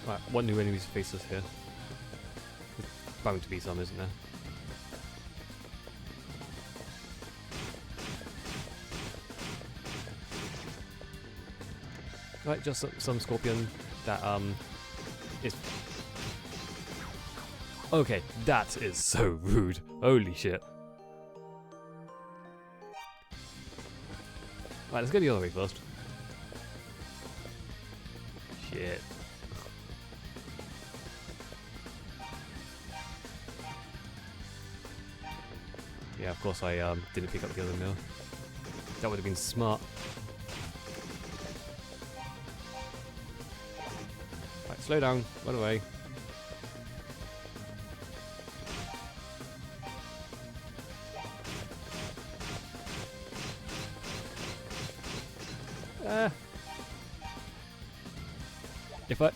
Right, one new enemy to face us here. There's bound to be some, isn't there? Right, just some scorpion that is... Okay, that is so rude. Holy shit. Right, let's go the other way first. Shit. Yeah, of course I didn't pick up the other mill. That would have been smart. Right, slow down, run away.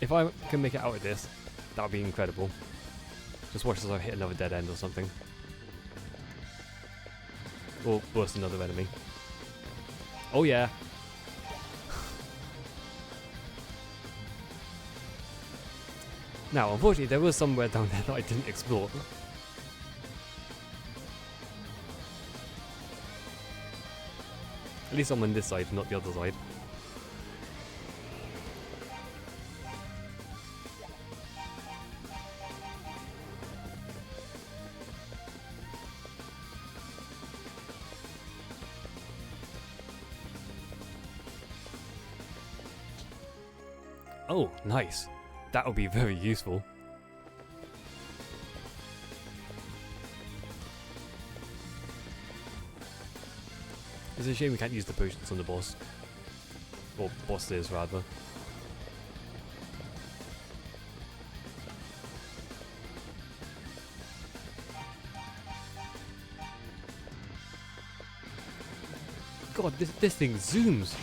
If I can make it out of this, that would be incredible. Just watch as I hit another dead end or something. Or worse, another enemy. Oh yeah. Now, unfortunately, there was somewhere down there that I didn't explore. At least I'm on this side, not the other side. Oh, nice. That would be very useful. It's a shame we can't use the potions on the boss. Or bosses, rather. God, this thing zooms!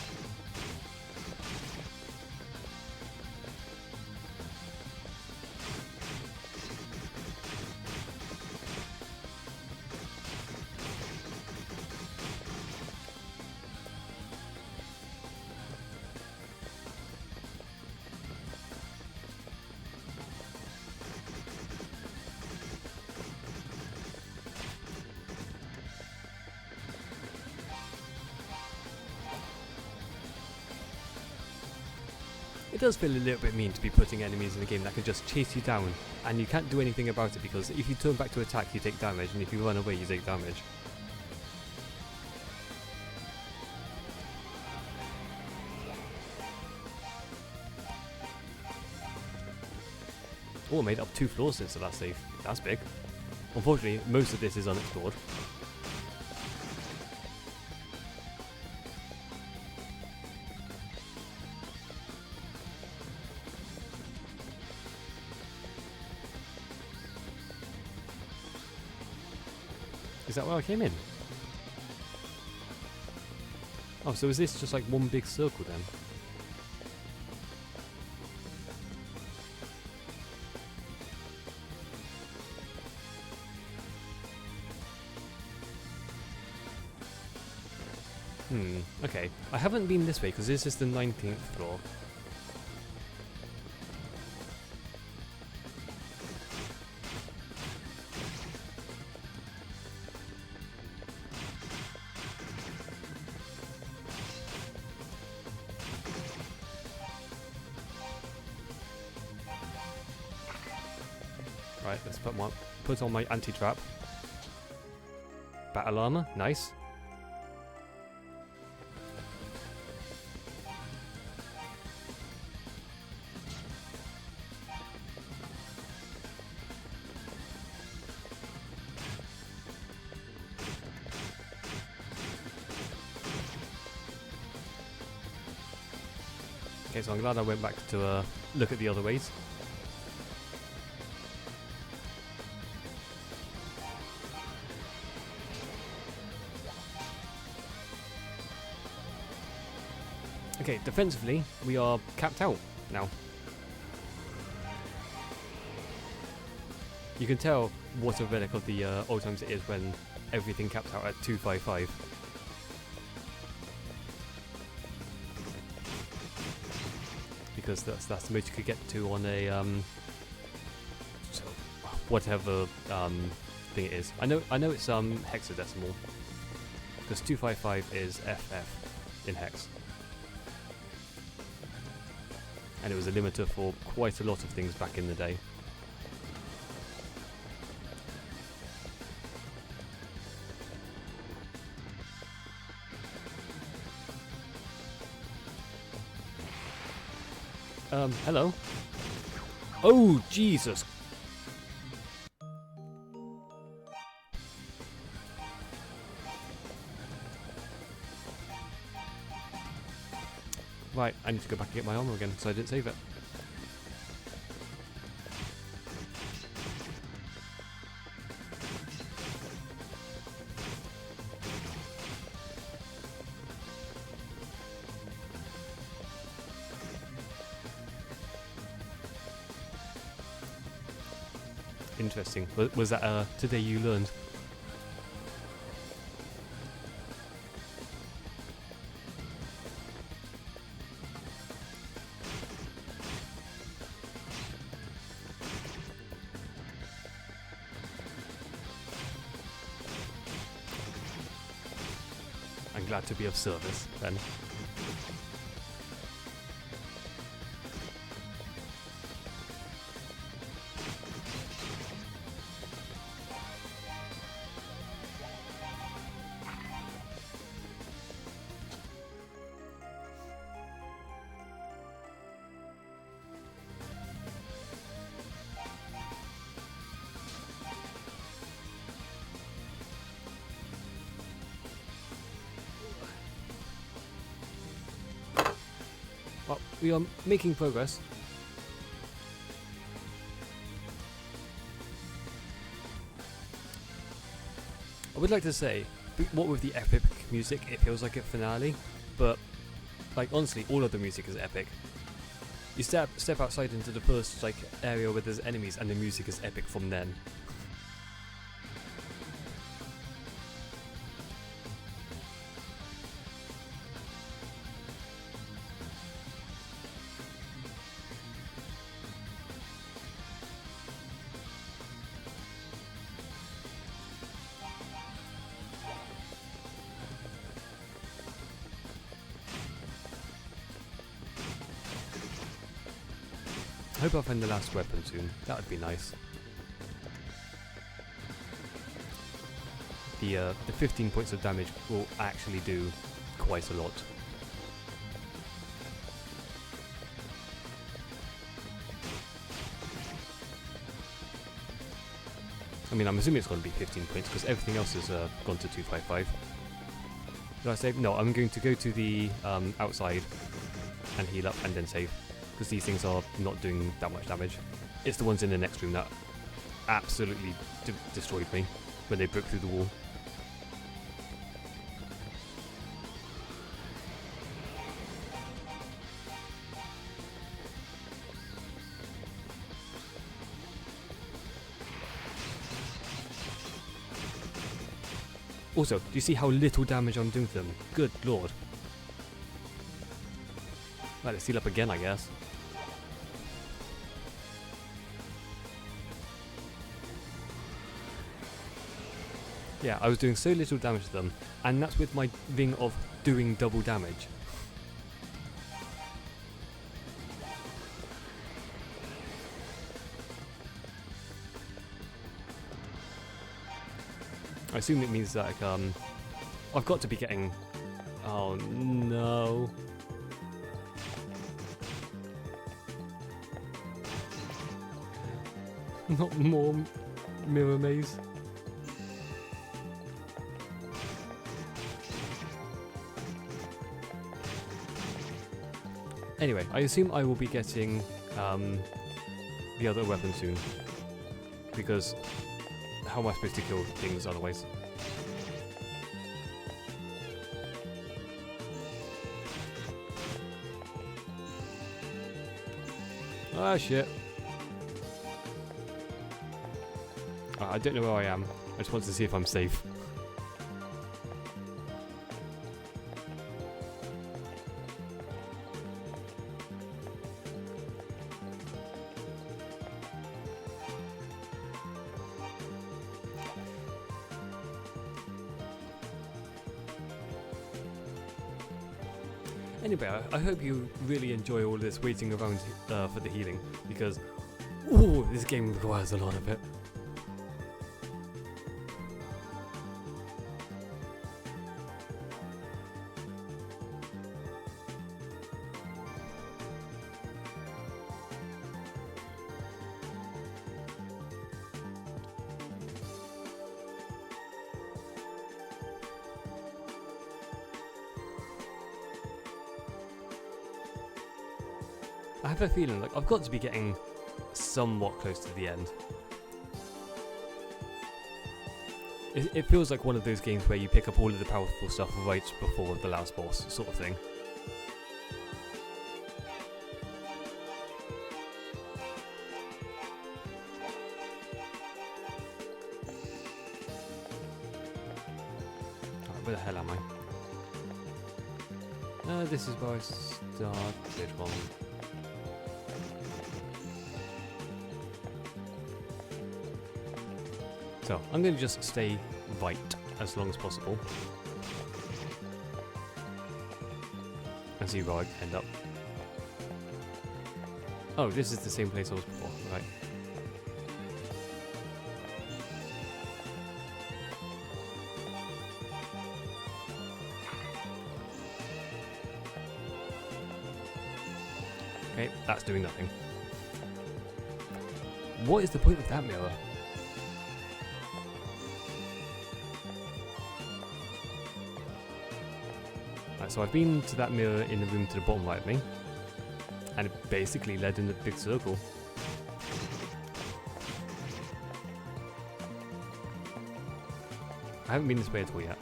It does feel a little bit mean to be putting enemies in a game that can just chase you down, and you can't do anything about it because if you turn back to attack you take damage, and if you run away you take damage. Oh, I made up 2 floors since the last save. That's big. Unfortunately, most of this is unexplored. Is that where I came in? Oh, so is this just like one big circle then? Okay. I haven't been this way because this is the 19th floor. Right, let's put on my anti-trap. Battle armor, nice. Okay, so I'm glad I went back to look at the other ways. Okay, defensively, we are capped out now. You can tell what a relic of the old times it is when everything capped out at 255. Because that's the most you could get to on a whatever thing it is. I know it's hexadecimal because 255 is FF in hex, and it was a limiter for quite a lot of things back in the day. Hello. Oh, Jesus. Right, I need to go back and get my armor again, so I didn't save it. Interesting. Was that today you learned? I'm glad to be of service, then. Well, we are making progress. I would like to say, what with the epic music, it feels like a finale, but, like, honestly, all of the music is epic. You step outside into the first, like, area where there's enemies, and the music is epic from then. I hope I find the last weapon soon. That would be nice. The 15 points of damage will actually do quite a lot. I mean, I'm assuming it's going to be 15 points because everything else has gone to 255. Did I save? No, I'm going to go to the outside and heal up and then save. Because these things are not doing that much damage. It's the ones in the next room that absolutely destroyed me when they broke through the wall. Also, do you see how little damage I'm doing to them? Good lord. Right, let's heal up again, I guess. Yeah, I was doing so little damage to them, and that's with my thing of doing double damage. I assume it means that, like, I've got to be getting... Oh no. Not more mirror maze. Anyway, I assume I will be getting the other weapon soon. Because how am I supposed to kill things otherwise? Ah, shit. I don't know where I am. I just want to see if I'm safe. Anyway, I hope you really enjoy all this waiting around for the healing, because ooh, this game requires a lot of it. I have a feeling like I've got to be getting somewhat close to the end. It feels like one of those games where you pick up all of the powerful stuff right before the last boss, sort of thing. Alright, where the hell am I? This is where I started wrong. So, I'm going to just stay right as long as possible. And see where I end up. Oh, this is the same place I was before, right. Okay, that's doing nothing. What is the point of that mirror? Right, so I've been to that mirror in the room to the bottom right of me, and it basically led in a big circle. I haven't been this way at all yet.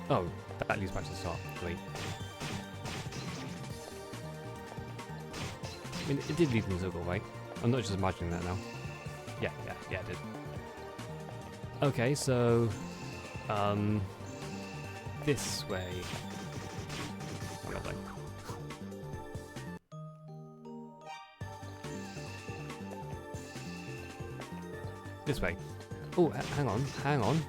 Oh, that leads back to the start. Great. I mean, it did lead in a circle, right? I'm not just imagining that now. Yeah, it did. Okay, so... this way. The other way. This way. Oh, hang on.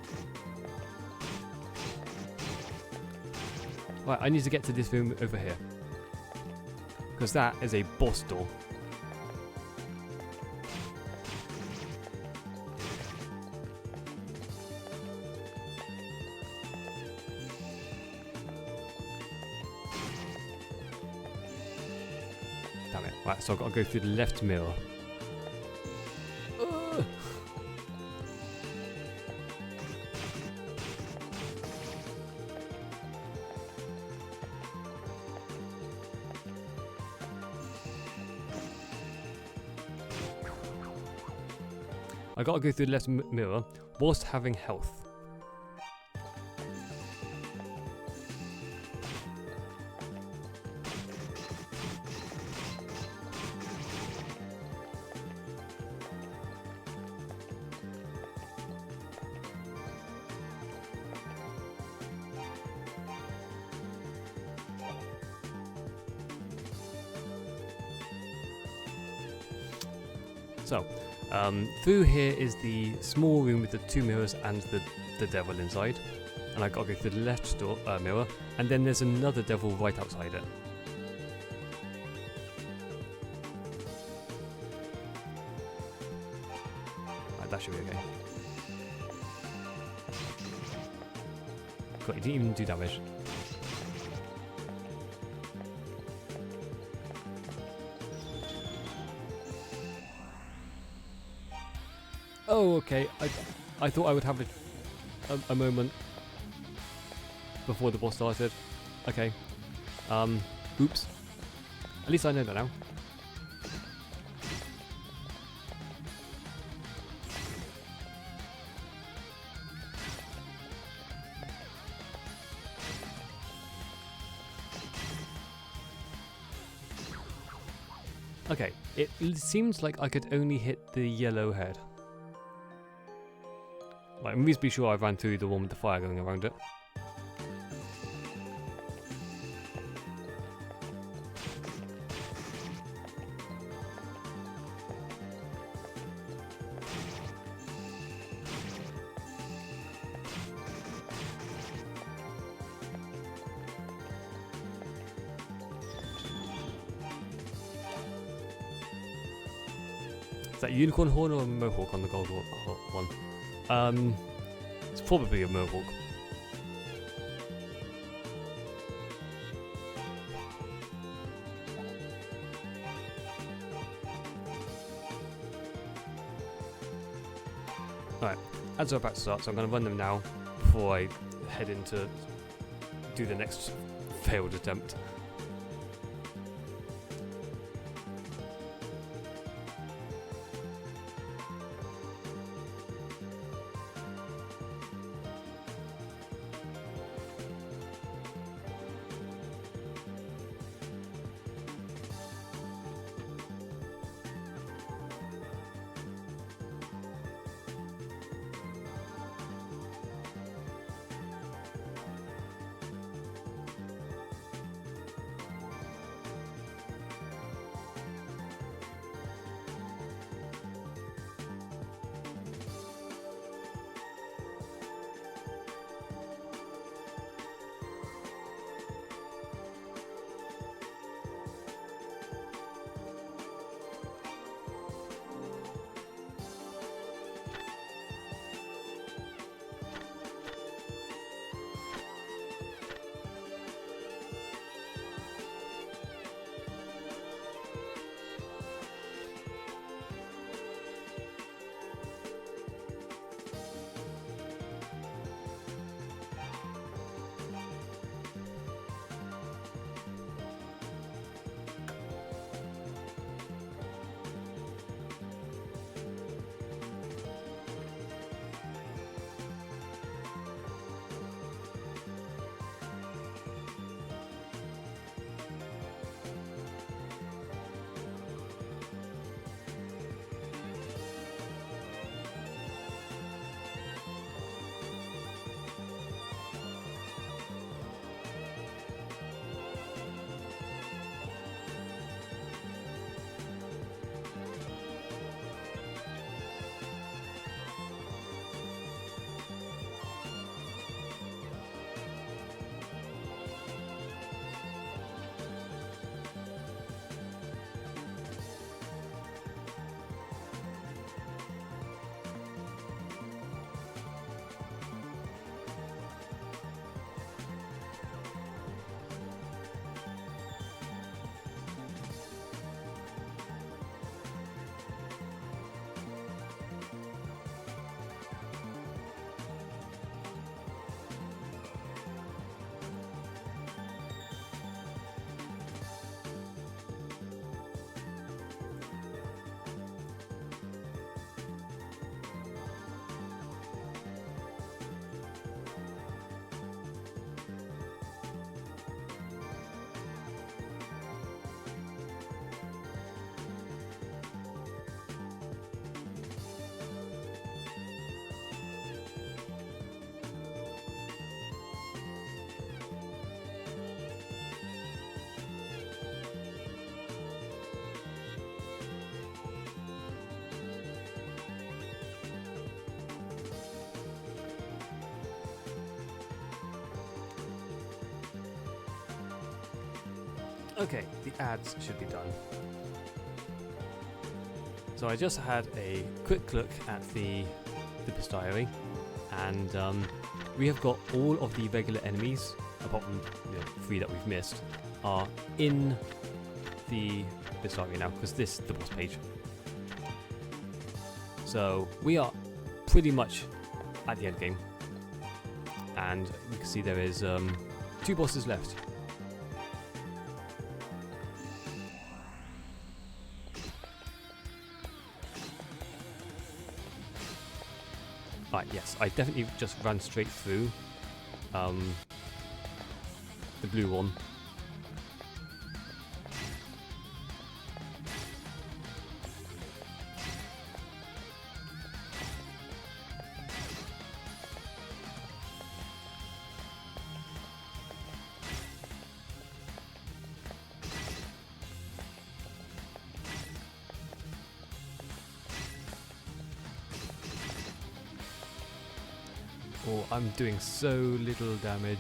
Right, I need to get to this room over here. Because that is a boss door. Damn it. Right, so I've got to go through the left mirror. I gotta go through the left mirror whilst having health. So, through here is the small room with the 2 mirrors and the devil inside. And I gotta go through the left door, mirror, and then there's another devil right outside it. Right, that should be okay. God, he didn't even do damage. Oh, okay. I thought I would have a moment before the boss started. Okay. Oops. At least I know that now. Okay. It seems like I could only hit the yellow head. Like, I'm reasonably sure I ran through the one with the fire going around it. Is that a unicorn horn or a mohawk on the gold one? It's probably a mohawk. Alright, ads are about to start, so I'm going to run them now before I head into do the next failed attempt. Okay, the ads should be done. So I just had a quick look at the bestiary, and we have got all of the regular enemies, apart from 3 that we've missed, are in the bestiary now, because this is the boss page. So we are pretty much at the end game, and you can see there is 2 bosses left. Right, yes, I definitely just ran straight through the blue one. Oh, I'm doing so little damage.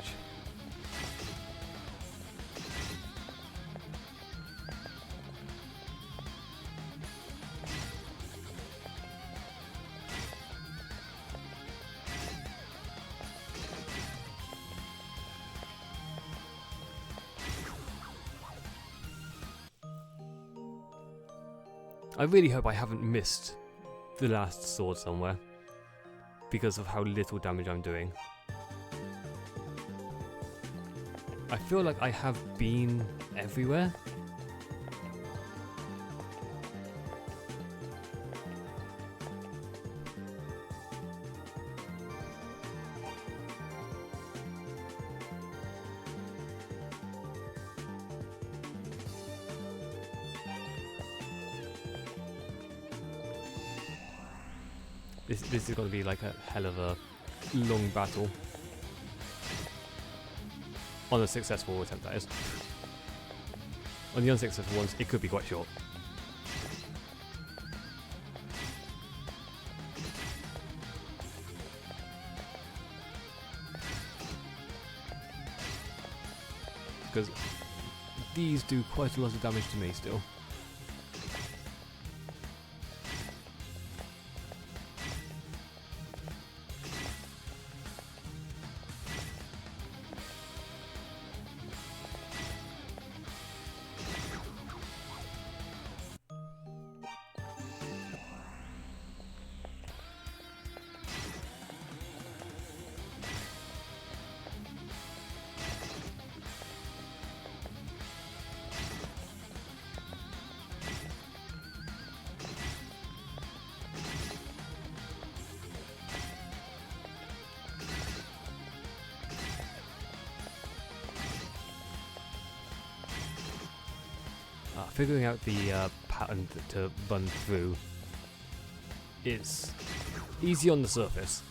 I really hope I haven't missed the last sword somewhere, because of how little damage I'm doing. I feel like I have been everywhere. This is going to be like a hell of a long battle. On a successful attempt, that is. On the unsuccessful ones, it could be quite short. Because these do quite a lot of damage to me still. Figuring out the pattern to run through is easy on the surface.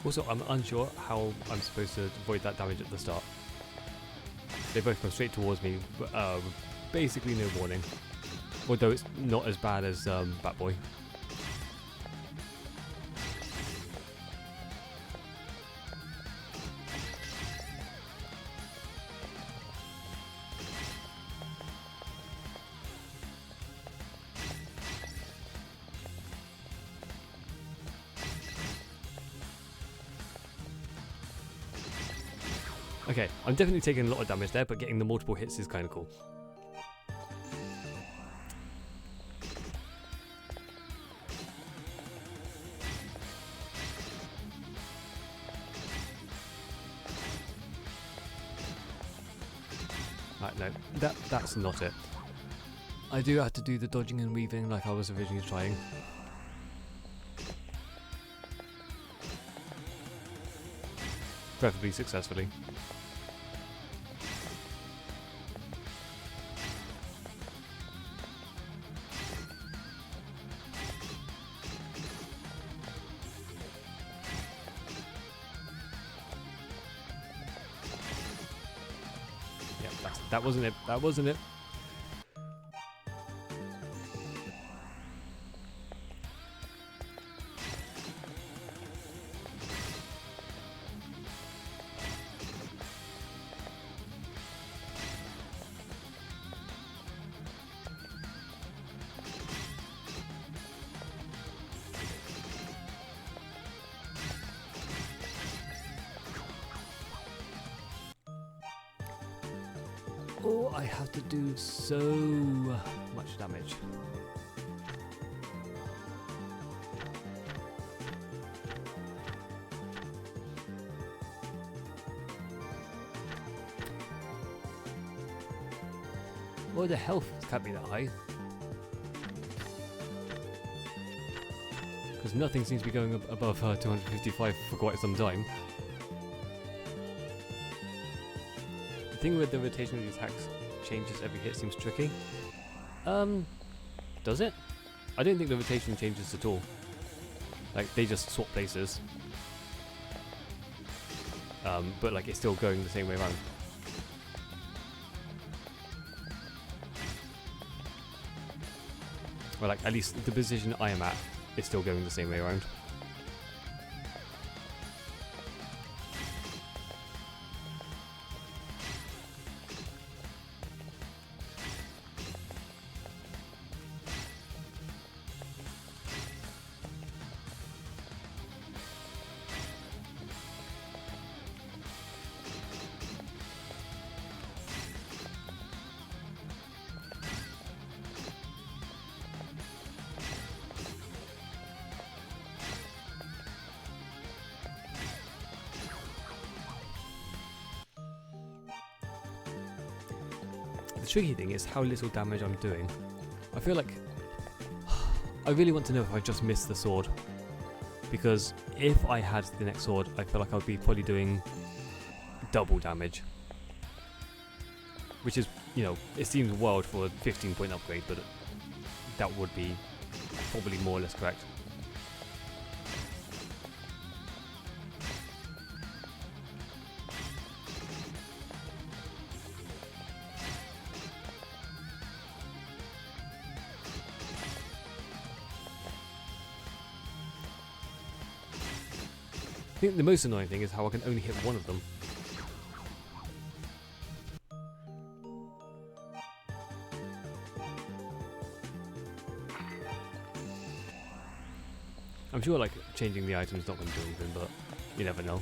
Also, I'm unsure how I'm supposed to avoid that damage at the start. They both come straight towards me, but basically no warning. Although it's not as bad as Batboy. Okay, I'm definitely taking a lot of damage there, but getting the multiple hits is kind of cool. No, that's not it. I do have to do the dodging and weaving like I was originally trying. Preferably successfully. Yep, that wasn't it. That wasn't it. Oh, I have to do so much damage. Oh, the health can't be that high. Because nothing seems to be going above 255 for quite some time. The thing with the rotation of the attacks changes every hit seems tricky. Does it? I don't think the rotation changes at all. Like, they just swap places. But like, it's still going the same way around. Well, like, at least the position I am at is still going the same way around. The tricky thing is how little damage I'm doing. I feel like I really want to know if I just missed the sword, because if I had the next sword, I feel like I would be probably doing double damage, which is, you know, it seems wild for a 15-point upgrade, but that would be probably more or less correct. I think the most annoying thing is how I can only hit one of them. I'm sure like changing the item is not going to do anything, but you never know.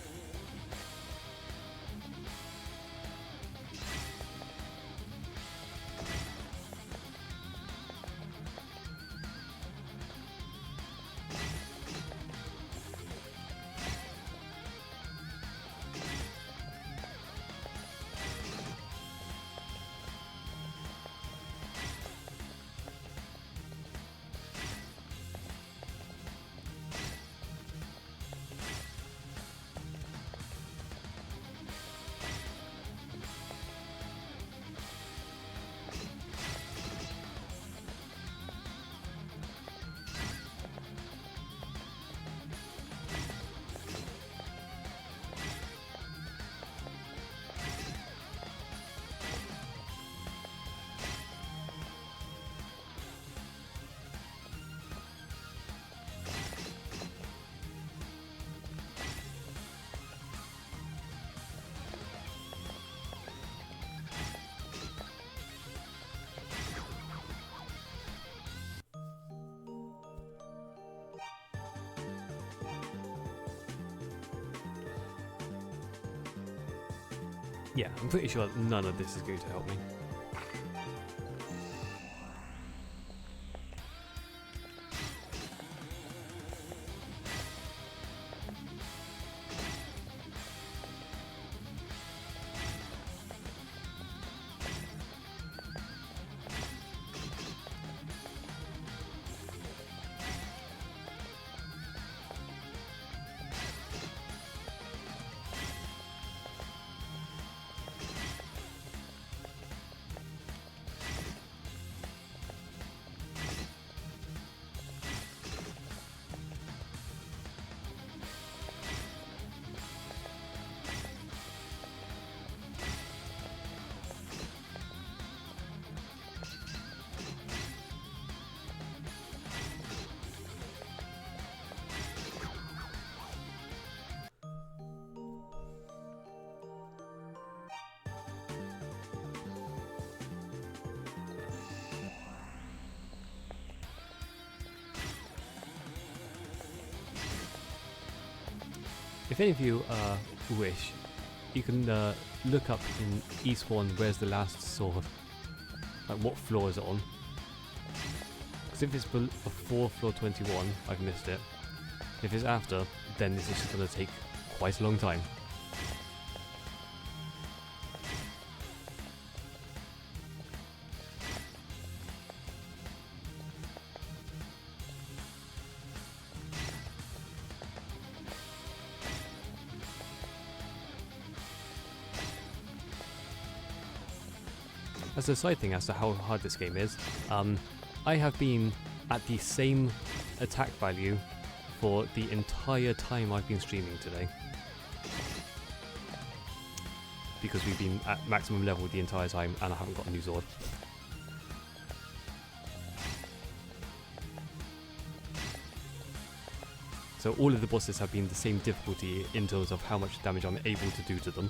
Yeah, I'm pretty sure none of this is going to help me. If any of you wish, you can look up in East 1 where's the last sword. Like what floor is it on? Because if it's before floor 21, I've missed it. If it's after, then this is just going to take quite a long time. As a side thing as to how hard this game is, I have been at the same attack value for the entire time I've been streaming today. Because we've been at maximum level the entire time and I haven't got a new sword. So all of the bosses have been the same difficulty in terms of how much damage I'm able to do to them.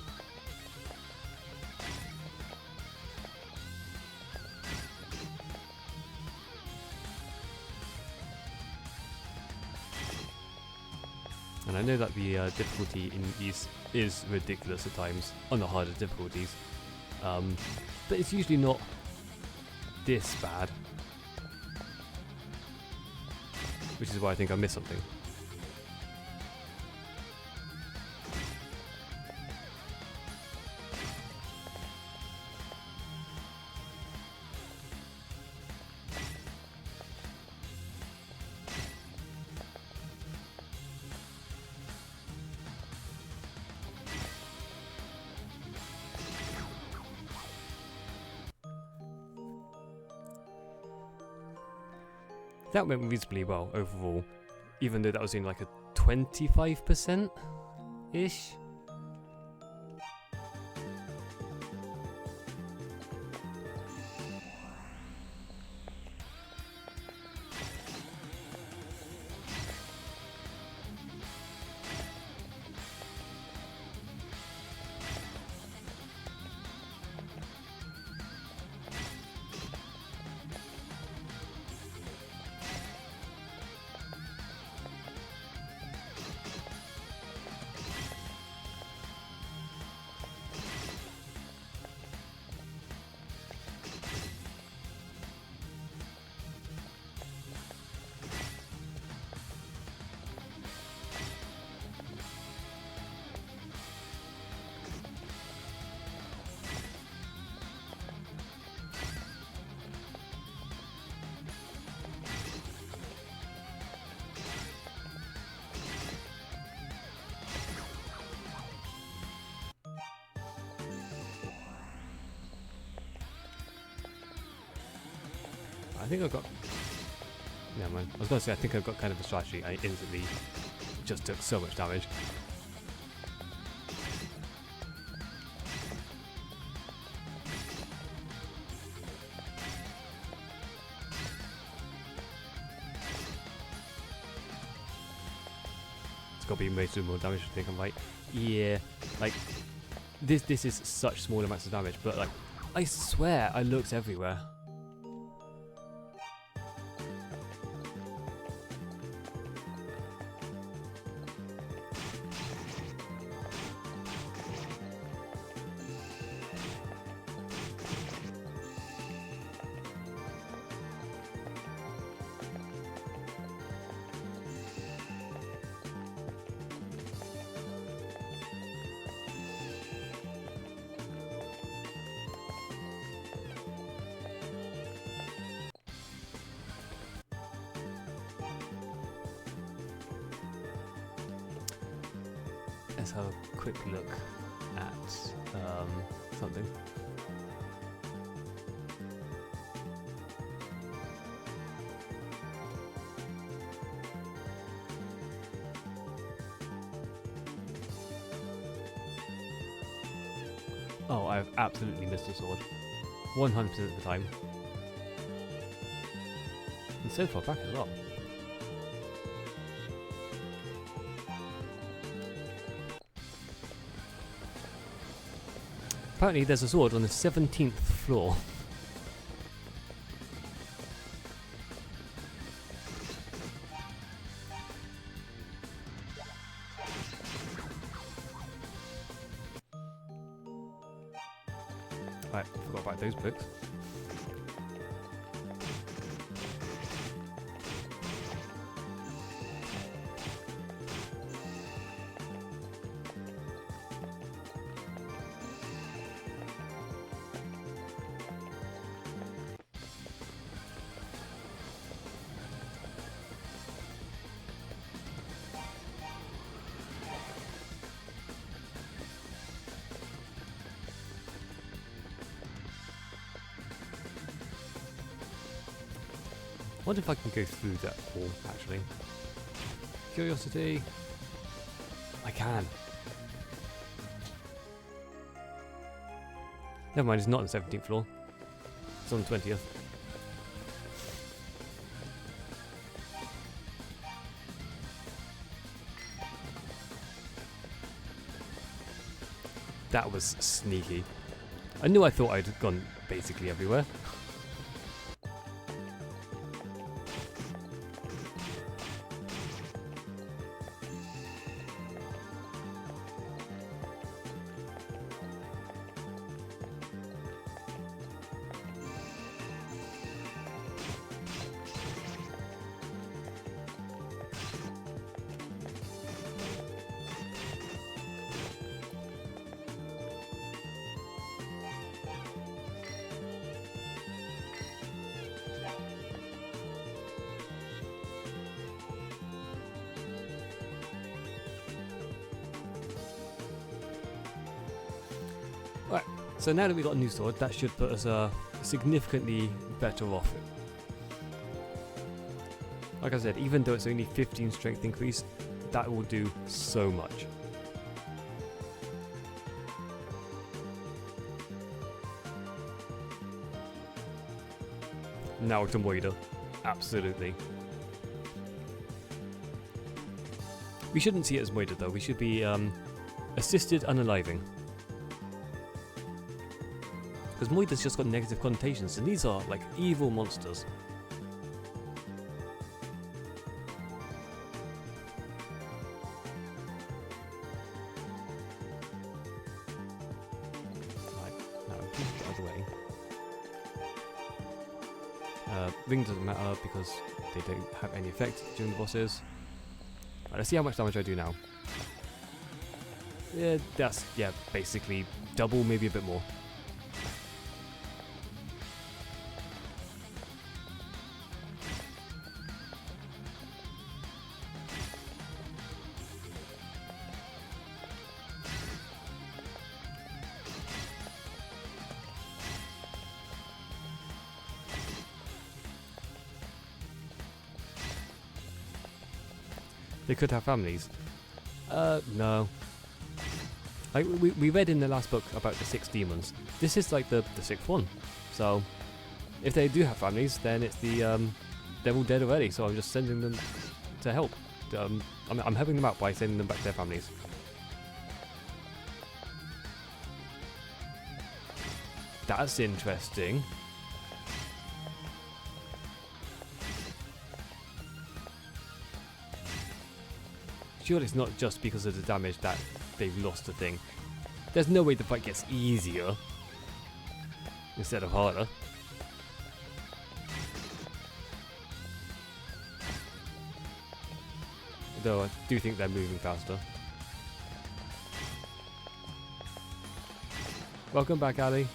And I know that the difficulty in East is ridiculous at times on the harder difficulties, but it's usually not this bad, which is why I think I missed something. That went reasonably well overall, even though that was in like a 25%-ish. I think I've got... Never mind. I was going to say, I think I've got kind of a strategy. I instantly just took so much damage. It's got to be way too more damage, I think I'm right. Yeah, like, this is such small amounts of damage, but like, I swear I looked everywhere. Let's have a quick look at something. Oh, I've absolutely missed a sword. 100% of the time. And so far back as well. Apparently there's a sword on the 17th floor. I forgot about those books. I wonder if I can go through that hall, actually. Curiosity. I can. Never mind, it's not on the 17th floor. It's on the 20th. That was sneaky. I knew I thought I'd gone basically everywhere. Right, so now that we've got a new sword, that should put us significantly better off. Like I said, even though it's only 15 strength increase, that will do so much. Now to Moida. Absolutely. We shouldn't see it as Moida though, we should be assisted unaliving. Because Moida's just got negative connotations, and these are like evil monsters. Right, now just the other way. Ring doesn't matter because they don't have any effect during the bosses. Right, let's see how much damage I do now. Yeah, that's basically double, maybe a bit more. They could have families. No. Like we read in the last book about the 6 demons. This is like the 6th one. So if they do have families, then it's the they're all dead already. So I'm just sending them to help. I'm helping them out by sending them back to their families. That's interesting. Surely it's not just because of the damage that they've lost the thing. There's no way the fight gets easier instead of harder. Though I do think they're moving faster. Welcome back, Ali.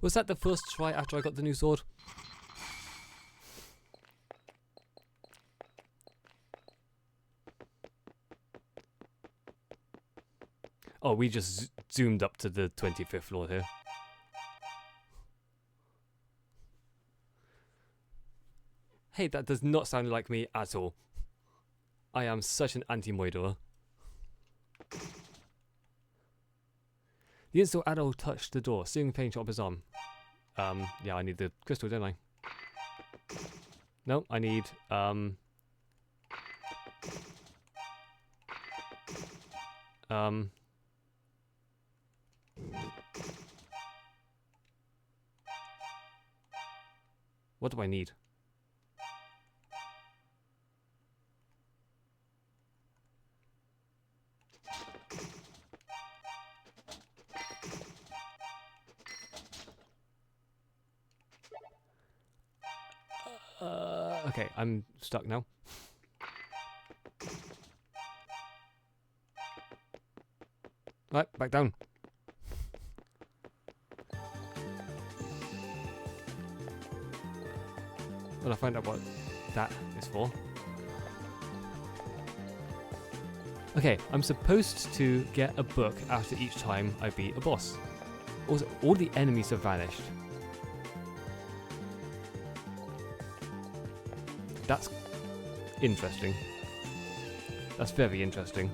Was that the first try after I got the new sword? Oh, we just zoomed up to the 25th floor here. Hey, that does not sound like me at all. I am such an anti-Moidoer. The instant Adol touched the door, seeing pain shot up his arm. Yeah, I need the crystal, don't I? No, I need, What do I need? Okay, I'm stuck now. Right, back down. Well, I'll find out what that is for. Okay, I'm supposed to get a book after each time I beat a boss. Also, all the enemies have vanished. That's interesting. That's very interesting.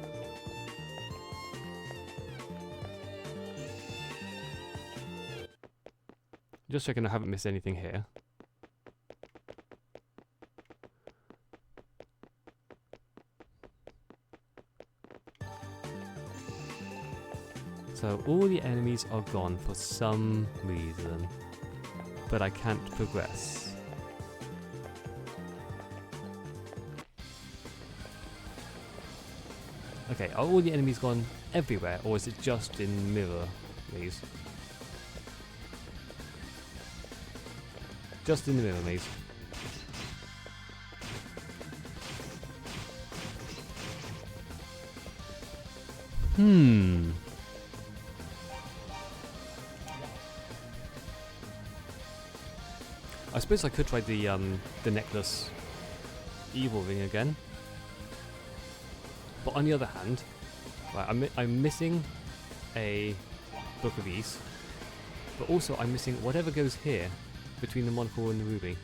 Just checking I haven't missed anything here. So all the enemies are gone for some reason, but I can't progress. Okay, are all the enemies gone everywhere, or is it just in mirror maze? Just in the mirror maze. I suppose I could try the necklace evil ring again. But on the other hand, right, I'm missing a Book of Ease, but also I'm missing whatever goes here between the monocle and the ruby.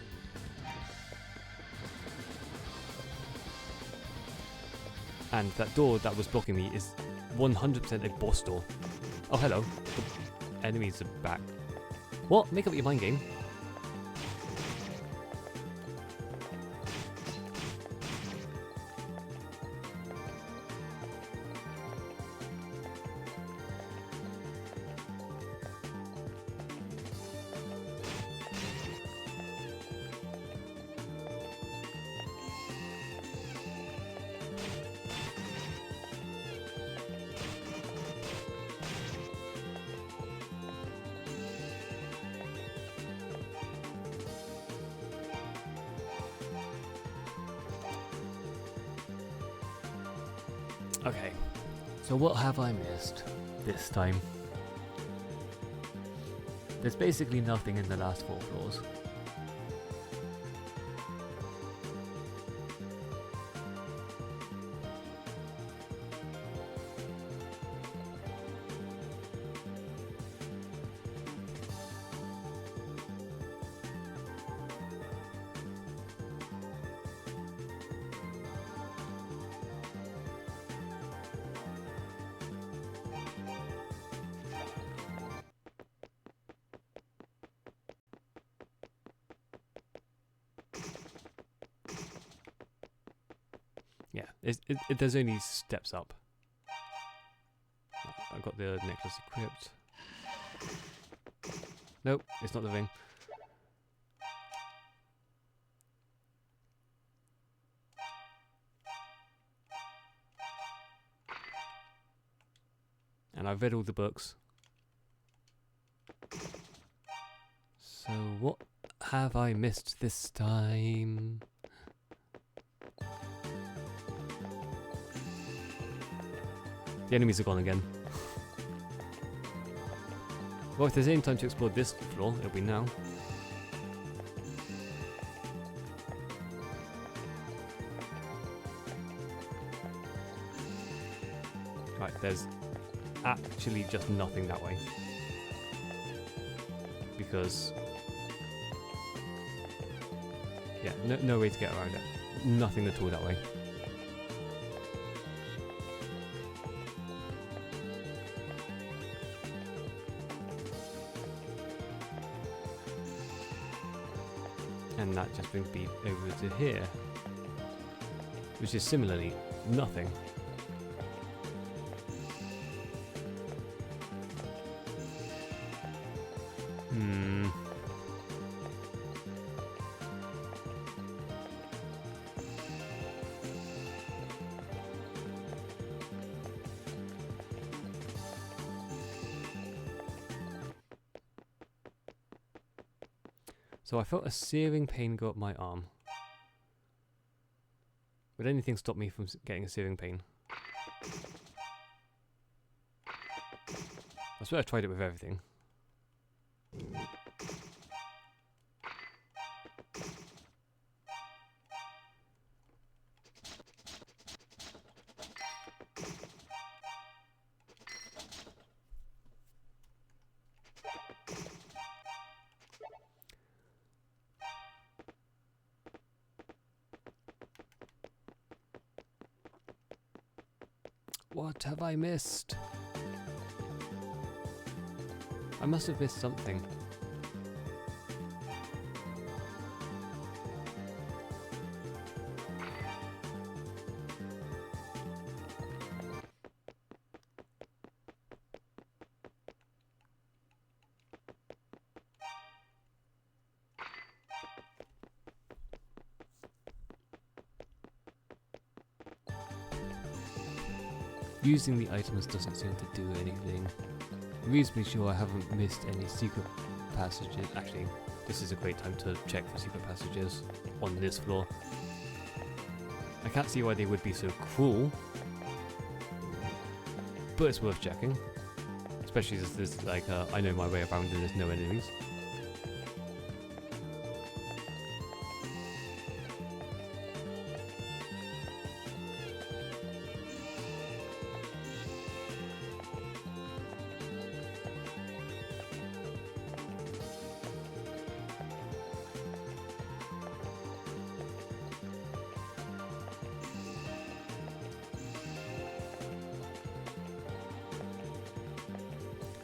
And that door that was blocking me is 100% a boss door. Oh, hello. The enemies are back. What? Make up your mind, game. Okay, so what have I missed this time? There's basically nothing in the last 4 floors. Yeah, there's only steps up. I've got the necklace equipped. Nope, it's not the ring. And I've read all the books. So what have I missed this time? The enemies are gone again. Well, if there's any time to explore this floor, it'll be now. Right, there's actually just nothing that way. Because... yeah, no way to get around it. Nothing at all that way. And that just brings me over to here, which is similarly nothing. So I felt a searing pain go up my arm. Would anything stop me from getting a searing pain? I swear I tried it with everything. What have I missed? I must have missed something. Using the items doesn't seem to do anything. I'm reasonably sure I haven't missed any secret passages. Actually, this is a great time to check for secret passages on this floor. I can't see why they would be so cruel, but it's worth checking. Especially as there's like, I know my way around and there's no enemies.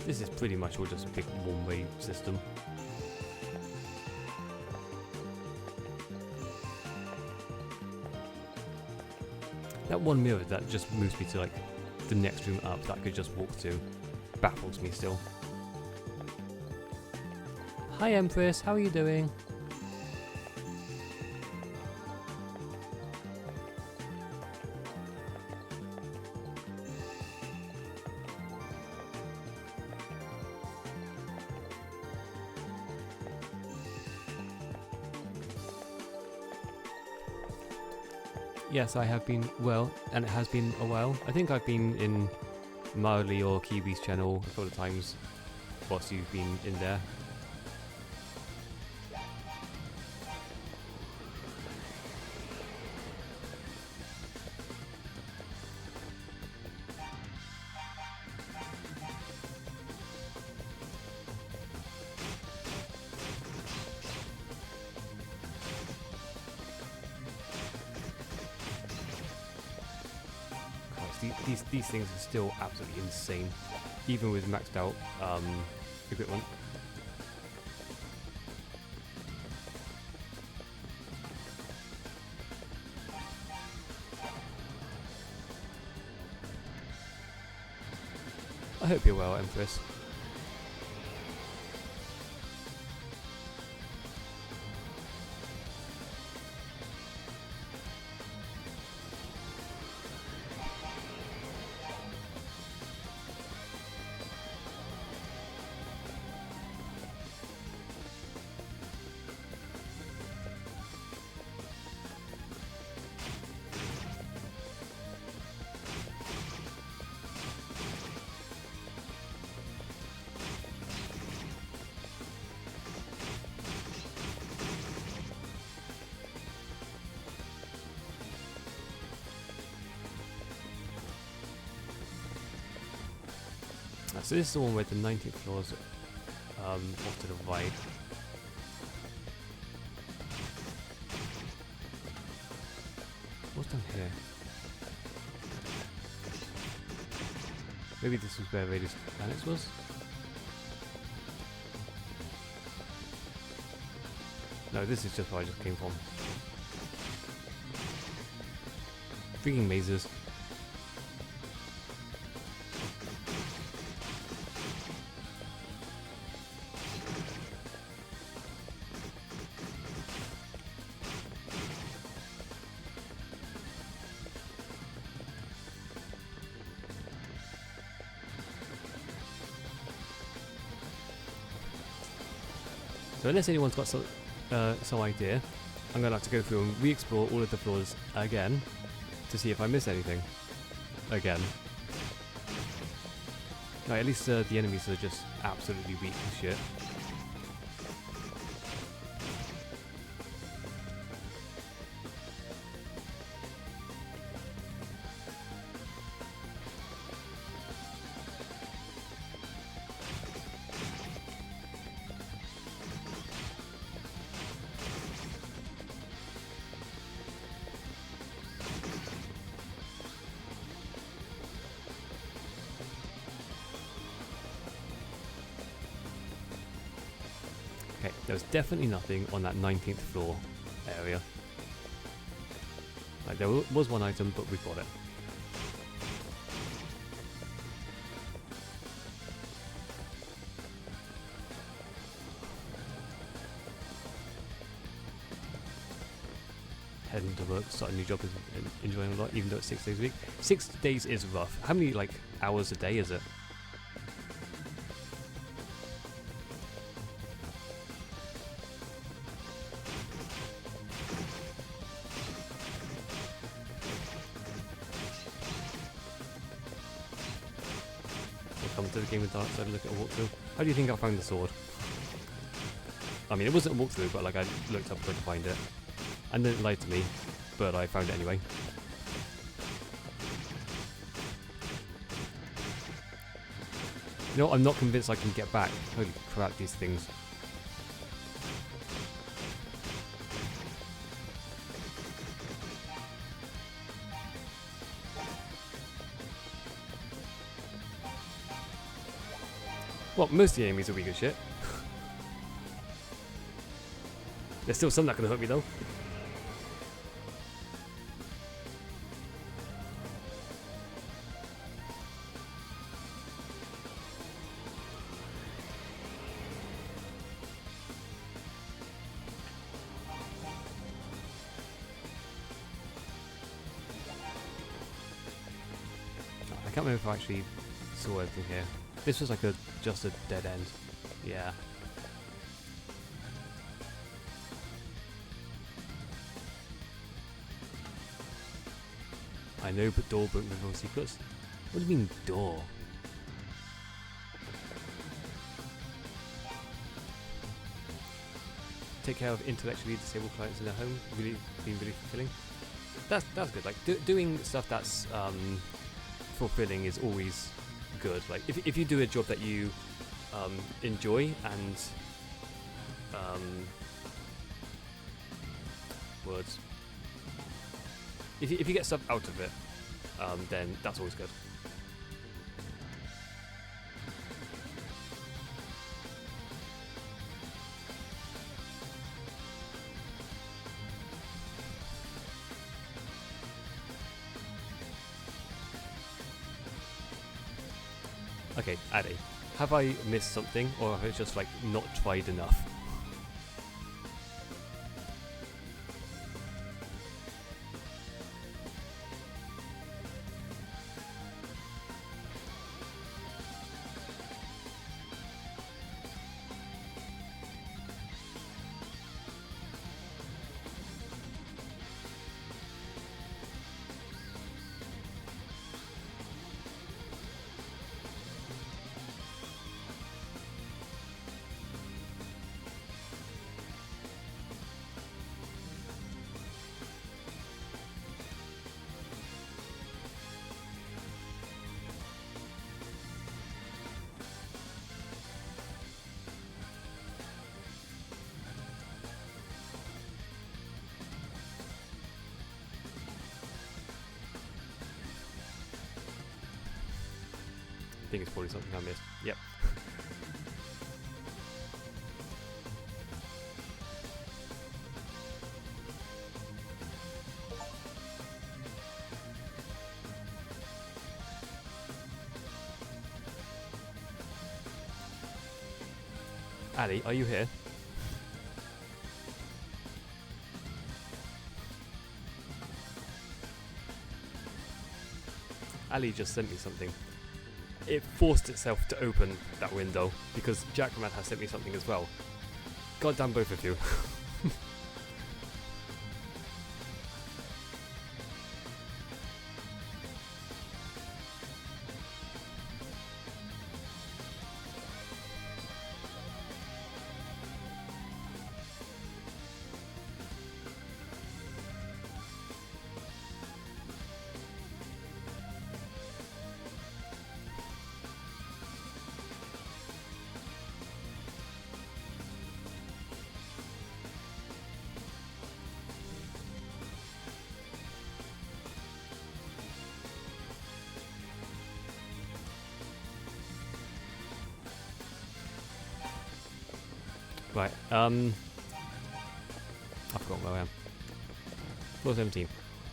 This is pretty much all just a big one-way system. That one mirror that just moves me to like the next room up that I could just walk to baffles me still. Hi Empress, how are you doing? Yes, I have been well, and it has been a while. I think I've been in Marley or Kiwi's channel a couple of times whilst you've been in there. These things are still absolutely insane, even with maxed out equipment. I hope you're well, Empress. So this is the one where the 19th floor is off to the right. What's down here? Maybe this was where Radius Planets was? No, this is just where I just came from. Freaking mazes. So unless anyone's got some some idea, I'm going to have to go through and re-explore all of the floors again to see if I miss anything. Again. Like, at least the enemies are just absolutely weak as shit. Okay, there's definitely nothing on that 19th floor area. Like, there was one item, but we've got it. Heading to work, start a new job, and enjoying a lot, even though it's 6 days a week. 6 days is rough. How many, like, hours a day is it? Come to the game with dark side and look at a walkthrough. How do you think I found the sword? I mean, it wasn't a walkthrough, but like I looked up where to find it. And then it lied to me, but I found it anyway. You know, I'm not convinced I can get back. Holy crap, these things. Well, most of the enemies are weak as shit. There's still some that can hurt me though. I can't remember if I actually saw anything here. This was like just a dead end. Yeah. I know, but door book with all secrets. What do you mean door? Take care of intellectually disabled clients in their home. Really fulfilling. That's good. Like doing stuff that's fulfilling is always good. Like if you do a job that you enjoy and words. If you get stuff out of it, then that's always good. Okay, Addy, have I missed something, or have I just like not tried enough? I think it's probably something I missed. Yep. Ali, are you here? Ali just sent me something. It forced itself to open that window because Jackman has sent me something as well. Goddamn both of you. Right, I forgot where I am. Floor 17.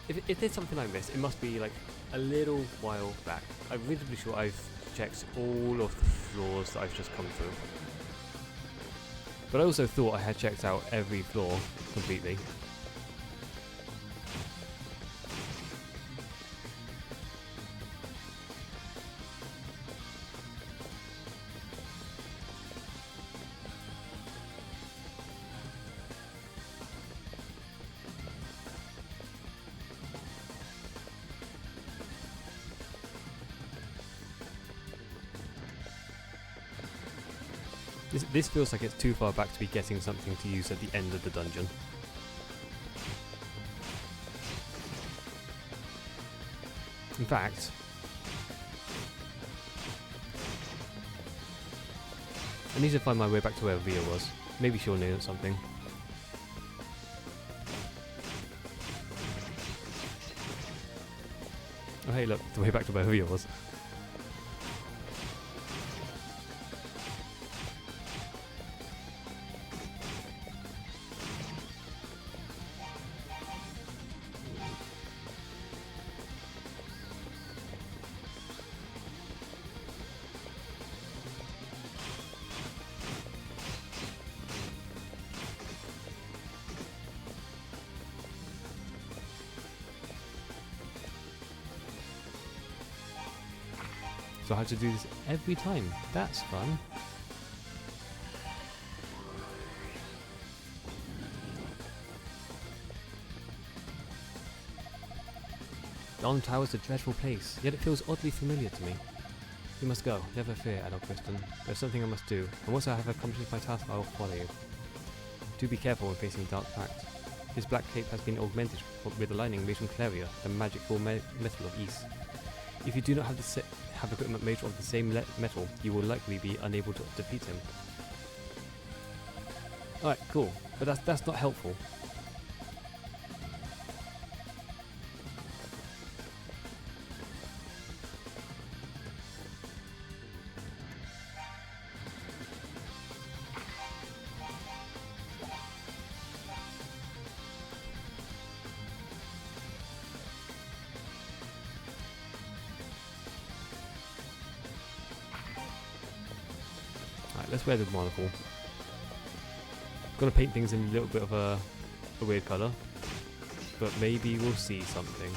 If there's something like this, it must be like a little while back. I'm reasonably sure I've checked all of the floors that I've just come through. But I also thought I had checked out every floor completely. This feels like it's too far back to be getting something to use at the end of the dungeon. In fact, I need to find my way back to where Via was. Maybe she'll know something. Oh hey look, the way back to where Via was. So I have to do this every time. That's fun. Dawn Tower's a dreadful place, yet it feels oddly familiar to me. You must go, never fear, adult Kristen. There's something I must do, and once I have accomplished my task, I will follow you. Do be careful when facing Dark Pact. His black cape has been augmented with a lining made from Claria, the magical metal of Ys. If you do not have equipment made of the same metal, you will likely be unable to defeat him. Alright, cool. But that's not helpful. Let's wear the monocle. Gonna paint things in a little bit of a weird colour, but maybe we'll see something.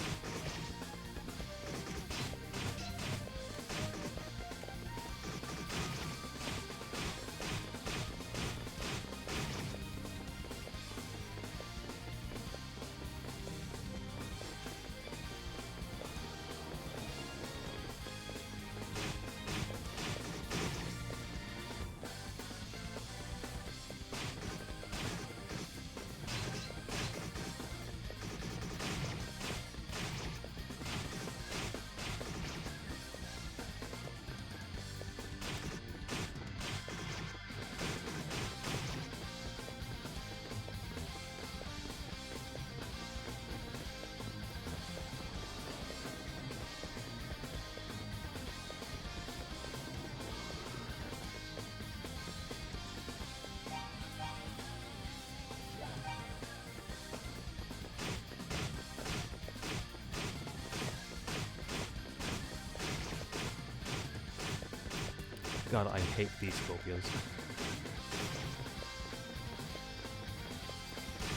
God, I hate these scorpions.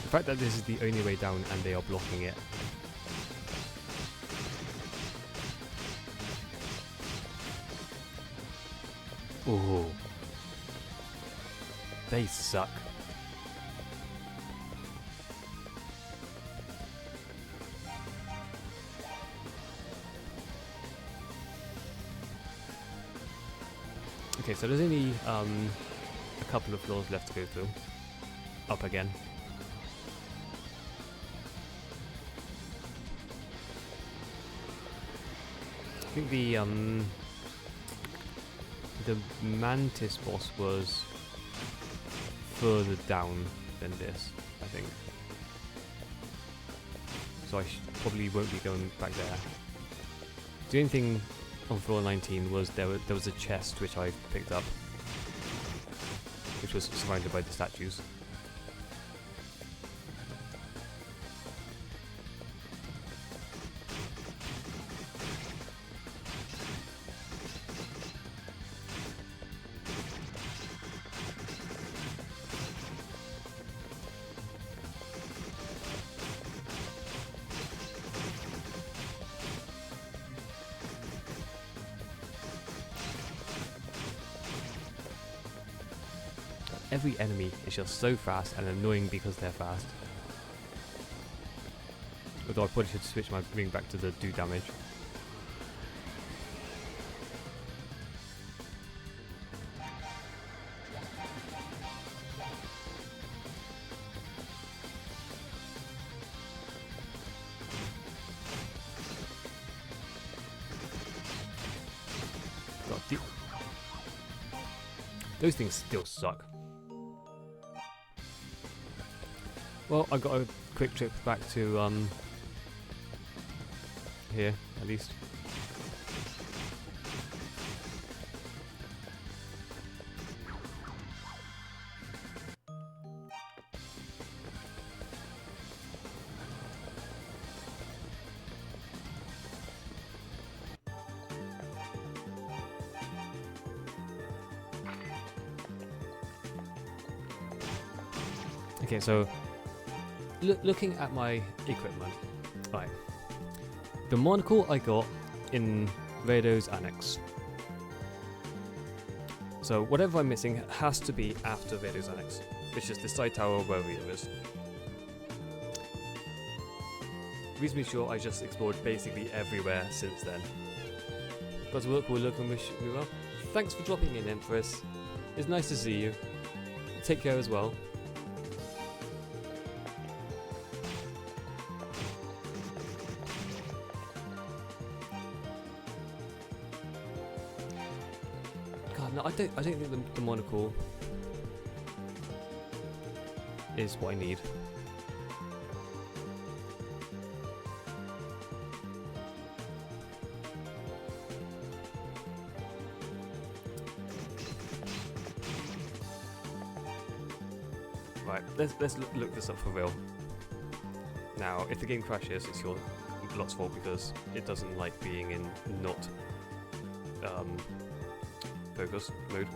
The fact that this is the only way down and they are blocking it. Ooh. They suck. Okay, so there's only a couple of floors left to go through. Up again. I think the Mantis boss was further down than this, I think. So I probably won't be going back there. The only thing on floor 19 was there was a chest which I picked up, which which was surrounded by the statues. Every enemy is just so fast and annoying because they're fast. Although I probably should switch my ring back to the do damage. God, those things still suck. Well, I got a quick trip back to here, at least. Okay, so looking at my equipment, right. The monocle I got in Rado's Annex. So whatever I'm missing has to be after Rado's Annex, which is the side tower where Rado is. Reasonably sure I just explored basically everywhere since then. God's work will look and wish me well. Thanks for dropping in, Empress. It's nice to see you. Take care as well. No, I don't think the monocle is what I need. Right, let's look this up for real. Now, if the game crashes, it's your lot's fault because it doesn't like being in not focus mode.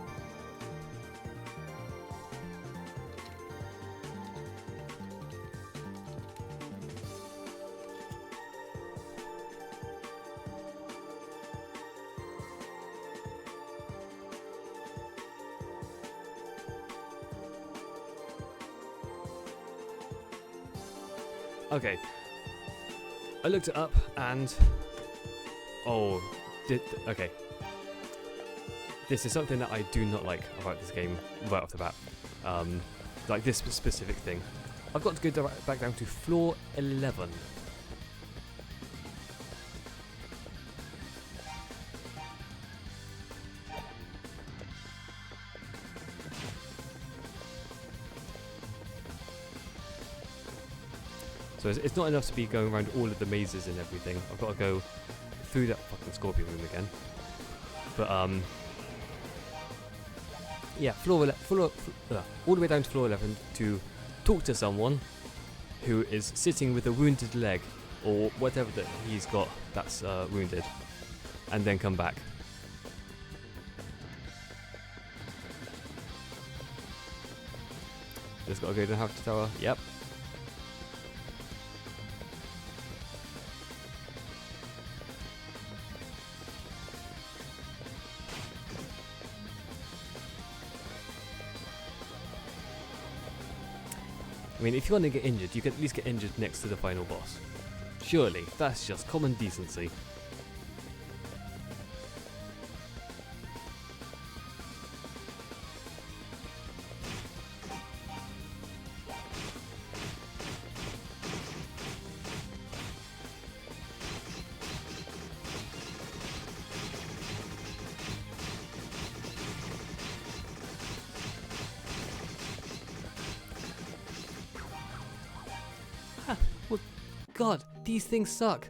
Okay, I looked it up and okay. This is something that I do not like about this game right off the bat. Like this specific thing. I've got to go back down to floor 11. So it's not enough to be going around all of the mazes and everything. I've got to go through that fucking scorpion room again. But yeah, all the way down to floor 11 to talk to someone who is sitting with a wounded leg or whatever that he's got that's wounded, and then come back. Just gotta go to the house tower. Yep. I mean, if you're gonna get injured, you can at least get injured next to the final boss. Surely, that's just common decency. Well, God, these things suck.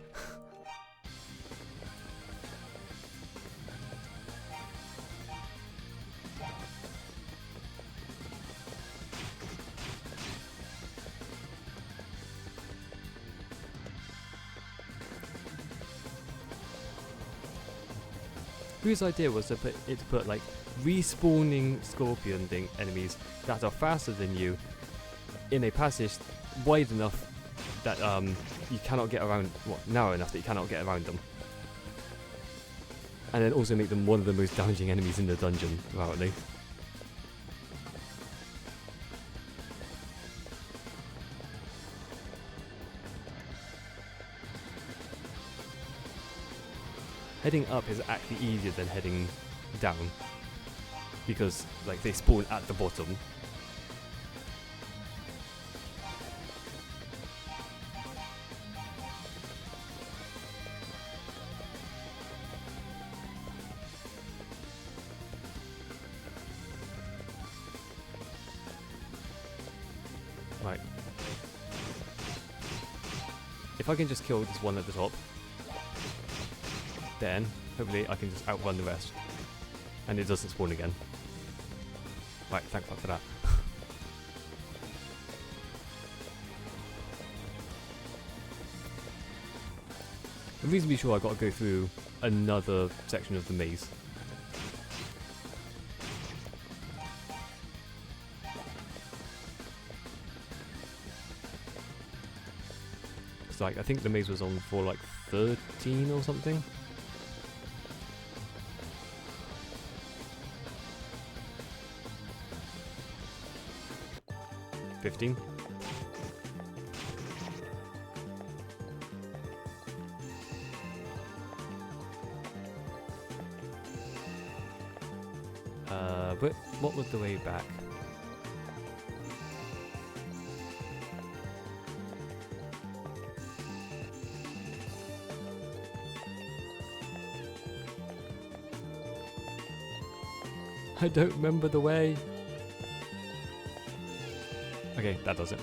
whose idea was to put like respawning scorpion thing enemies that are faster than you in a passage wide enough that you cannot get around, well, narrow enough that you cannot get around them, and then also make them one of the most damaging enemies in the dungeon, apparently. Heading up is actually easier than heading down, because like they spawn at the bottom. Right. If I can just kill this one at the top, then hopefully I can just outrun the rest and it doesn't spawn again. Right, thank fuck for that. I'm reasonably sure I've got to go through another section of the maze. It's like, I think the maze was on for like 13 or something. 15. But what was the way back? I don't remember the way. Okay, that does it.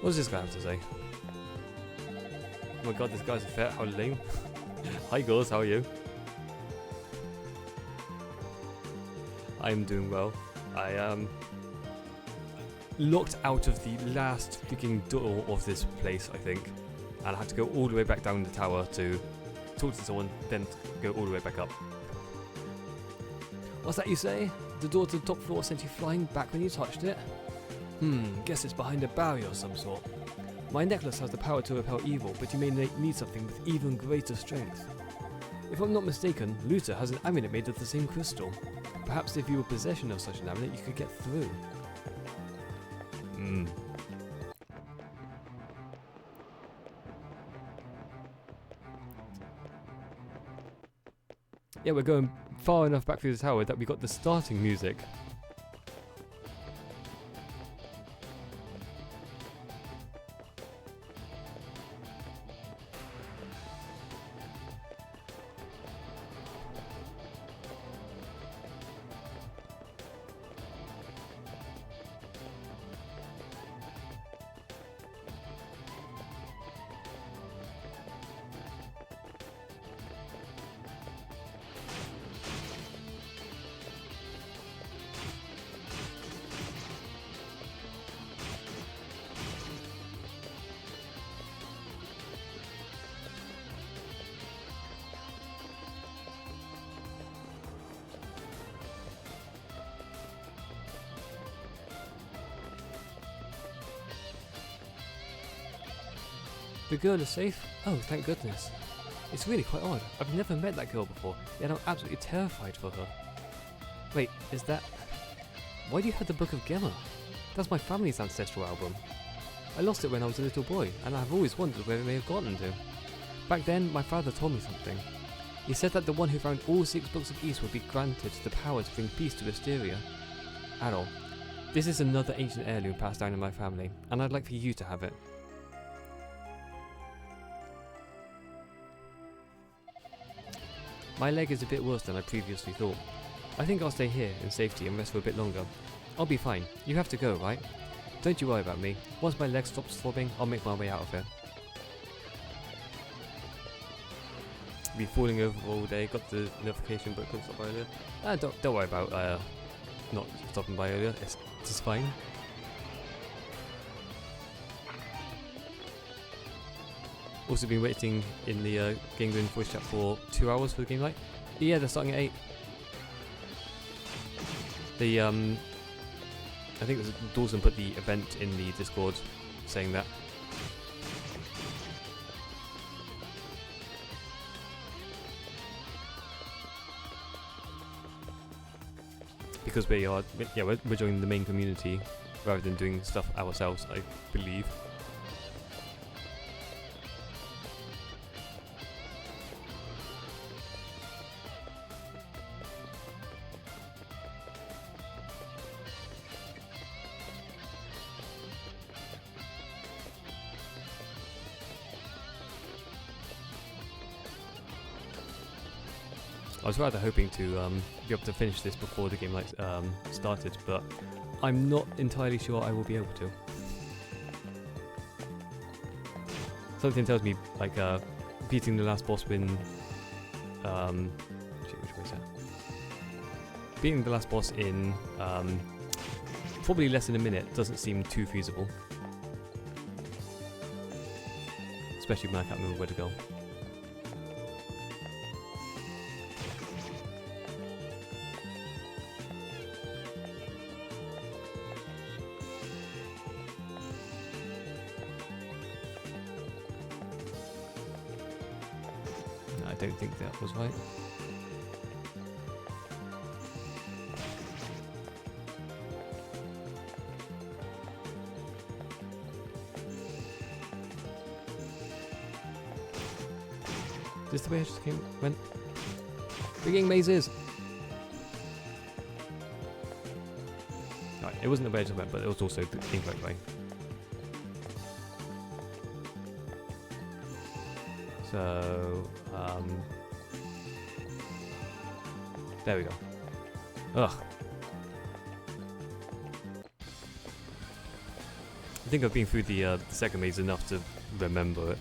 What does this guy have to say? Oh my god, this guy's a fit. How lame. Hi girls, how are you? I'm doing well. I am locked out of the last freaking door of this place, I think. And I had to go all the way back down the tower to talk to someone, then go all the way back up. What's that you say? The door to the top floor sent you flying back when you touched it? Guess it's behind a barrier of some sort. My necklace has the power to repel evil, but you may need something with even greater strength. If I'm not mistaken, Luther has an amulet made of the same crystal. Perhaps if you were in possession of such an amulet, you could get through. Yeah, we're going far enough back through the tower that we got the starting music. The girl is safe? Oh, thank goodness. It's really quite odd. I've never met that girl before, yet I'm absolutely terrified for her. Wait, is that... Why do you have the Book of Gemma? That's my family's ancestral album. I lost it when I was a little boy, and I've always wondered where it may have gotten to. Back then, my father told me something. He said that the one who found all 6 books of East would be granted the power to bring peace to Wisteria. Adol, this is another ancient heirloom passed down in my family, and I'd like for you to have it. My leg is a bit worse than I previously thought. I think I'll stay here in safety and rest for a bit longer. I'll be fine. You have to go, right? Don't you worry about me. Once my leg stops throbbing, I'll make my way out of here. Be falling over all day. Got the notification, but couldn't stop by earlier. Don't worry about not stopping by earlier. It's just fine. Also been waiting in the game room voice chat for 2 hours for the game light. Yeah, they're starting at 8. The I think Dawson put the event in the Discord saying that. Because we're joining the main community rather than doing stuff ourselves, I believe. I was rather hoping to be able to finish this before the game started, but I'm not entirely sure I will be able to. Something tells me like beating the last boss in shit, which way is that? Beating the last boss in probably less than a minute doesn't seem too feasible, especially when I can't remember where to go. I don't think that was right. Is this the way I just went? Rigging mazes! Right, it wasn't the way I just went, but it was also the incorrect way. So, there we go. Ugh. I think I've been through the second maze enough to remember it.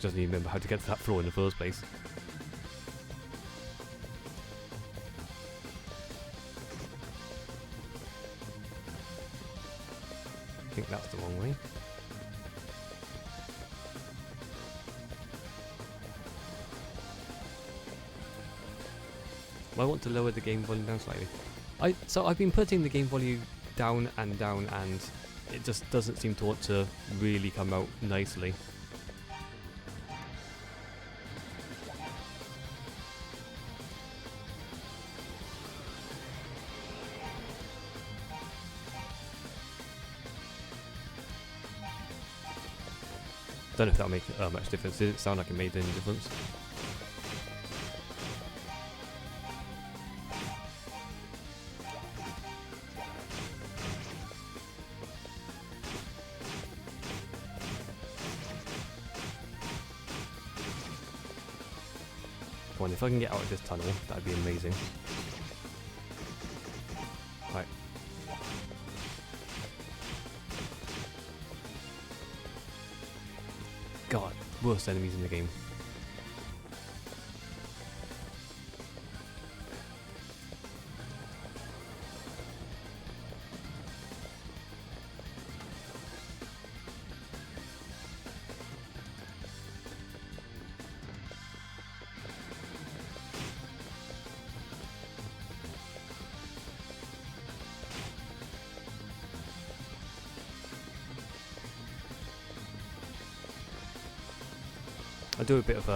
Doesn't even remember how to get to that floor in the first place. I think that's the wrong way. I want to lower the game volume down slightly. So I've been putting the game volume down, and it just doesn't seem to want to really come out nicely. Don't know if that'll make much difference. Did it sound like it made any difference? Come on, if I can get out of this tunnel, that'd be amazing. Right. God, worst enemies in the game. I'll do a bit of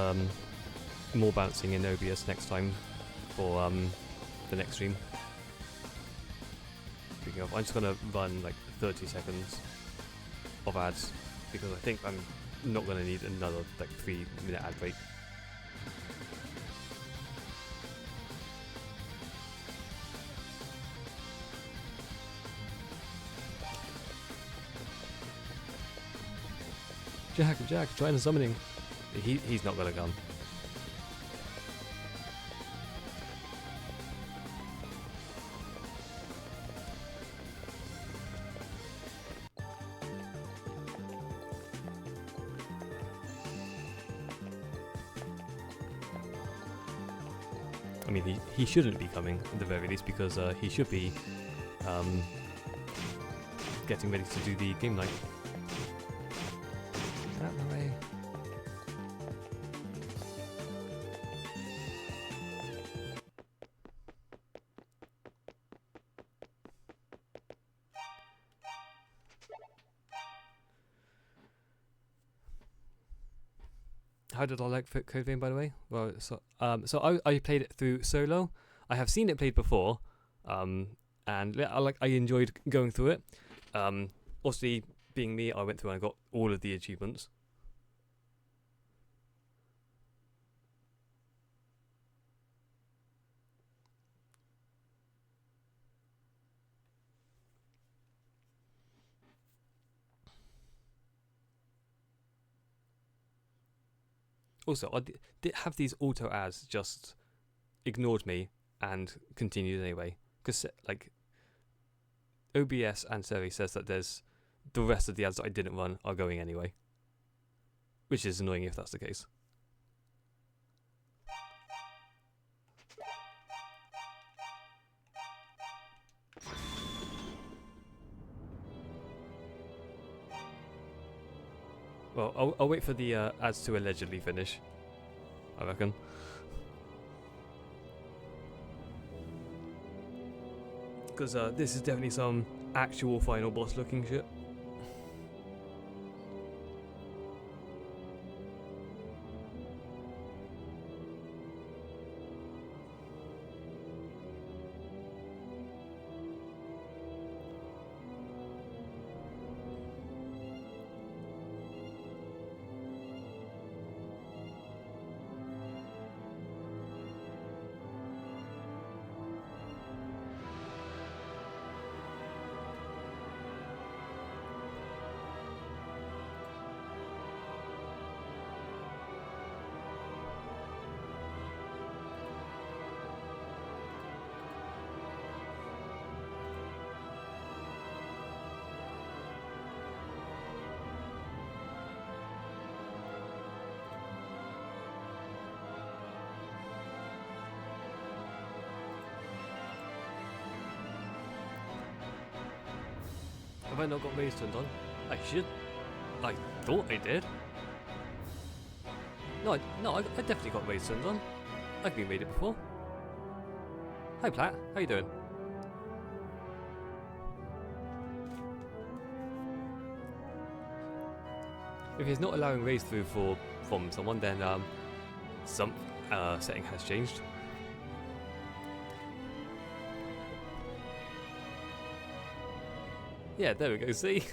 more balancing in OBS next time for the next stream. Speaking of, I'm just gonna run like 30 seconds of ads because I think I'm not gonna need another like 3-minute ad break. Jack, trying to summoning. He's not gonna come. I mean, he shouldn't be coming at the very least because he should be getting ready to do the game night. how did I like Code Vein, by the way? Well, so I played it through solo. I have seen it played before, and I enjoyed going through it. Obviously, being me, I went through and I got all of the achievements. Also, I did have these auto ads just ignored me and continued anyway, because like OBS and Siri says that there's the rest of the ads that I didn't run are going anyway, which is annoying if that's the case. Well, I'll wait for the ads to allegedly finish, I reckon. Because this is definitely some actual final boss looking shit. Have I not got raise turned on? I should. I thought I did. No, I definitely got raise turned on. I've been made it before. Hi Platt, how you doing? If it's not allowing raise through from someone, then some setting has changed. Yeah, there we go, see?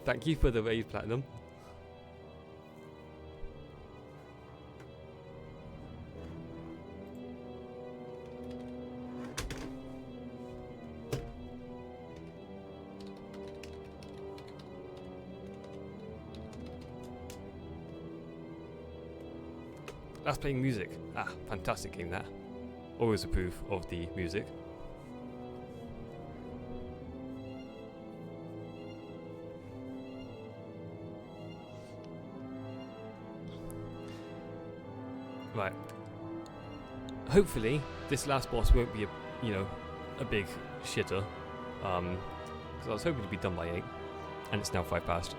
Thank you for the raid, Platinum. That's playing music. Ah, fantastic game that. Always approve of the music. Right. Hopefully, this last boss won't be a big shitter. Because I was hoping to be done by 8, and it's now 5 past.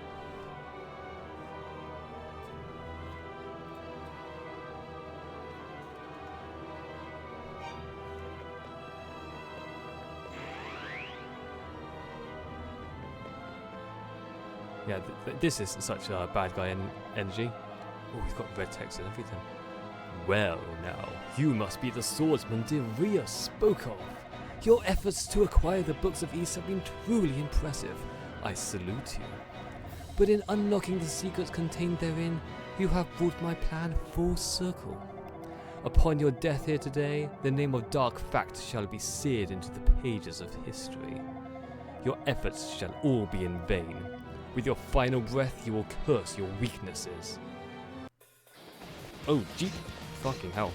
Yeah, this is such a bad guy energy. Oh, he's got red text and everything. Well, now, you must be the swordsman Deria spoke of. Your efforts to acquire the Books of East have been truly impressive. I salute you. But in unlocking the secrets contained therein, you have brought my plan full circle. Upon your death here today, the name of Dark Fact shall be seared into the pages of history. Your efforts shall all be in vain. With your final breath, you will curse your weaknesses. Oh, gee. Fucking hell.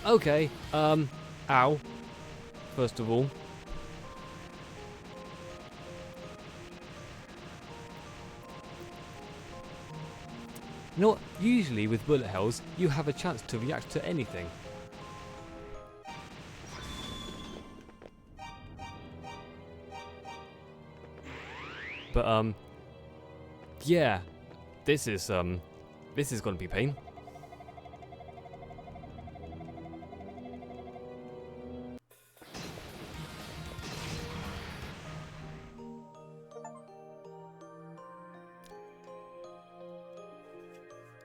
Okay, ow. First of all. You know what? Usually with bullet hells, you have a chance to react to anything. But yeah, this is gonna be pain.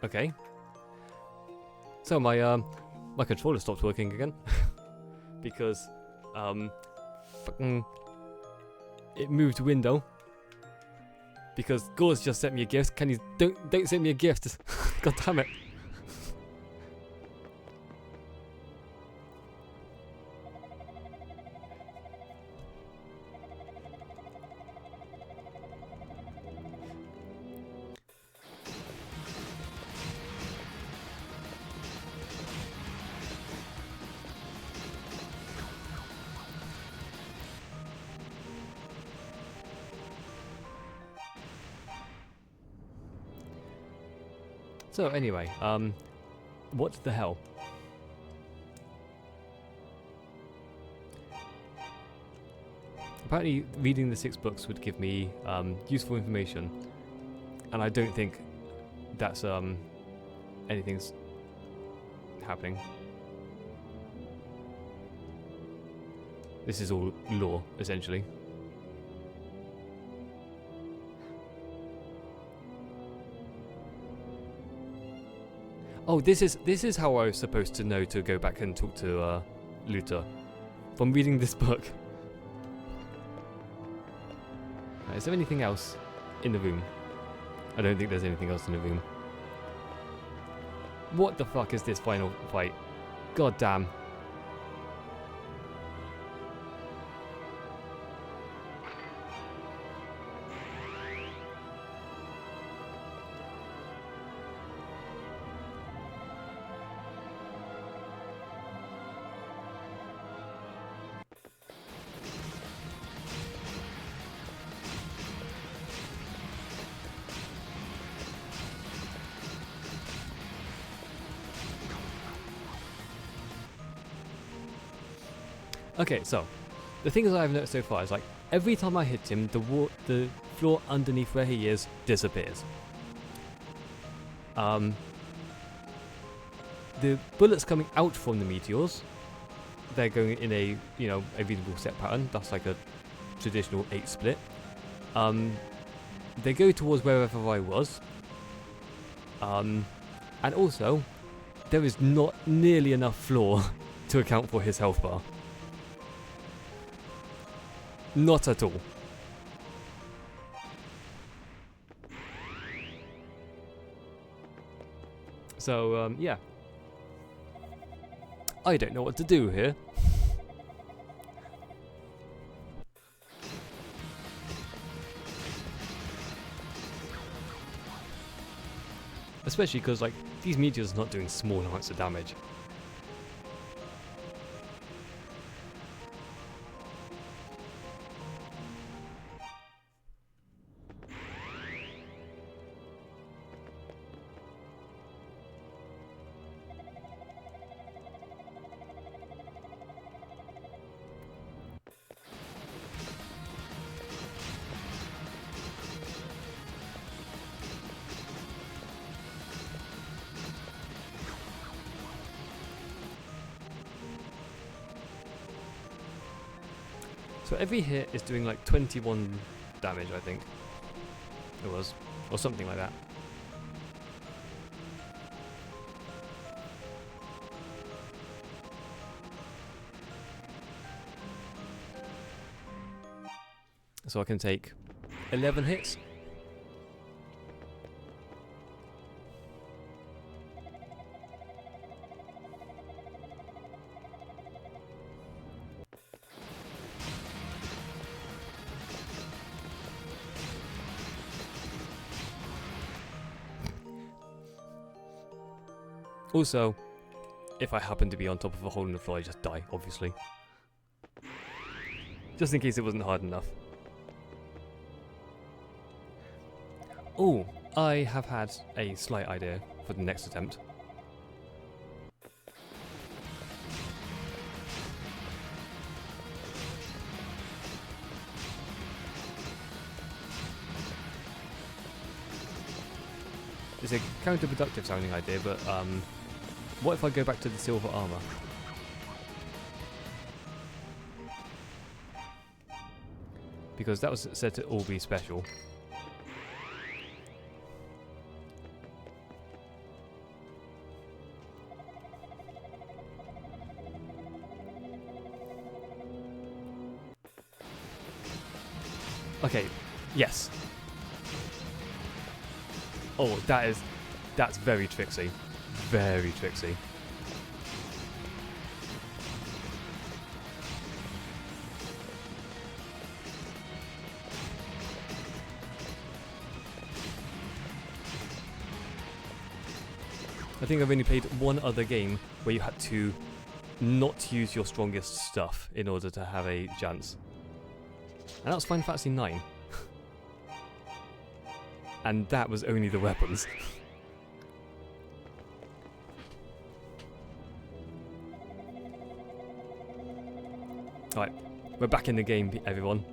Okay. So my controller stopped working again because fucking it moved window because Gauze just sent me a gift. Can you don't send me a gift? God damn it. So anyway, what the hell? Apparently reading the 6 books would give me useful information, and I don't think that's anything's happening. This is all lore, essentially. Oh, this is how I was supposed to know to go back and talk to Luther from reading this book. Is there anything else in the room? I don't think there's anything else in the room. What the fuck is this final fight? God damn. Okay, so the things I've noticed so far is like every time I hit him, the floor underneath where he is disappears. The bullets coming out from the meteors, they're going in a a reasonable set pattern. That's like a traditional 8 split. They go towards wherever I was. And also, there is not nearly enough floor to account for his health bar. Not at all. So, yeah. I don't know what to do here. Especially because, like, these meteors are not doing small amounts of damage. So every hit is doing like 21 damage, I think. It was. Or something like that. So I can take 11 hits. Also, if I happen to be on top of a hole in the floor, I just die, obviously. Just in case it wasn't hard enough. Oh, I have had a slight idea for the next attempt. It's a counterproductive sounding idea, but what if I go back to the silver armor? Because that was said to all be special. Okay, yes. Oh, that's very tricksy. Very tricksy. I think I've only played one other game where you had to not use your strongest stuff in order to have a chance. And that was Final Fantasy 9. And that was only the weapons. Alright, we're back in the game, everyone.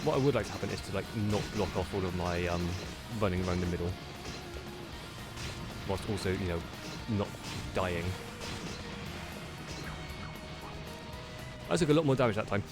What I would like to happen is to like not block off all of my running around the middle, whilst also, you know, not dying. I took a lot more damage that time.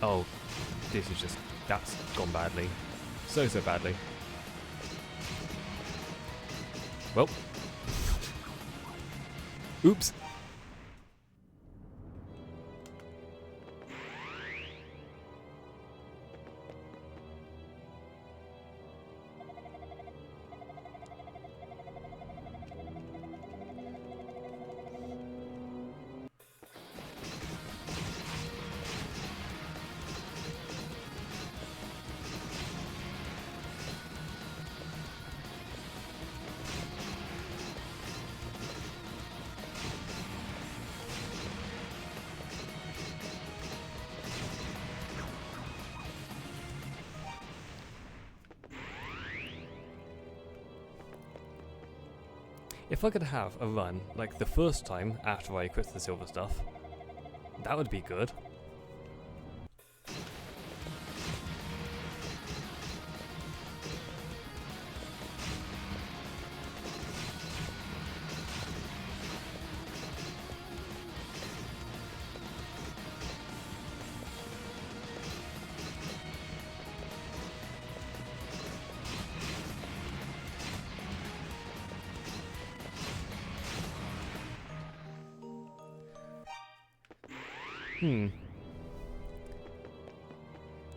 Oh, this is just, that's gone badly. So badly. Well. Oops. If I could have a run like the first time after I quit the silver stuff, that would be good.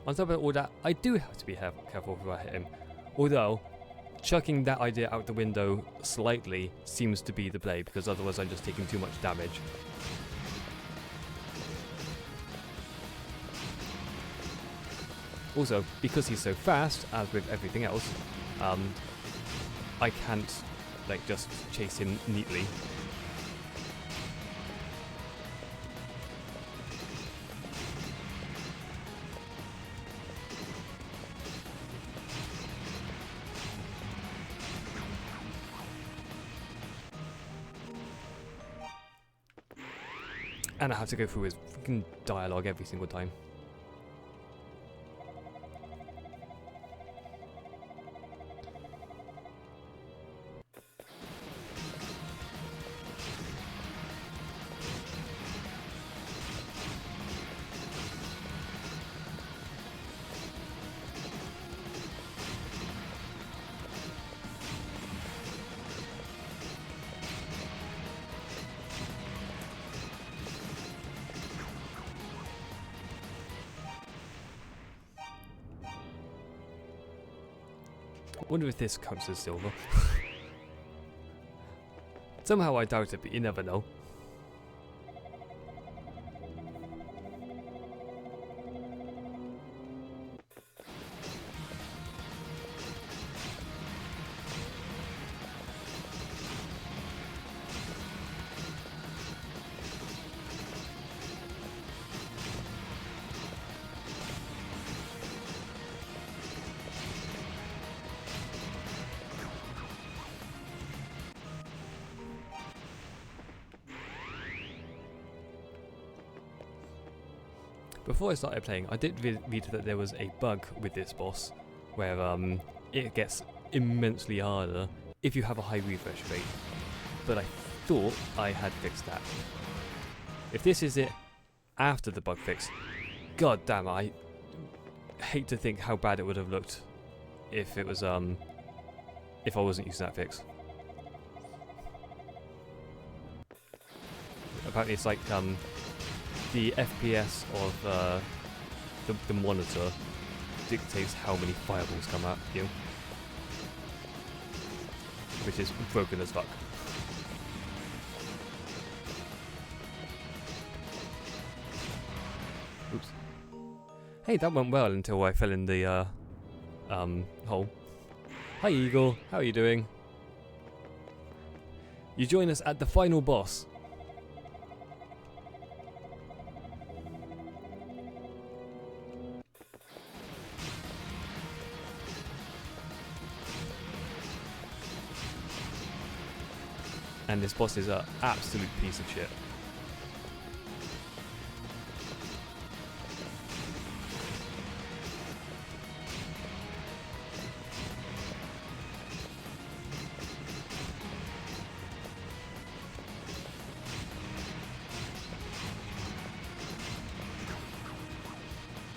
On top of all that, I do have to be careful before I hit him. Although, chucking that idea out the window slightly seems to be the play, because otherwise I'm just taking too much damage. Also, because he's so fast, as with everything else, I can't like just chase him neatly. And I have to go through his freaking dialogue every single time. I wonder if this counts as silver. Somehow I doubt it, but you never know. Before I started playing, I did read that there was a bug with this boss, where it gets immensely harder if you have a high refresh rate. But I thought I had fixed that. If this is it after the bug fix, god damn, I hate to think how bad it would have looked if it was if I wasn't using that fix. Apparently it's like the FPS of the monitor dictates how many fireballs come at you, which is broken as fuck. Oops. Hey, that went well until I fell in the hole. Hi Eagle, how are you doing? You join us at the final boss. And this boss is an absolute piece of shit.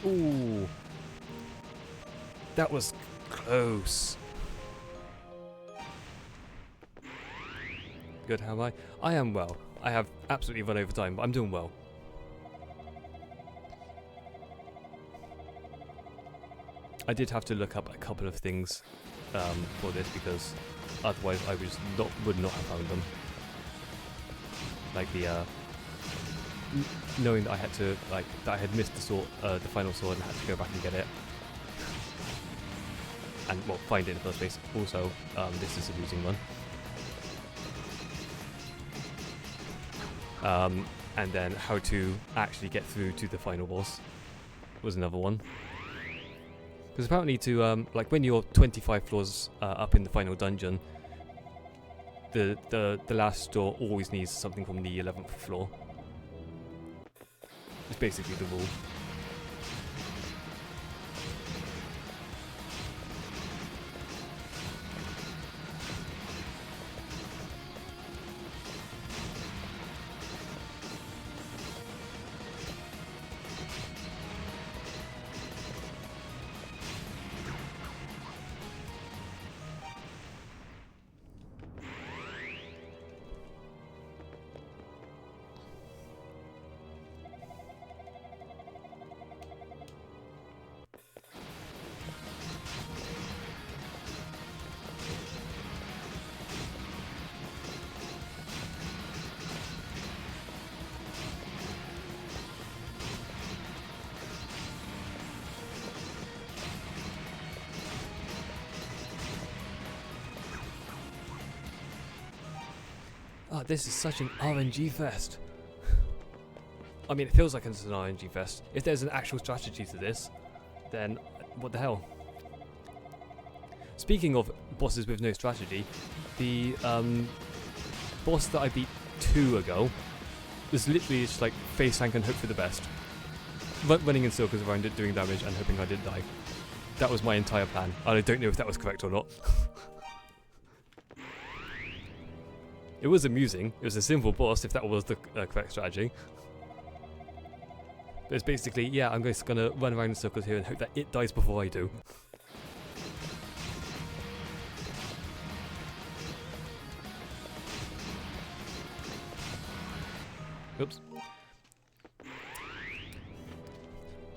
Ooh. That was close. Good, how am I? I am well. I have absolutely run over time, but I'm doing well. I did have to look up a couple of things for this because otherwise I would not have found them. Like the knowing that I had to that I had missed the final sword and had to go back and get it, and well, find it in the first place. Also, this is a losing one. And then how to actually get through to the final boss was another one. Because apparently to like when you're 25 floors up in the final dungeon, the last door always needs something from the 11th floor. It's basically the rule. Oh, this is such an RNG fest. I mean, it feels like it's an RNG fest. If there's an actual strategy to this, then what the hell? Speaking of bosses with no strategy, the boss that I beat 2 ago was literally just like face tank and hope for the best. Running in circles around it, doing damage and hoping I didn't die. That was my entire plan. I don't know if that was correct or not. It was amusing. It was a simple boss if that was the correct strategy. But it's basically, yeah, I'm just gonna run around in circles here and hope that it dies before I do. Oops.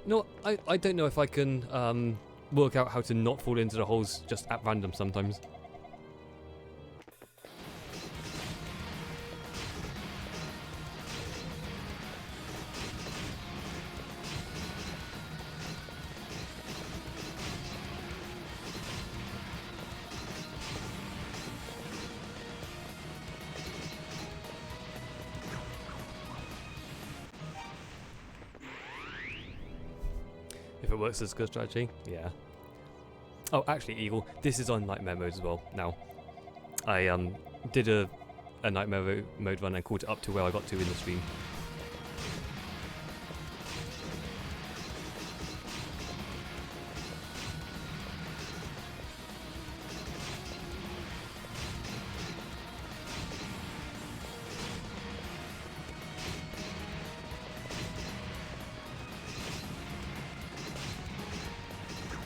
No, I don't know if I can work out how to not fall into the holes just at random sometimes. If it works as a good strategy, yeah. Oh, actually, Eagle, this is on Nightmare mode as well now. I did a Nightmare mode run and caught it up to where I got to in the stream.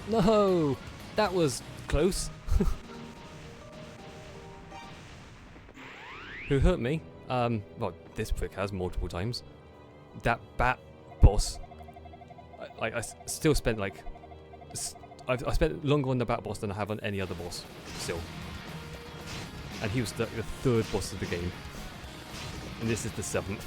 No! That was close. Who hurt me? Well, this prick has multiple times. That bat boss. I still spent like... I spent longer on the bat boss than I have on any other boss, still. And he was the third boss of the game. And this is the 7th.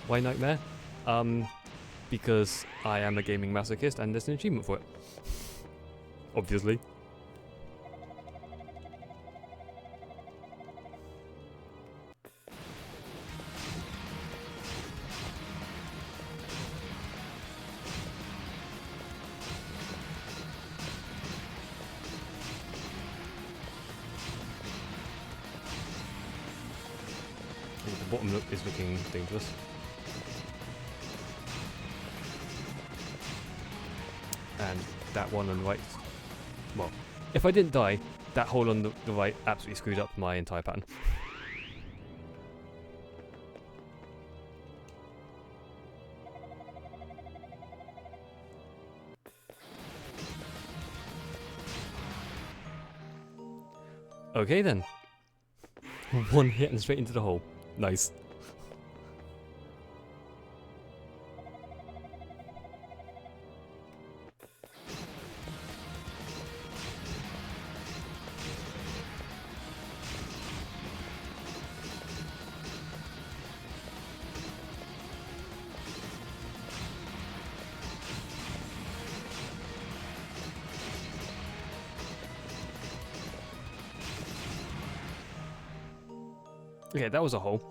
Why Nightmare? Because I am a gaming masochist and there's an achievement for it. Obviously. The bottom is looking dangerous. And that one on the right, well, if I didn't die, that hole on the right absolutely screwed up my entire pattern. Okay then. One hit and straight into the hole. Nice. Okay, that was a hole.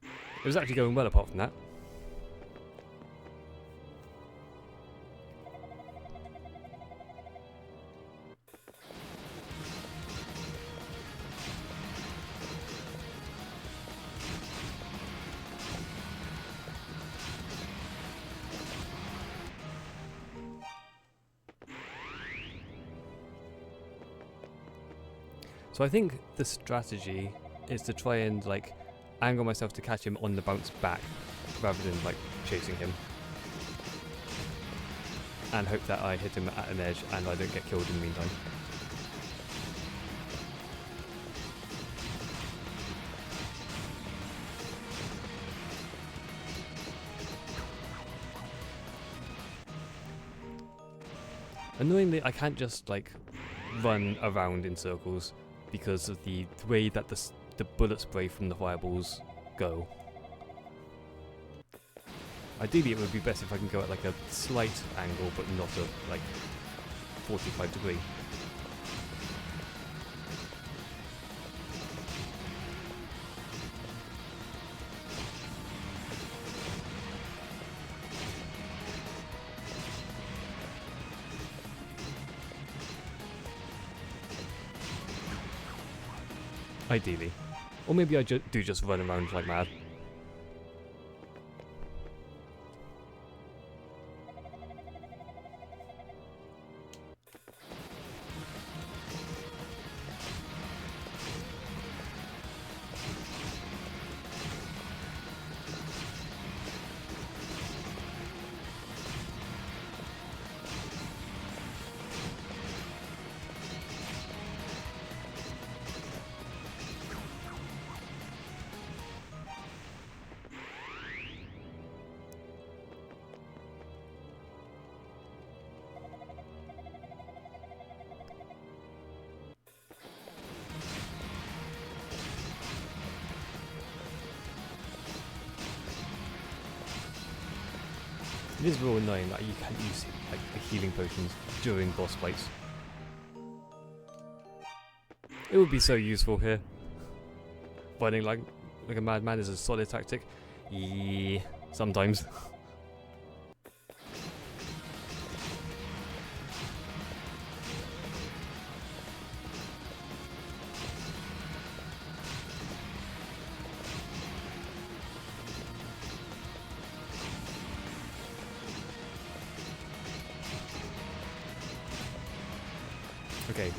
It was actually going well apart from that. So I think the strategy is to try and like angle myself to catch him on the bounce back rather than like chasing him, and hope that I hit him at an edge and I don't get killed in the meantime. Annoyingly, I can't just like run around in circles because of the way that the bullet spray from the fireballs go. Ideally it would be best if I can go at like a slight angle but not a like 45 degree. Ideally. Or maybe I do just run around like mad. It is real annoying that you can't use like the healing potions during boss fights. It would be so useful here. Fighting like a madman is a solid tactic. Yeah, sometimes. Okay,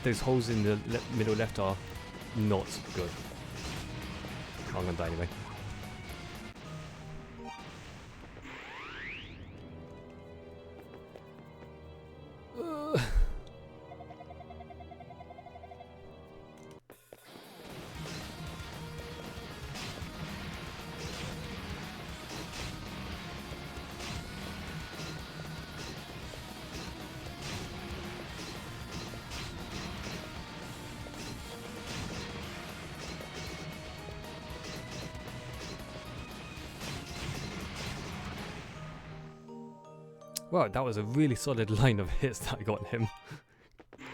those holes in the middle left are not good. I'm gonna die anyway. Wow, that was a really solid line of hits that I got him.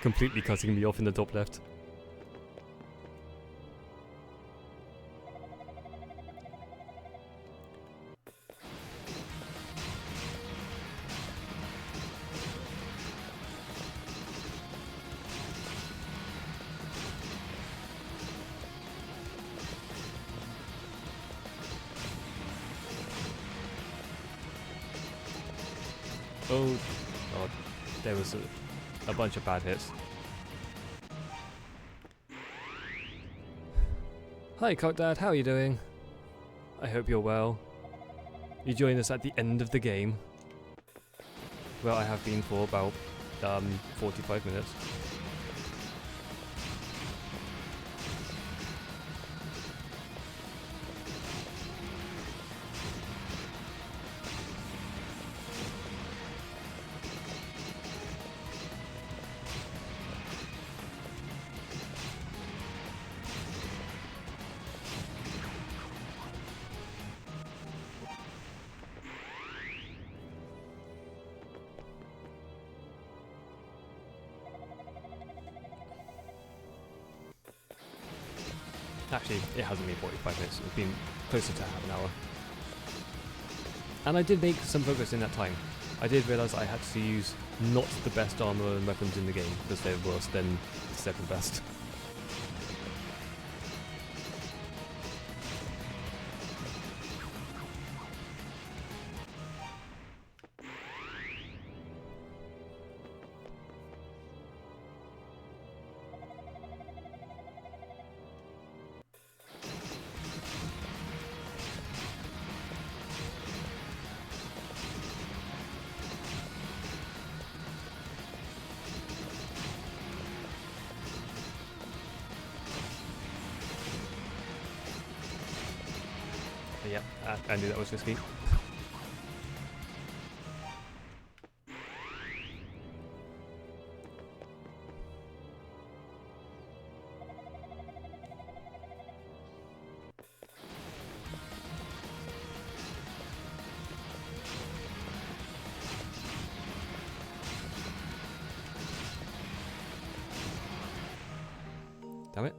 Completely cutting me off in the top left. Oh god, there was a bunch of bad hits. Hi Cockdad, how are you doing? I hope you're well. You joined us at the end of the game. Well, I have been for about 45 minutes. Actually, it hasn't been 45 minutes, it's been closer to half an hour. And I did make some progress in that time. I did realise I had to use not the best armour and weapons in the game, because they're worse than the second best. Yeah, I knew that was risky. Damn it.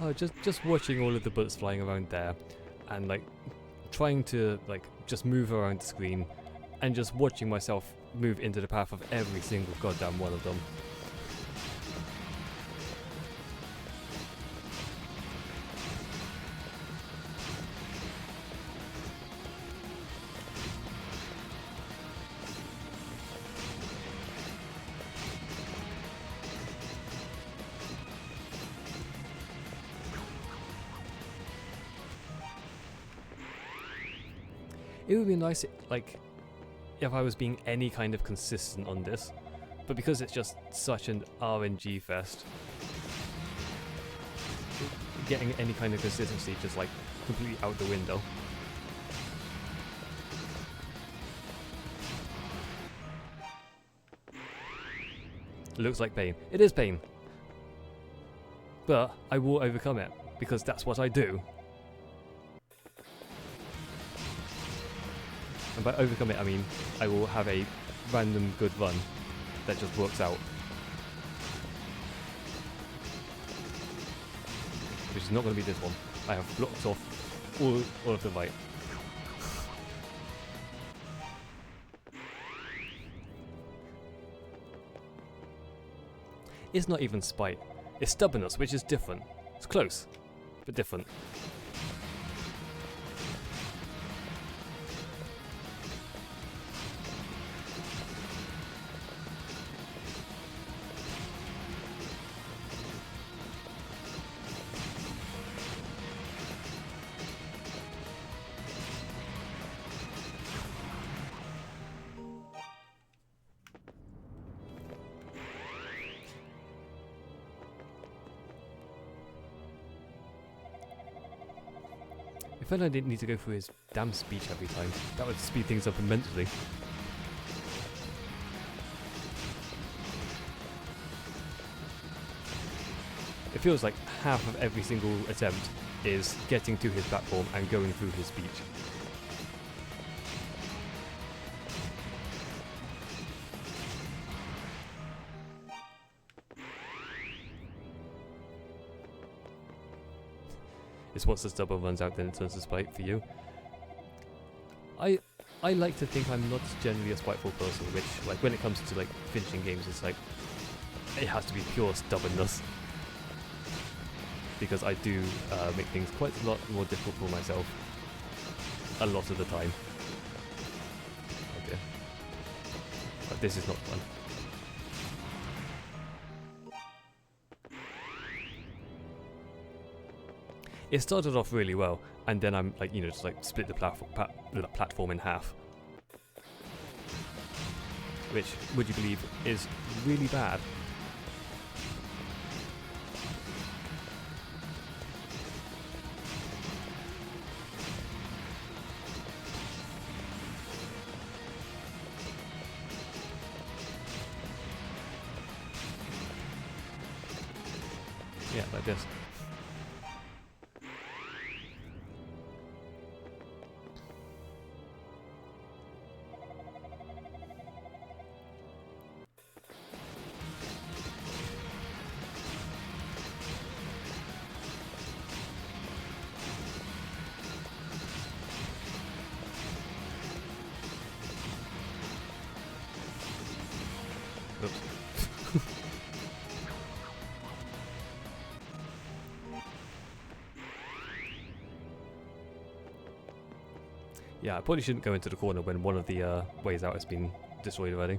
Oh, just watching all of the bullets flying around there, and like trying to like just move around the screen, and just watching myself move into the path of every single goddamn one of them. It would be nice, like, if I was being any kind of consistent on this, but because it's just such an RNG fest, getting any kind of consistency just like completely out the window. It looks like pain. It is pain. But I will overcome it, because that's what I do. And by overcome it, I mean I will have a random good run that just works out which is not going to be this one. I have blocked off all of the light. It's not even spite. It's stubbornness, which is different. It's close, but different. If only I didn't need to go through his damn speech every time. That would speed things up immensely. It feels like half of every single attempt is getting to his platform and going through his speech. It's once the stubborn runs out, then it turns to spite for you. I like to think I'm not generally a spiteful person, which, like, when it comes to, like, finishing games, it's like, it has to be pure stubbornness. Because I do make things quite a lot more difficult for myself. A lot of the time. Okay. But this is not fun. It started off really well, and then I'm like, just like split the platform in half. Which, would you believe, is really bad. Yeah, like this. Oops. Yeah, I probably shouldn't go into the corner when one of the ways out has been destroyed already.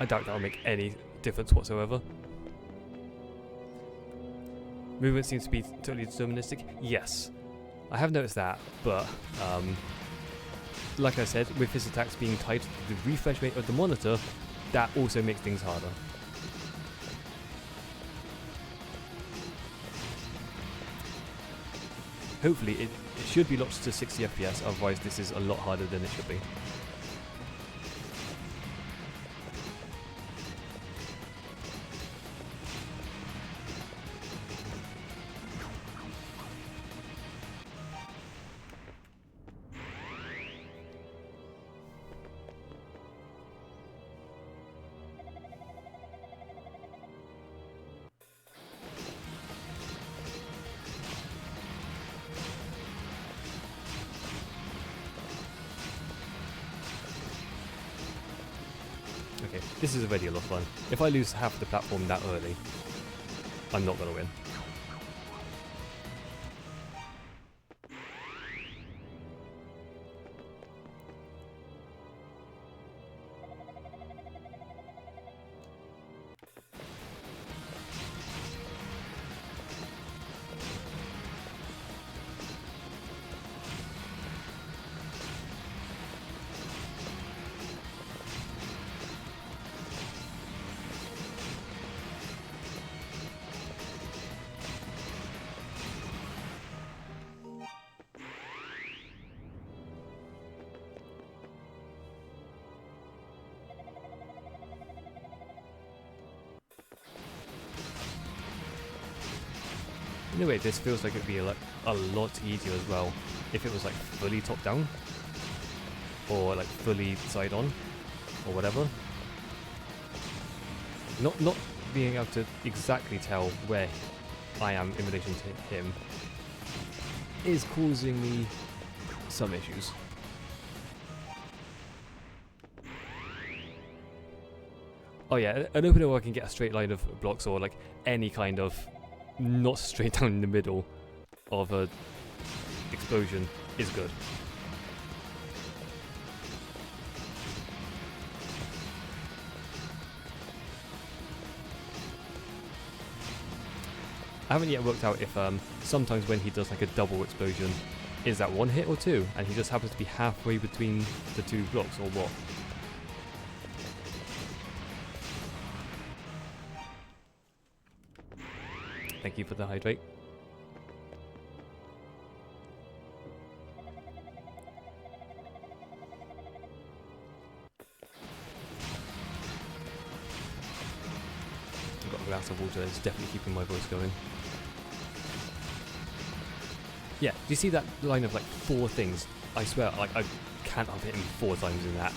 I doubt that'll make any difference whatsoever. Movement seems to be totally deterministic. Yes, I have noticed that, but like I said, with his attacks being tied to the refresh rate of the monitor, that also makes things harder. Hopefully it should be locked to 60 FPS, otherwise this is a lot harder than it should be. Okay, this is already a lot of fun. If I lose half the platform that early, I'm not going to win. In a way, this feels like it'd be like a lot easier as well if it was like fully top down or like fully side on or whatever. Not being able to exactly tell where I am in relation to him is causing me some issues. Oh yeah, an opener where I can get a straight line of blocks or like any kind of not straight down in the middle of a explosion is good. I haven't yet worked out if sometimes when he does like a double explosion, is that one hit or two, and he just happens to be halfway between the two blocks, or what? Thank you for the hydrate. I've got a glass of water, it's definitely keeping my voice going. Yeah, do you see that line of like 4 things? I swear, like I can't have hit him 4 times in that.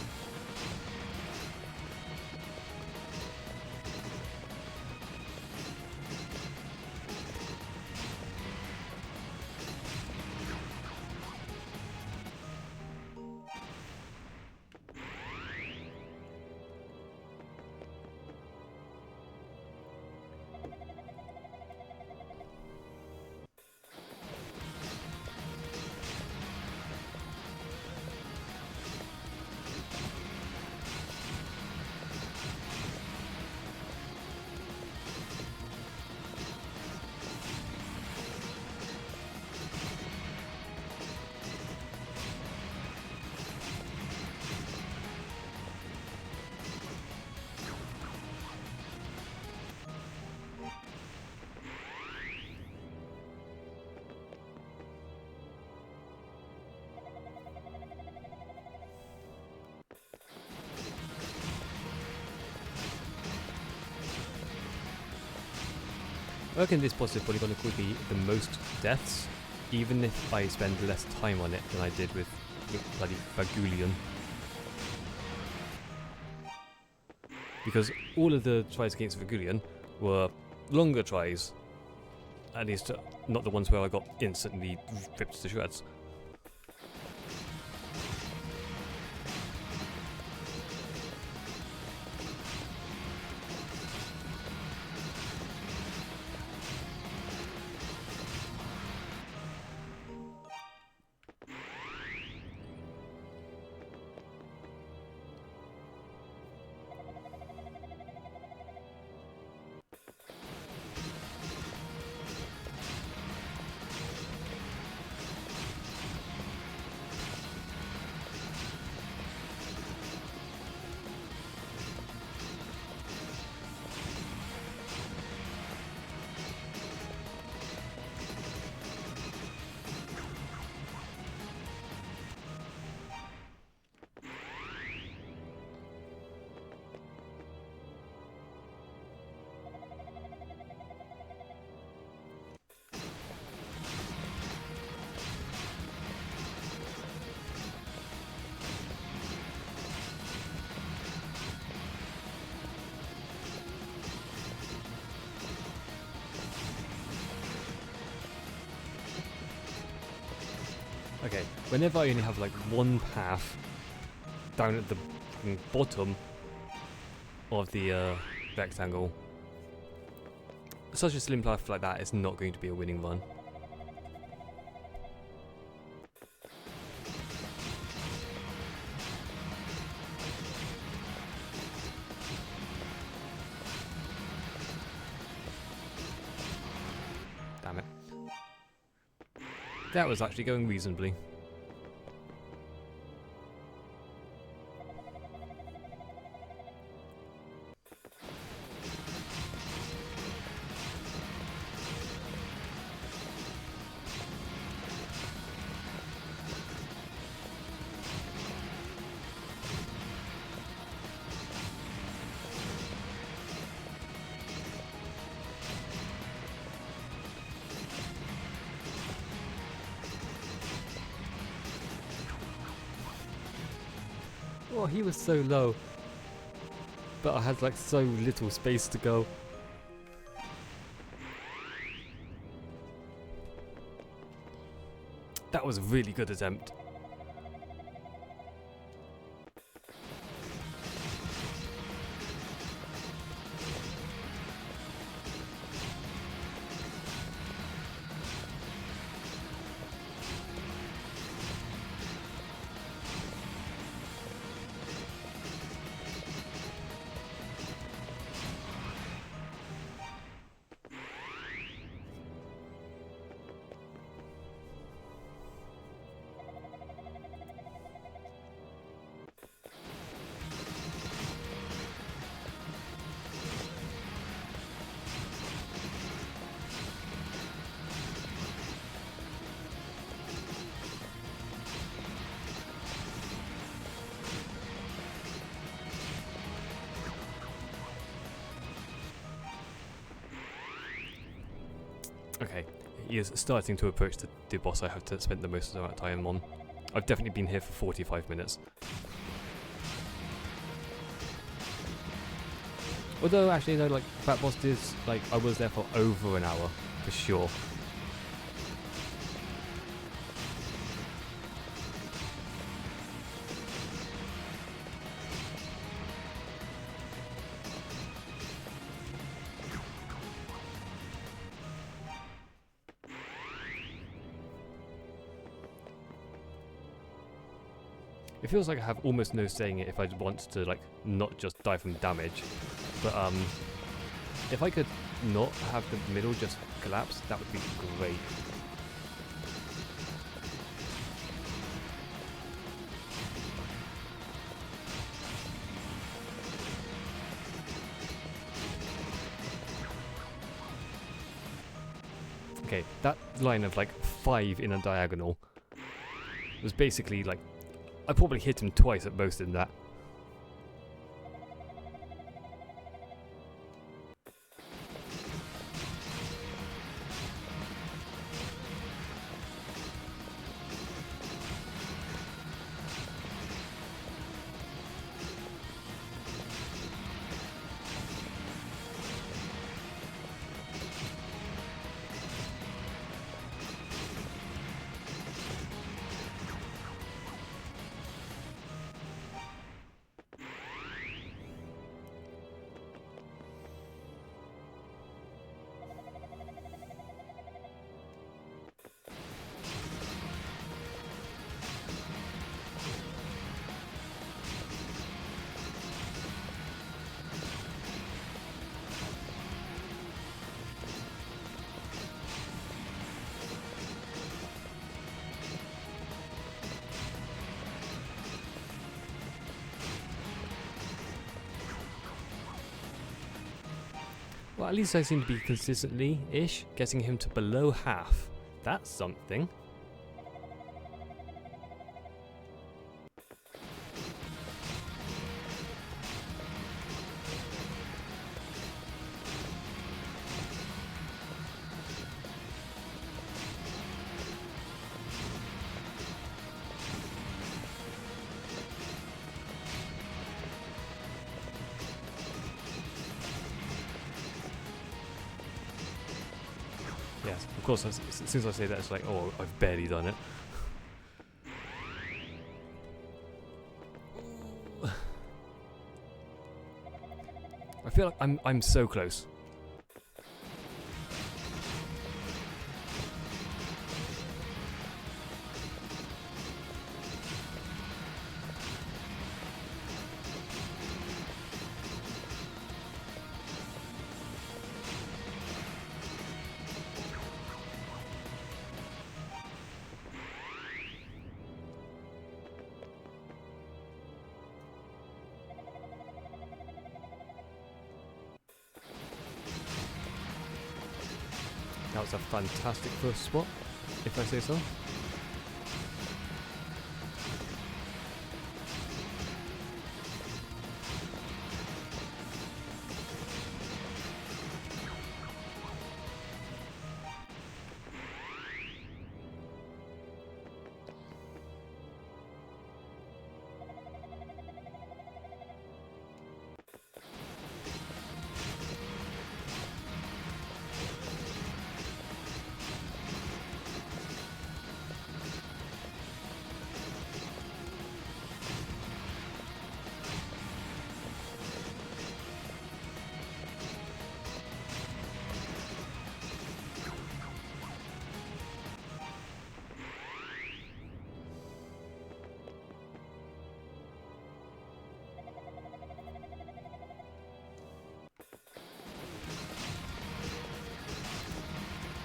I reckon this boss is probably going to be the most deaths, even if I spend less time on it than I did with bloody Fagulian. Because all of the tries against Fagulian were longer tries, at least not the ones where I got instantly ripped to shreds. Okay, whenever I only have like one path down at the bottom of the rectangle, such a slim path like that is not going to be a winning run. Damn it. That was actually going reasonably. Oh, he was so low. But I had like so little space to go. That was a really good attempt. Okay, he is starting to approach the boss I have to spend the most amount of time on. I've definitely been here for 45 minutes. Although, actually, no, like, that boss did, like, I was there for over an hour, for sure. It feels like I have almost no saying it if I want to, like, not just die from damage. But, if I could not have the middle just collapse, that would be great. Okay, that line of, like, 5 in a diagonal was basically, like, I probably hit him twice at most in that. Well, at least I seem to be consistently-ish getting him to below half. That's something. Yes, of course, as soon as I say that, it's like, oh, I've barely done it. I feel like I'm so close. That was a fantastic first spot, if I say so.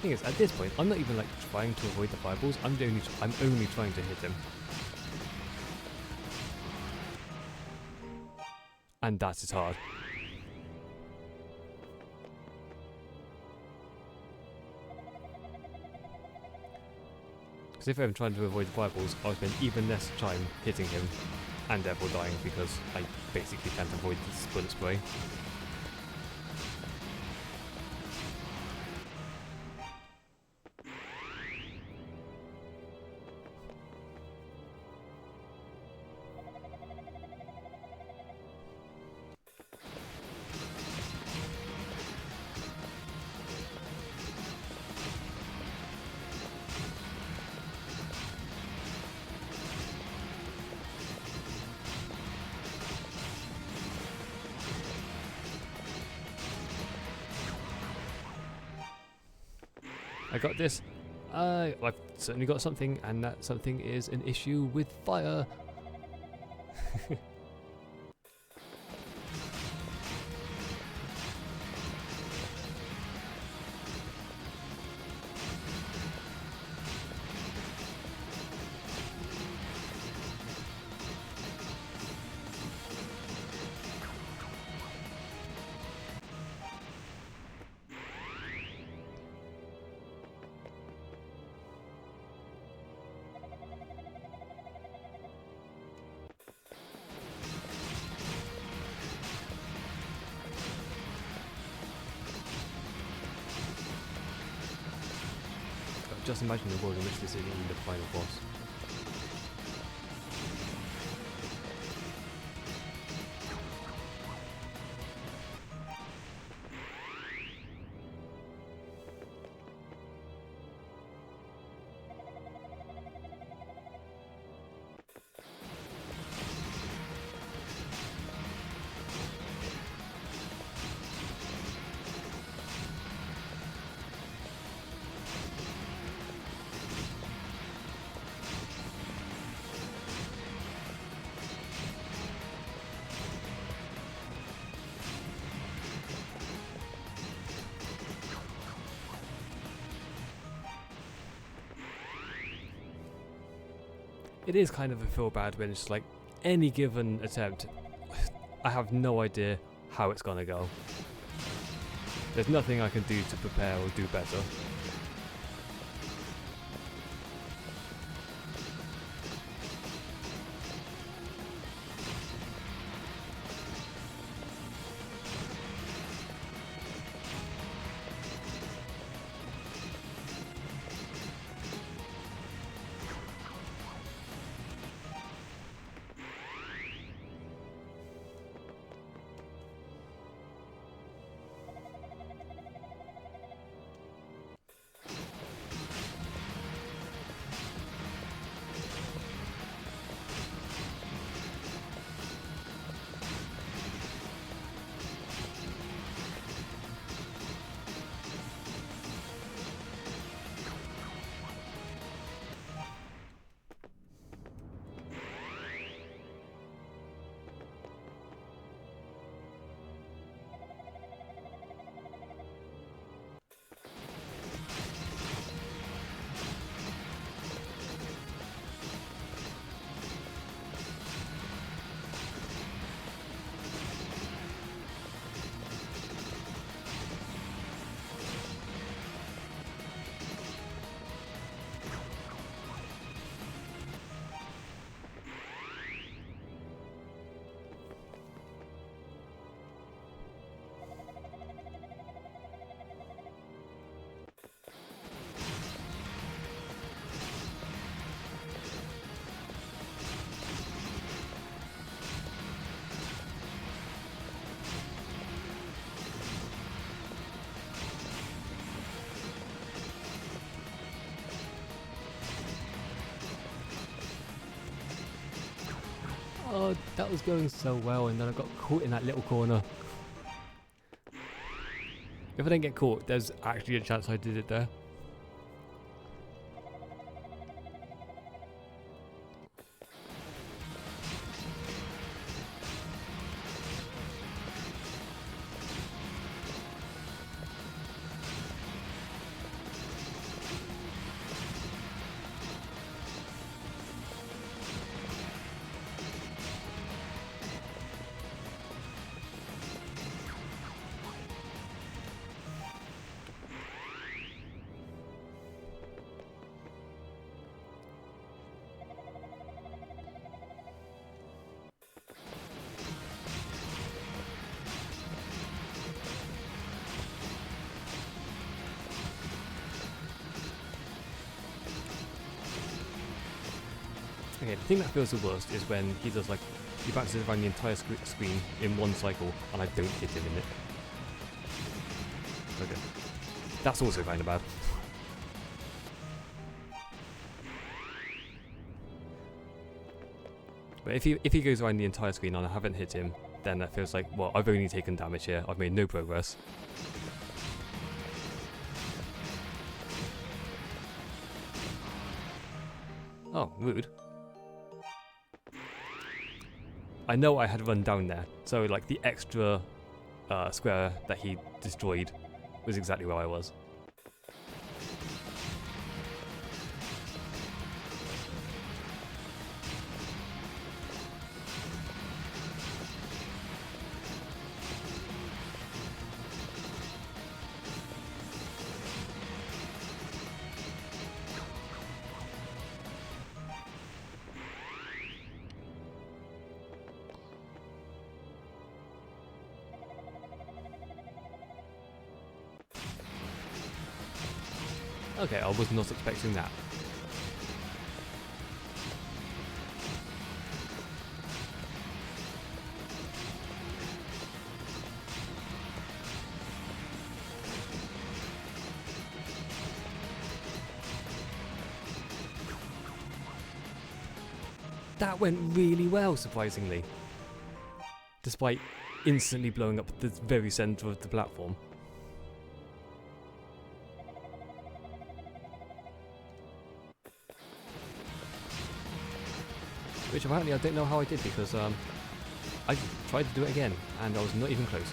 thing is, at this point, I'm not even like trying to avoid the fireballs. I'm only trying to hit him. And that is hard. Because if I'm trying to avoid the fireballs, I'll spend even less time hitting him and therefore dying because I basically can't avoid this bullet spray. I got this. I've certainly got something, and that something is an issue with fire. Just imagine the world in which this is even the final boss. It is kind of a feel bad when it's like any given attempt, I have no idea how it's gonna go. There's nothing I can do to prepare or do better. Oh, that was going so well, and then I got caught in that little corner. If I didn't get caught, there's actually a chance I did it there. Okay, the thing that feels the worst is when he does like, he bounces around the entire screen in one cycle and I don't hit him in it. Okay. That's also kind of bad. But if he goes around the entire screen and I haven't hit him, then that feels like, well, I've only taken damage here, I've made no progress. Oh, rude. I know I had run down there, so like the extra square that he destroyed was exactly where I was. Okay, I was not expecting that. That went really well, surprisingly. Despite instantly blowing up the very centre of the platform. Which apparently I don't know how I did because I tried to do it again and I was not even close.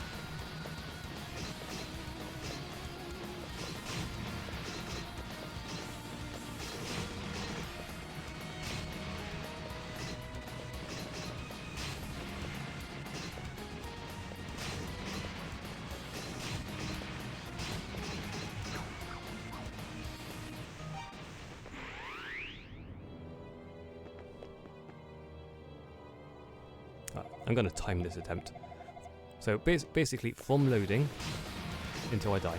I'm going to time this attempt. So basically from loading until I die.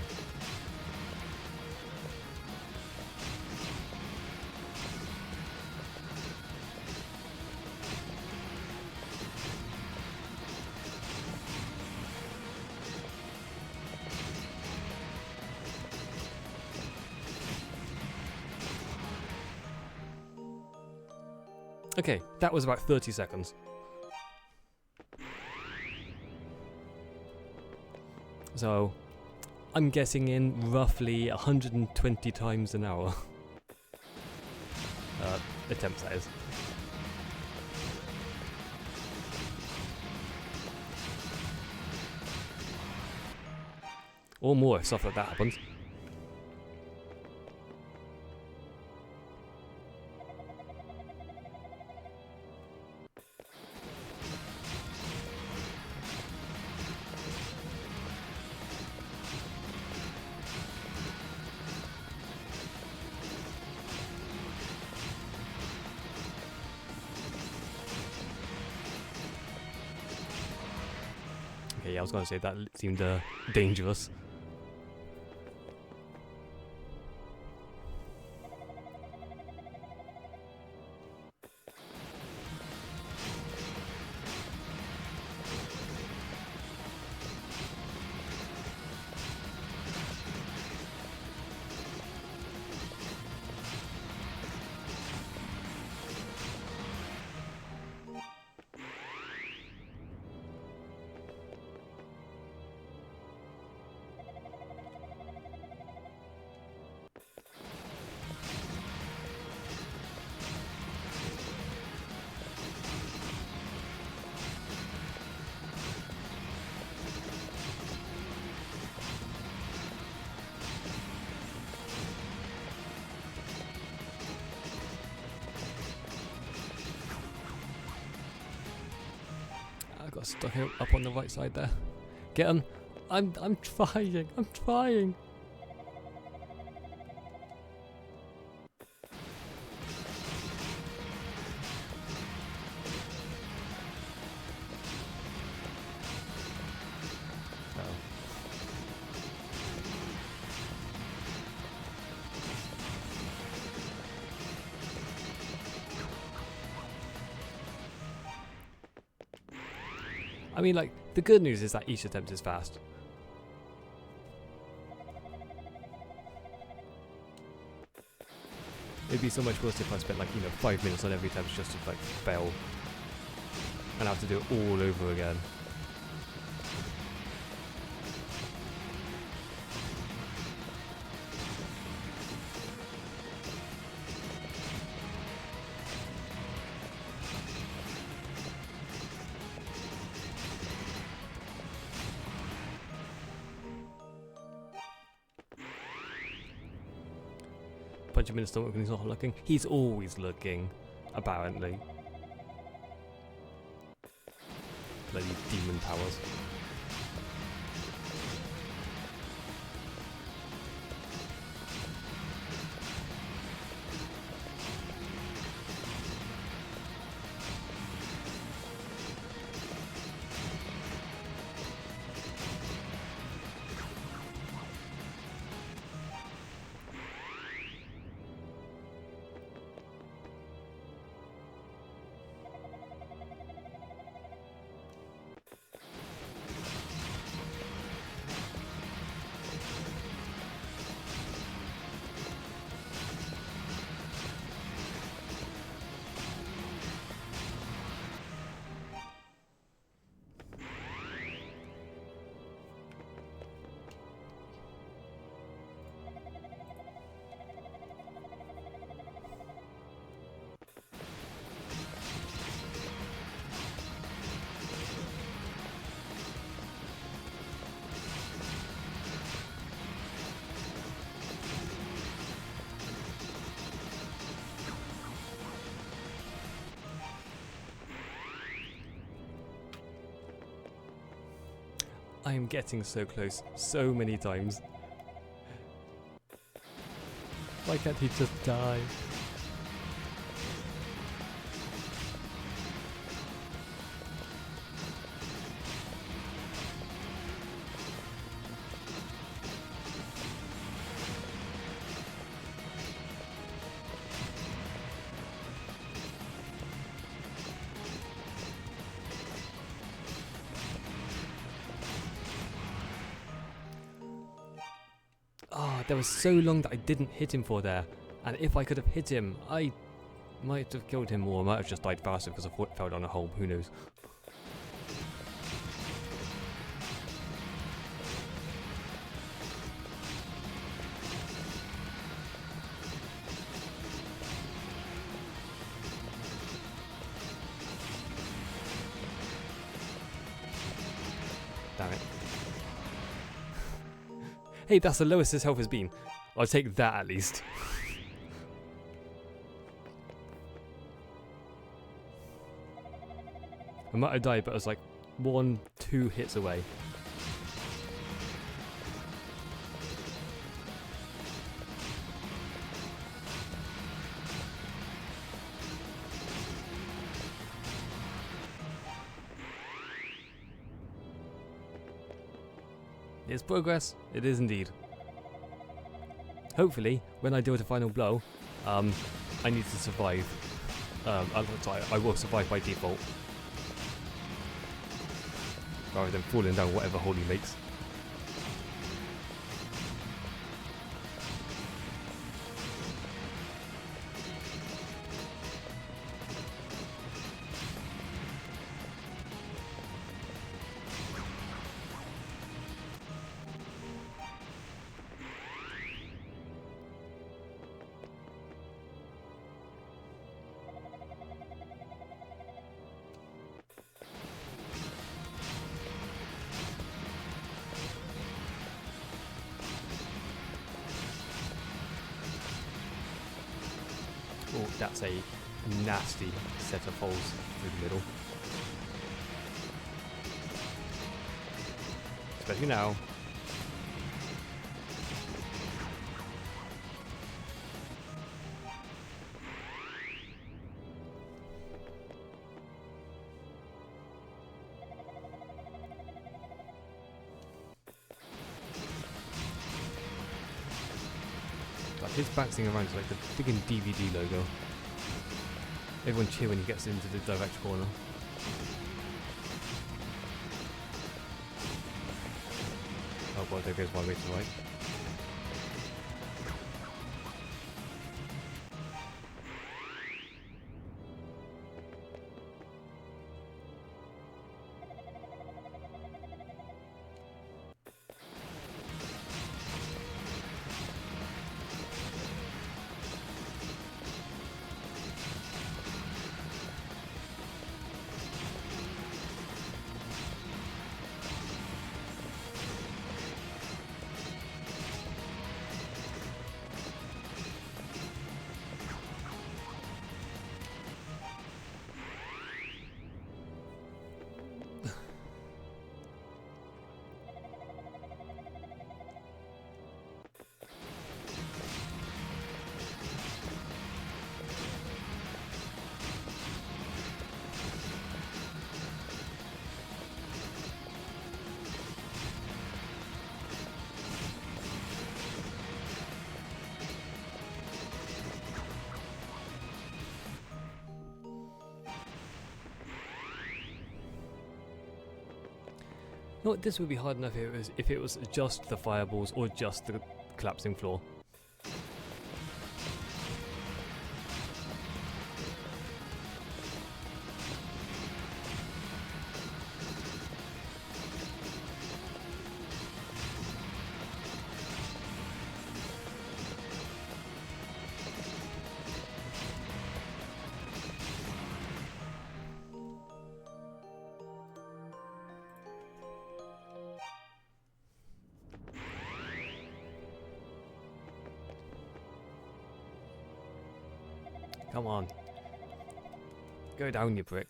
Okay, that was about 30 seconds. So, I'm getting in roughly 120 times an hour. Attempts, that is. Or more if stuff like that happens. Okay, yeah, I was going to say that seemed dangerous. I got stuck up on the right side there. Get him! I'm trying! I'm trying! I mean, like, the good news is that each attempt is fast. It'd be so much worse if I spent, like, 5 minutes on every attempt just to, like, fail. And have to do it all over again. Punch him in the stomach when he's not looking. He's always looking, apparently. Bloody demon powers. I am getting so close so many times. Why can't he just die? There was so long that I didn't hit him for there, and if I could have hit him, I might have killed him, or I might have just died faster because I fell down a hole, who knows. Damn it. Hey, that's the lowest his health has been. I'll take that at least. I might have died, but I was like 1-2 hits away. It's progress. It is indeed. Hopefully, when I deal with the final blow, I need to survive. I will survive by default, rather than falling down whatever hole he makes. Oh, that's a nasty set of holes through the middle. Especially now. His bouncing around is like the friggin' DVD logo. Everyone cheer when he gets into the direct corner. Oh god, there goes my way to the right. No, this would be hard enough if it was just the fireballs or just the collapsing floor. Come on. Go down, you prick.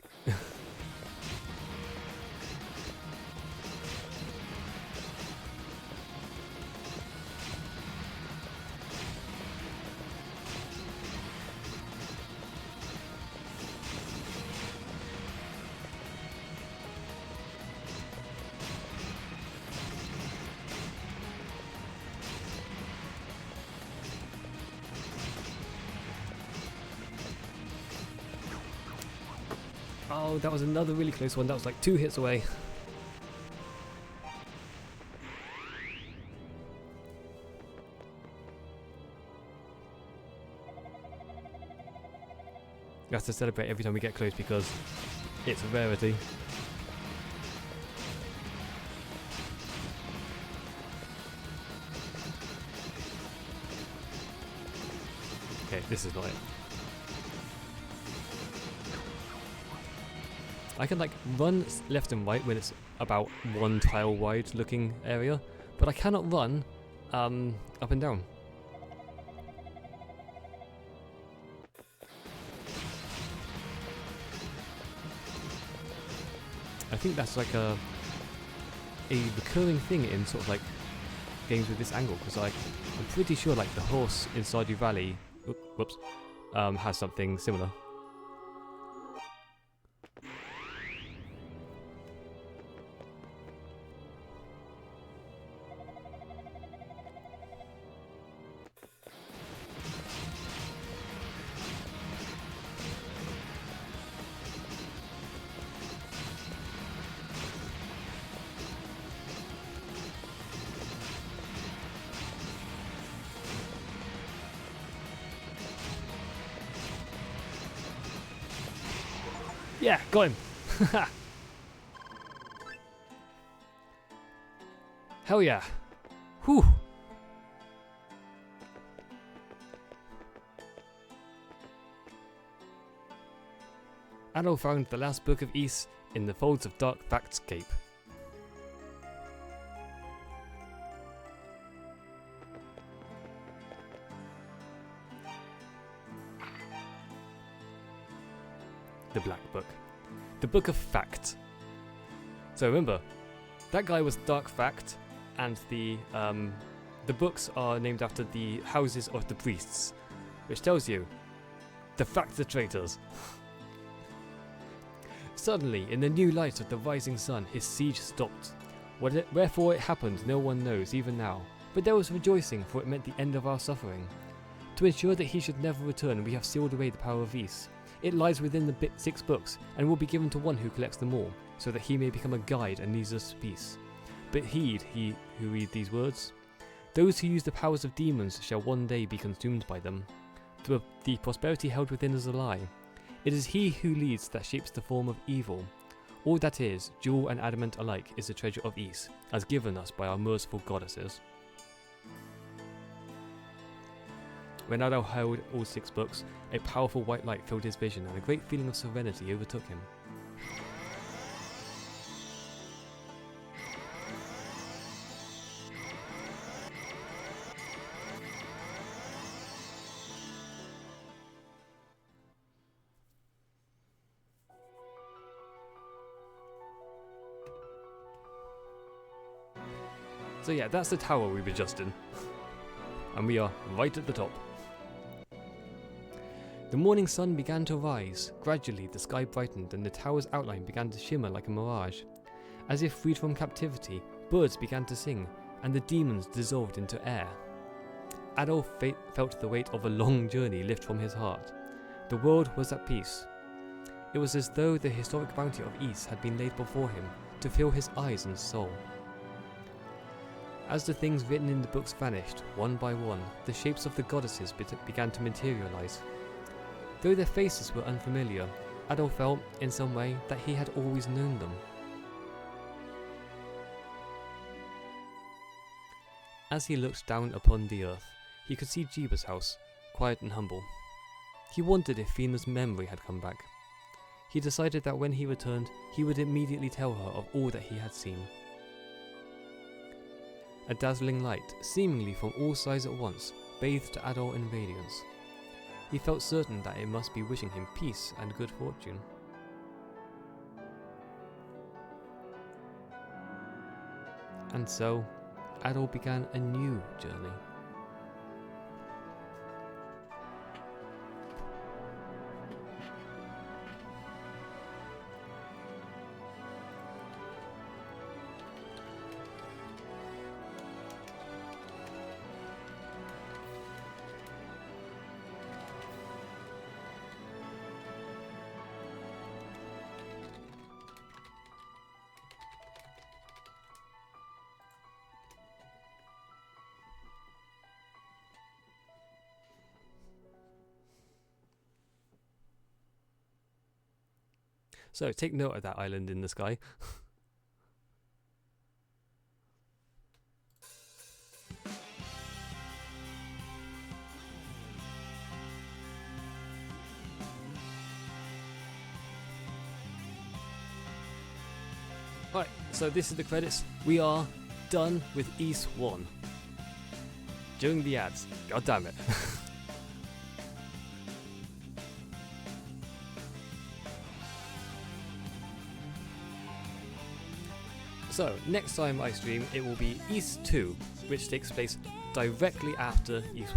Oh, that was another really close one. That was like 2 hits away. We have to celebrate every time we get close because it's a rarity. Okay, this is not it. I can like run left and right when it's about 1 tile wide looking area, but I cannot run up and down. I think that's like a recurring thing in sort of like games with this angle, because like I'm pretty sure like the horse in Stardew Valley, whoops, has something similar. Yeah, got him. Hell yeah. Whew. Anno found the last book of Ys in the folds of Dark Fact's cape. The Black Book. The Book of Fact. So remember, that guy was Dark Fact, and the books are named after the houses of the priests, which tells you, the Facts are traitors. Suddenly, in the new light of the rising sun, his siege stopped. Wherefore it happened, no one knows, even now. But there was rejoicing, for it meant the end of our suffering. To ensure that he should never return, we have sealed away the power of Ys. It lies within the 6 books, and will be given to one who collects them all, so that he may become a guide and leads us to peace. But heed, he who read these words. Those who use the powers of demons shall one day be consumed by them. The prosperity held within is a lie. It is he who leads that shapes the form of evil. All that is, jewel and adamant alike, is the treasure of Ys, as given us by our merciful goddesses. When Adol held all 6 books, a powerful white light filled his vision and a great feeling of serenity overtook him. So yeah, that's the tower we were just in. And we are right at the top. The morning sun began to rise. Gradually the sky brightened and the tower's outline began to shimmer like a mirage. As if freed from captivity, birds began to sing, and the demons dissolved into air. Adolf felt the weight of a long journey lift from his heart. The world was at peace. It was as though the historic bounty of Ys had been laid before him to fill his eyes and soul. As the things written in the books vanished, one by one, the shapes of the goddesses began to materialize. Though their faces were unfamiliar, Adol felt, in some way, that he had always known them. As he looked down upon the earth, he could see Jeba's house, quiet and humble. He wondered if Fina's memory had come back. He decided that when he returned, he would immediately tell her of all that he had seen. A dazzling light, seemingly from all sides at once, bathed Adol in radiance. He felt certain that it must be wishing him peace and good fortune. And so, Adol began a new journey. So take note of that island in the sky. Right, so this is the credits. We are done with Ys 1. During the ads. God damn it. So, next time I stream, it will be Ys 2, which takes place directly after Ys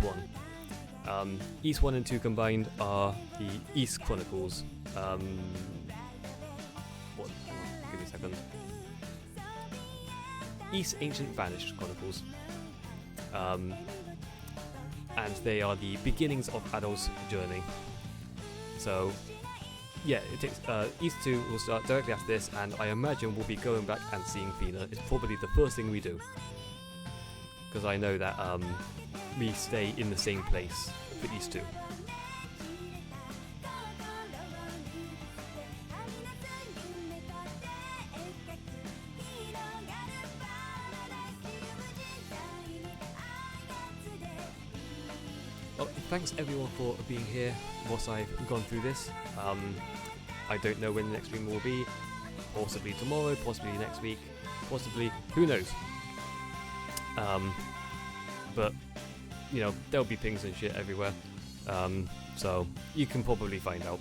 1. Ys 1 and 2 combined are the Ys Chronicles. Give me a second. Ys Ancient Vanished Chronicles. And they are the beginnings of Adol's journey. So, yeah, it takes Ys 2 will start directly after this, and I imagine we'll be going back and seeing Fina. It's probably the first thing we do, because I know that we stay in the same place for Ys 2. Well, thanks everyone for being here whilst I've gone through this. I don't know when the next stream will be. Possibly tomorrow, possibly next week, possibly, who knows. But, you know, there'll be pings and shit everywhere. So, you can probably find out.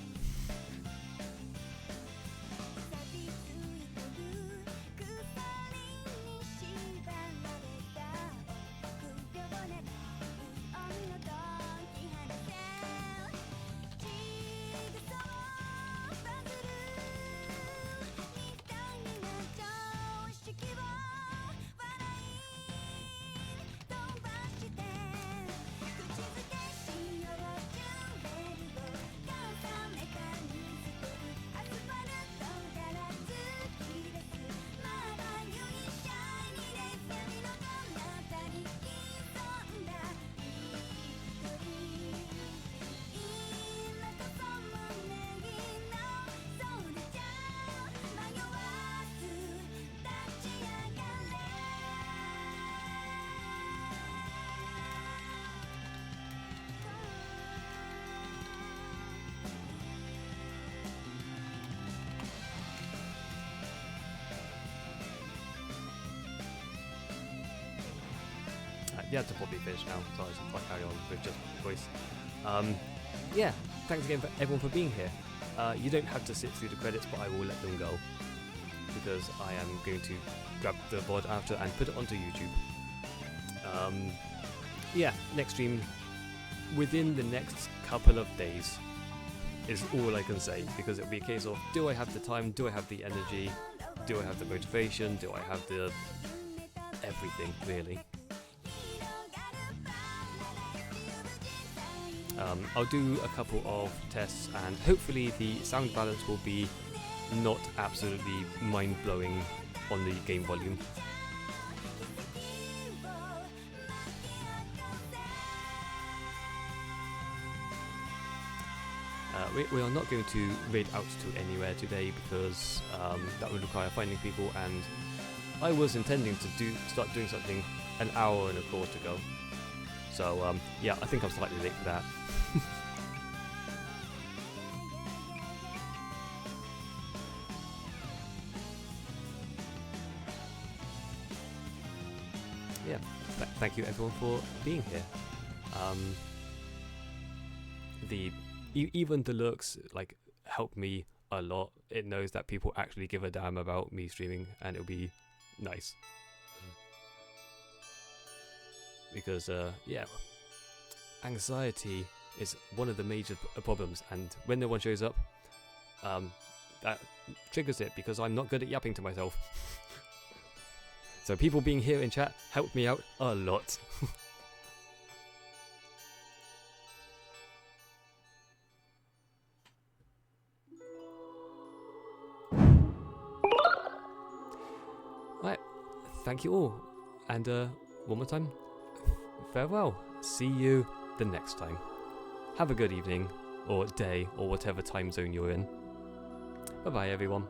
the ads are probably finished now, so I'll carry on with just my voice. Yeah, thanks again for everyone for being here. You don't have to sit through the credits, but I will let them go, because I am going to grab the VOD after and put it onto YouTube. Yeah, next stream within the next couple of days is all I can say, because it'll be a case of, do I have the time, do I have the energy, do I have the motivation, do I have the everything, really. I'll do a couple of tests, and hopefully the sound balance will be not absolutely mind-blowing on the game volume. We are not going to raid out to anywhere today, because that would require finding people, and I was intending to start doing something an hour and a quarter ago. So yeah, I think I'm slightly late for that. Yeah, thank you everyone for being here. Even the looks like help me a lot. It knows that people actually give a damn about me streaming, and it'll be nice. Because yeah, anxiety is one of the major problems, and when no one shows up, that triggers it, because I'm not good at yapping to myself. So people being here in chat helped me out a lot. Right, thank you all, and one more time, farewell. See you the next time. Have a good evening, or day, or whatever time zone you're in. Bye bye everyone.